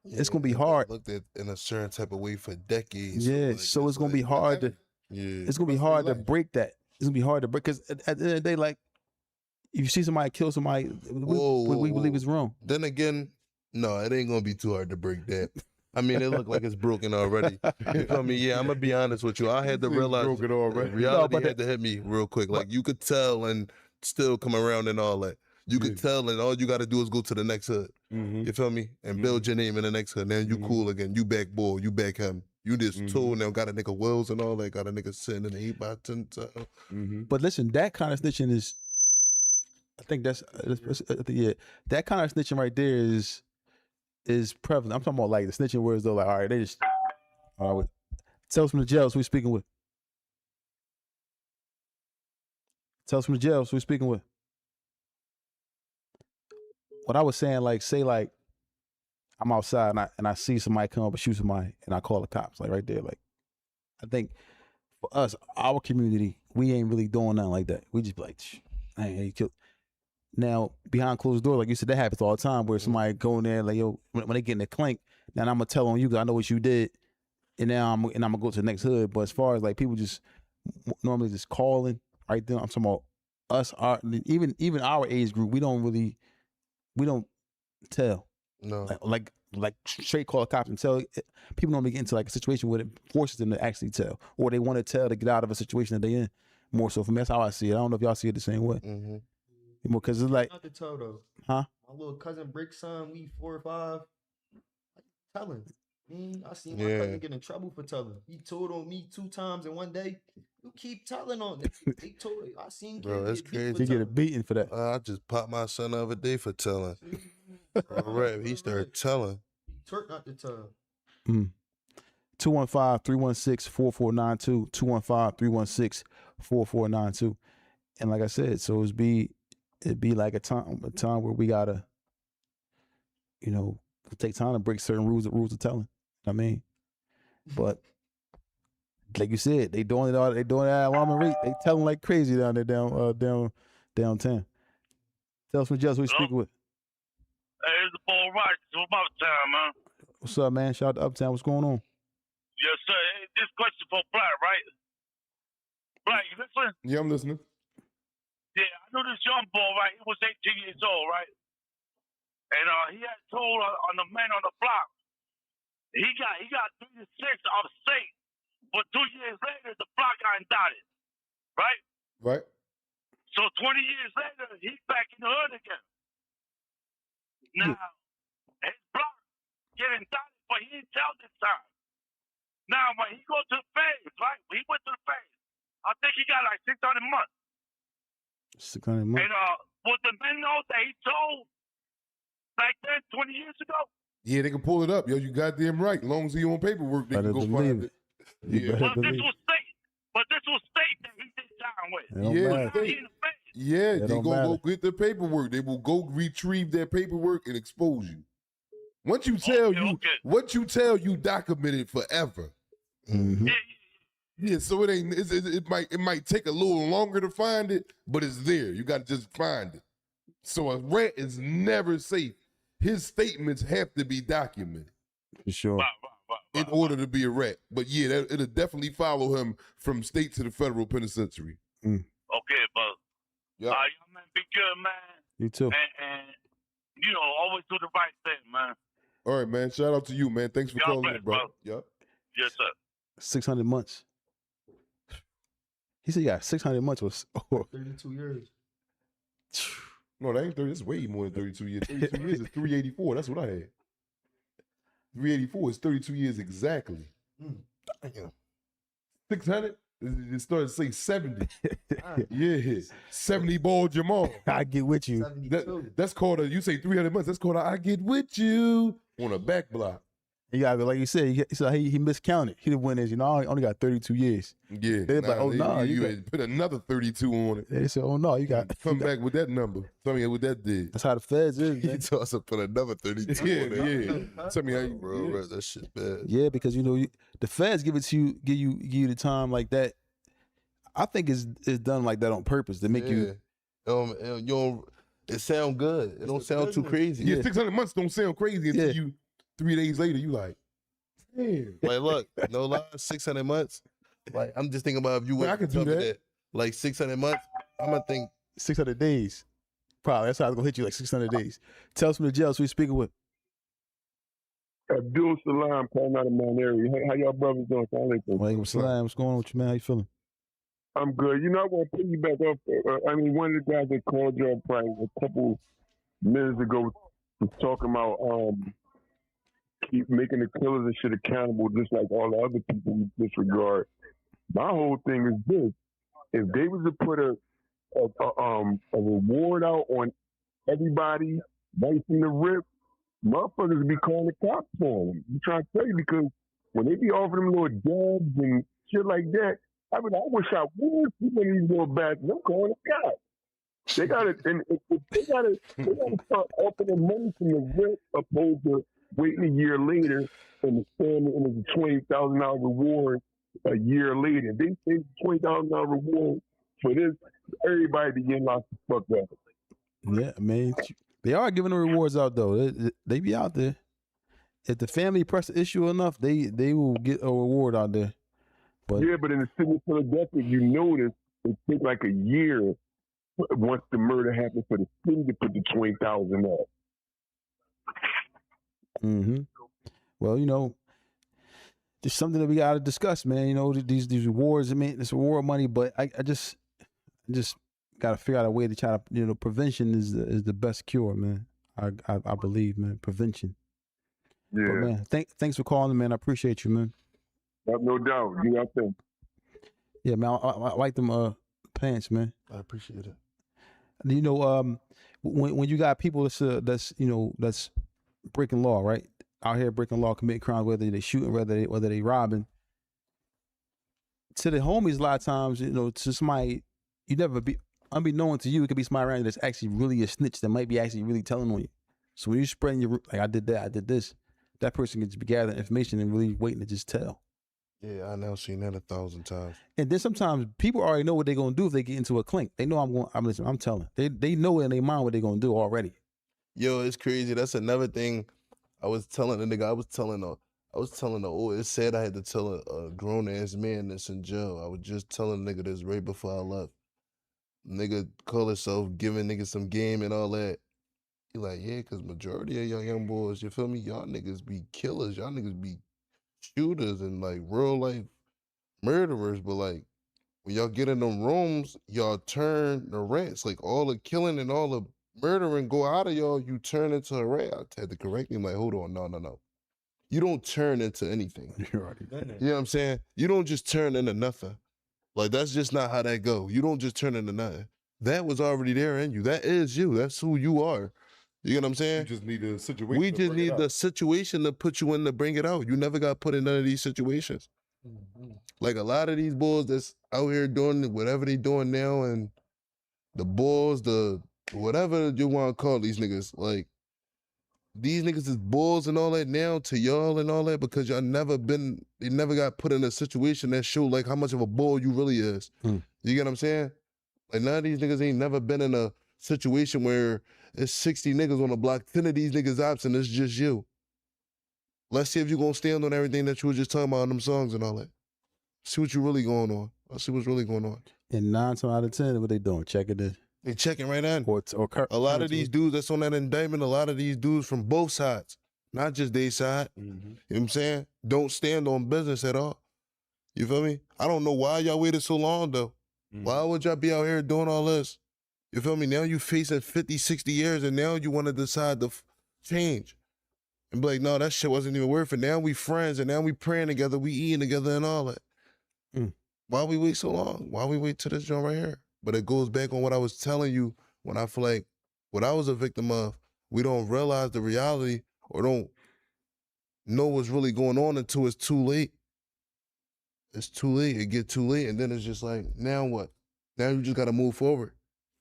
It's gonna be hard. Looked at in a certain type of way for decades. Yeah, so it's gonna be hard to. Yeah, it's gonna be hard to break that. It's gonna be hard to break because at the end of the day, like, if you see somebody kill somebody, we believe it's wrong. Then again, no, it ain't gonna be too hard to break that. I mean, it looked like it's broken already. You feel me? Yeah, I'm gonna be honest with you. I had to realize broken already. Reality had to hit me real quick. Like, you could tell and still come around and all that. You could tell, and all you got to do is go to the next hood. Mm-hmm. You feel me? And build your name in the next hood. Then you cool again. You back boy. You back him. You just told now, got a nigga Wells and all that. Got a nigga sitting in the 8x10. But listen, that kind of snitching is, I think yeah, that kind of snitching right there is prevalent. I'm talking about like the snitching words though, like, all right, they just, all right, tell us from the jails who we speaking with. Tell us from the jails who we speaking with. What I was saying, like, say like, I'm outside and I see somebody come up and shoot somebody and I call the cops, like right there. Like, I think for us, our community, we ain't really doing nothing like that. We just be like, hey, he killed. Now, behind closed doors, like you said, that happens all the time where somebody go in there like, yo, when they get in the clink, now I'm gonna tell on you because I know what you did, and now I'm gonna go to the next hood. But as far as like people just normally just calling right there, I'm talking about even our age group, we don't tell. No. Like straight call cops and tell. People don't get into like a situation where it forces them to actually tell, or they want to tell to get out of a situation that they in. More so for me, that's how I see it. I don't know if y'all see it the same way. Mm-hmm. Because it's like, Not to tell though. huh? My little cousin Brick's son, we 4 or 5. Telling. I seen my Yeah. cousin get in trouble for telling. He told on me 2 times in one day. You keep telling on it. They told. I seen Bro, kids that's get beat for crazy. You get a telling. beating for that. I just popped my son the other day for telling. Right, he started telling. He twerk not to tell. 215-316-4492. 215-316-4492. And like I said, so it'd be like a time where we gotta, take time to break certain rules of telling. I mean, but like you said, they doing it all. They doing it at alarming rate. They telling like crazy down there downtown. Tell us from Just who you speaking with. Hey, it's the boy Rock. It's about time, man. What's up, man? Shout out to Uptown. What's going on? Yes, sir. Hey, this question for Black, right? Black, you listen? Yeah, I'm listening. Yeah, I know this young boy, right? He was 18 years old, right? And he had told on the man on the block, he got 3 to 6 upstate, but 2 years later, the block got indicted, right? Right. So 20 years later, he's back in the hood again. Now, his block get indicted, but he didn't tell this time. Now, when he go to the phase, right? When he went to the phase, I think he got like 600 months. 600 months. And would the men know that he told back then, 20 years ago? Yeah, they can pull it up. Yo, you goddamn right. As long as he on paperwork, they Better can go believe find it. it. You Yeah. better But believe this was state that he did time with. it. It don't Yeah. matter. Now he in the phase. Yeah, It they don't gonna go matter. get the paperwork. They will go retrieve their paperwork and expose you. Once you tell what you tell, you document it forever. Mhm. Yeah, Yeah, so it might take a little longer to find it, but it's there. You got to just find it. So a rat is never safe. His statements have to be documented For sure. in order to be a rat. But yeah, it'll definitely follow him from state to the federal penitentiary. Okay, but Yeah. y'all man, be good, man. You too. And always do the right thing, man. All right, man. Shout out to you, man. Thanks for Y'all calling bless, in, bro. bro. Yep. Yes, sir. 600 months. He said he got 600 months. Was 32 years. No, that ain't 30. It's way more than 32 years. 32 years is 384. That's what I had. 384 is 32 years exactly. Damn. 600? It started to say 70. Yeah. 70 ball Jamal. I get with you. 72. That's called you say 300 months. That's called I get with you on a back block. You gotta be like you said. He miscounted. He went as I only got 32 years. Yeah. They like, oh no, you you had put another 32 on it. They said, oh no, you got. Come back with that number. Tell me what that did. That's how the feds is. He Man. told us to put another 32 Yeah, on it. yeah. Tell me how you, Bro, yeah. bro, that shit bad. Yeah, because the feds give you the time like that. I think it's done like that on purpose to make you. It sound good. It don't sound too crazy. Yeah, 600 months don't sound crazy until you 3 days later you like, damn. Like, look, no lie, 600 months. Like, I'm just thinking about if you I would could do that. like 600 months, I'm gonna think 600 days. Probably that's how it's gonna hit you like 600 days. Tell us from the jail. So we speaking with. Abdul Salam calling out of Mount Airy. How y'all brothers doing? Walaikum salam. What's going on with you, man? How you feeling? I'm good. I want to piggyback off. One of the guys that called you up probably a couple minutes ago was talking about keep making the killers and shit accountable, just like all the other people we disregard. My whole thing is this: if they was to put a reward out on everybody right from the rip, motherfuckers would be calling the cops for them. I'm trying to tell you, because when they be offering them little jobs and shit like that, I wish I would see one of these little bastards. I'm calling the cops. They gotta start offering money from the rip opposed to waiting a year later and standing and it's a $20,000 reward a year later. They say $20,000 reward for this, everybody be getting locked the fuck up. Yeah, man. They are giving the rewards out though. They be out there. If the family press the issue enough, they will get a reward out there. But yeah, but in the city of Philadelphia, you notice it takes like a year once the murder happened, for the city to put the 20,000 up. Well, you know, there's something that we got to discuss, man. You know, these rewards. I mean, it's reward money, but I just got to figure out a way to try to, you know, prevention is the best cure, man. I believe, man, prevention. Yeah. But man, thanks for calling, man. I appreciate you, man. No doubt. Do your thing. Yeah, man. I like them pants, man. I appreciate it. You know, when you got people that's you know, that's breaking law, right? Out here breaking law, committing crimes, whether they shooting, whether they robbing. To the homies, a lot of times, you know, to somebody you never be unbeknown to you, it could be somebody around you that's actually really a snitch that might be actually really telling on you. So when you spreading your, like, I did that, I did this, that person can just be gathering information and really waiting to just tell. Yeah, I now seen that 1,000 times. And then sometimes people already know what they're gonna do if they get into a clink. They know I'm telling. They know in their mind what they're gonna do already. Yo, it's crazy. That's another thing. I was telling the nigga. I was telling the it said I had to tell a grown ass man that's in jail. I was just telling the nigga this right before I left. Nigga call himself giving niggas some game and all that. He like, yeah, cause majority of y'all young boys, you feel me? Y'all niggas be killers. Y'all niggas be shooters and like real life murderers. But like when y'all get in them rooms, y'all turn the rats. Like all the killing and all the murdering go out of y'all, you turn into a rat. I had to correct him, like, hold on, no. You don't turn into anything. You're already You know what I'm saying? You don't just turn into nothing. Like that's just not how that go. You don't just turn into nothing. That was already there in you. That is you. That's who you are. You get what I'm saying? You just need a situation. We just need the situation to put you in to bring it out. You never got put in none of these situations. Like a lot of these bulls that's out here doing whatever they doing now, and the bulls, the whatever you want to call these niggas, like these niggas is bulls and all that now to y'all and all that because y'all they never got put in a situation that show like how much of a bull you really is. You get what I'm saying? Like none of these niggas ain't never been in a situation where it's 60 niggas on the block, 10 of these niggas ops and it's just you. Let's see if you gonna stand on everything that you was just talking about in them songs and all that. See what you really going on. Let's see what's really going on. And 9 times out of 10, what they doing? Checking it. They checking right on. A lot of these dudes that's on that indictment, a lot of these dudes from both sides, not just their side. You know what I'm saying? Don't stand on business at all. You feel me? I don't know why y'all waited so long though. Why would y'all be out here doing all this? You feel me? Now you facing 50, 60 years and now you want to decide to change. And be like, no, that shit wasn't even worth it. Now we friends and now we praying together, we eating together and all that. Why we wait so long? Why we wait till this joint right here? But it goes back on what I was telling you when I feel like what I was a victim of, we don't realize the reality or don't know what's really going on until it's too late. It's too late. It get too late. And then it's just like, now what? Now you just got to move forward.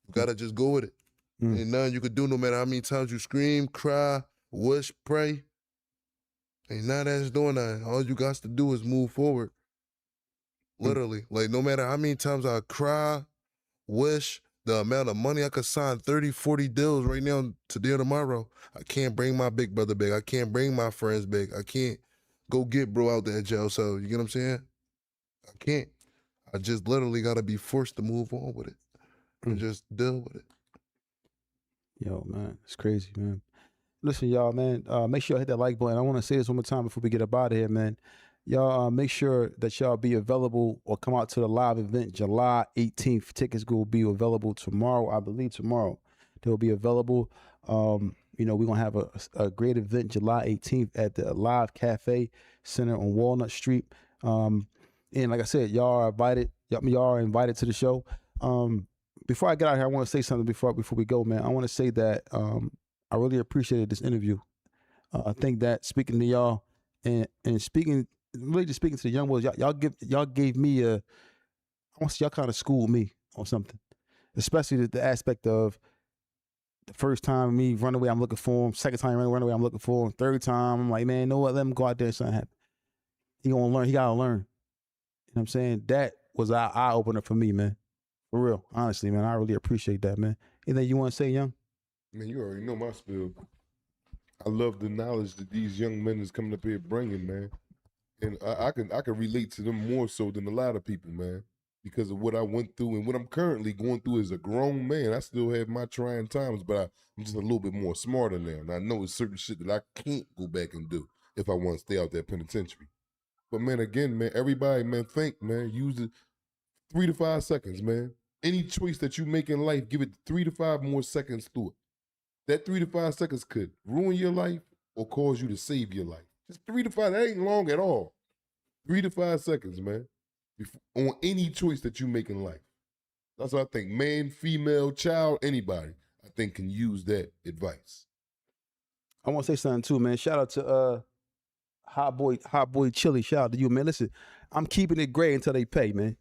You got to just go with it. Ain't nothing you could do no matter how many times you scream, cry, wish, pray. Ain't none of that's doing that. All you got to do is move forward. Literally. Like no matter how many times I cry, wish, the amount of money I could sign 30, 40 deals right now, today or tomorrow. I can't bring my big brother back. I can't bring my friends back. I can't go get bro out there jail cell. You get what I'm saying? I can't. I just literally got to be forced to move on with it and just deal with it. Yo, man, it's crazy, man. Listen, y'all, man, make sure y'all hit that like button. I want to say this one more time before we get up out of here, man. Y'all make sure that y'all be available or come out to the live event July 18th. Tickets will be available tomorrow. I believe tomorrow they'll be available. You know, we're going to have a great event July 18th at the Live Cafe Center on Walnut Street. And like I said, y'all are invited. Y'all are invited to the show. Before I get out here, I want to say something before we go, man. I want to say that I really appreciated this interview. I think that speaking to y'all and speaking to the young boys, y'all gave me I want to say y'all kind of schooled me on something, especially the aspect of the first time me run away, I'm looking for him. Second time run away, I'm looking for him. Third time, I'm like, man, you know what? Let him go out there and something happen. He gonna learn. He gotta learn. You know what I'm saying? That was an eye opener for me, man. For real, honestly, man. I really appreciate that, man. Anything you want to say, Young? Man, you already know my spiel. I love the knowledge that these young men is coming up here bringing, man. And I can relate to them more so than a lot of people, man. because of what I went through and what I'm currently going through as a grown man. I still have my trying times, but I'm just a little bit more smarter now. And I know it's certain shit that I can't go back and do if I want to stay out that penitentiary. But man, again, man, everybody, man, think, man, use it 3 to 5 seconds, man. Any choice that you make in life, give it 3 to 5 more seconds through it. That 3 to 5 seconds could ruin your life or cause you to save your life. Just 3 to 5, that ain't long at all. 3 to 5 seconds, man, on any choice that you make in life. That's what I think. Man, female, child, anybody, I think can use that advice. I want to say something too, man. Shout out to Hot Boy Chili. Shout out to you, man. Listen, I'm keeping it gray until they pay, man.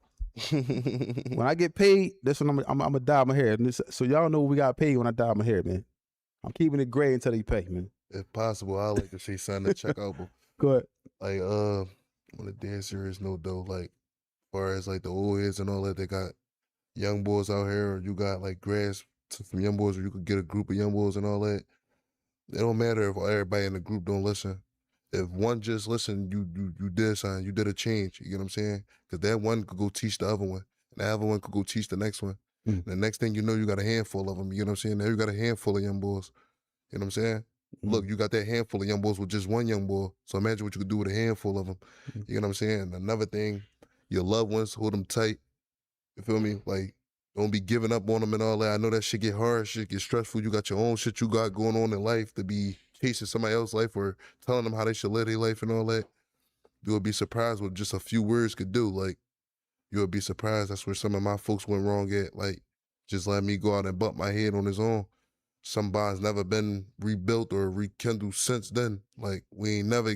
When I get paid, that's when I'm gonna dye my hair. So y'all know we got paid when I dye my hair, man. I'm keeping it gray until they pay, man. If possible, I like to see something to check out. Go ahead. Like on a dead serious note though, like as far as like the old heads and all that, they got young boys out here, or you got like grass from young boys, or you could get a group of young boys and all that. It don't matter if everybody in the group don't listen. If one just listened, you did something, you did a change. You get what I'm saying? Because that one could go teach the other one, and the other one could go teach the next one. Mm. The next thing you know, you got a handful of them. You know what I'm saying? Now you got a handful of young boys. You know what I'm saying? Look, you got that handful of young boys with just one young boy. So imagine what you could do with a handful of them. You know what I'm saying? Another thing, your loved ones, hold them tight. You feel me? Like, don't be giving up on them and all that. I know that shit get hard, shit get stressful. You got your own shit you got going on in life to be chasing somebody else's life or telling them how they should live their life and all that. You would be surprised what just a few words could do. Like, you would be surprised. That's where some of my folks went wrong at. Like, just let me go out and bump my head on his own. Some bonds never been rebuilt or rekindled since then. Like, we ain't never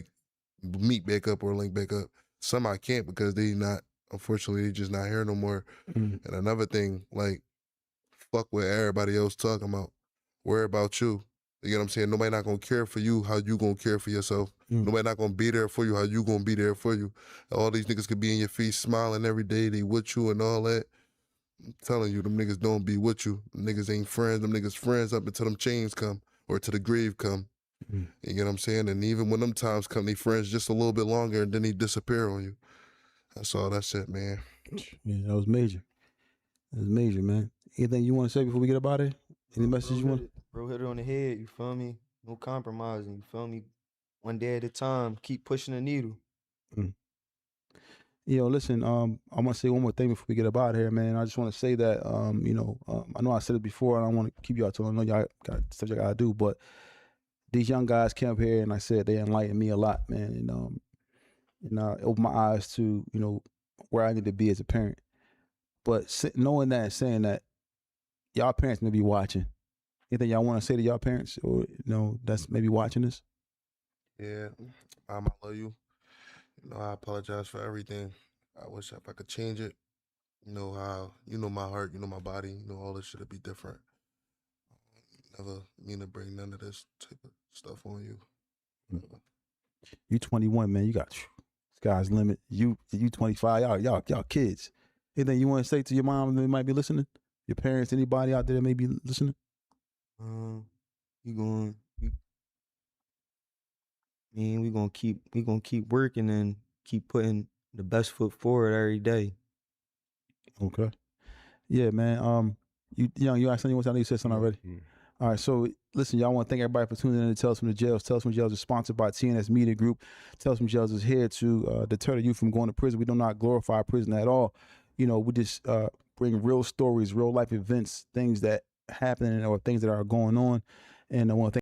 meet back up or link back up. Some I can't because they not, unfortunately, they just not here no more. And another thing, like, fuck what everybody else talking about. Worry about you. You know what I'm saying? Nobody not gonna care for you how you gonna care for yourself. Nobody not gonna be there for you how you gonna be there for you. All these niggas could be in your face smiling every day, they with you and all that. I'm telling you, them niggas don't be with you. Them niggas ain't friends. Them niggas friends up until them chains come or to the grave come. You get what I'm saying? And even when them times come, they friends just a little bit longer and then they disappear on you. That's all that shit, man. Yeah, that was major. That was major, man. Anything you want to say before we get up out of here? Any message you want? Bro, hit it on the head, you feel me? No compromising, you feel me? One day at a time, keep pushing the needle. Yo, listen, I want to say one more thing before we get up out of here, man. I just want to say that, I know I said it before, and I don't want to keep y'all till I know y'all got stuff y'all got to do, but these young guys came up here, and I said they enlightened me a lot, man, and it opened my eyes to, where I need to be as a parent. But knowing that and saying that, y'all parents may be watching. Anything y'all want to say to y'all parents, or, that's maybe watching this? Yeah, I love you. I apologize for everything. I wish if I could change it. You know how, my heart, my body, all this shit would be different. Never mean to bring none of this type of stuff on you. You 21, man. You got sky's limit. You 25. Y'all kids. Anything you want to say to your mom that might be listening? Your parents, anybody out there that may be listening? We gonna keep working and keep putting the best foot forward every day. Okay. Yeah, man. You asked something you want to say? I know you said something already. All right, so listen, y'all want to thank everybody for tuning in to Tales from the Jails. Tales from the Jails is sponsored by TNS Media Group. Tales from the Jails is here to deter the youth from going to prison. We do not glorify prison at all. We just bring real stories, real life events, things that happen or things that are going on. And I want to thank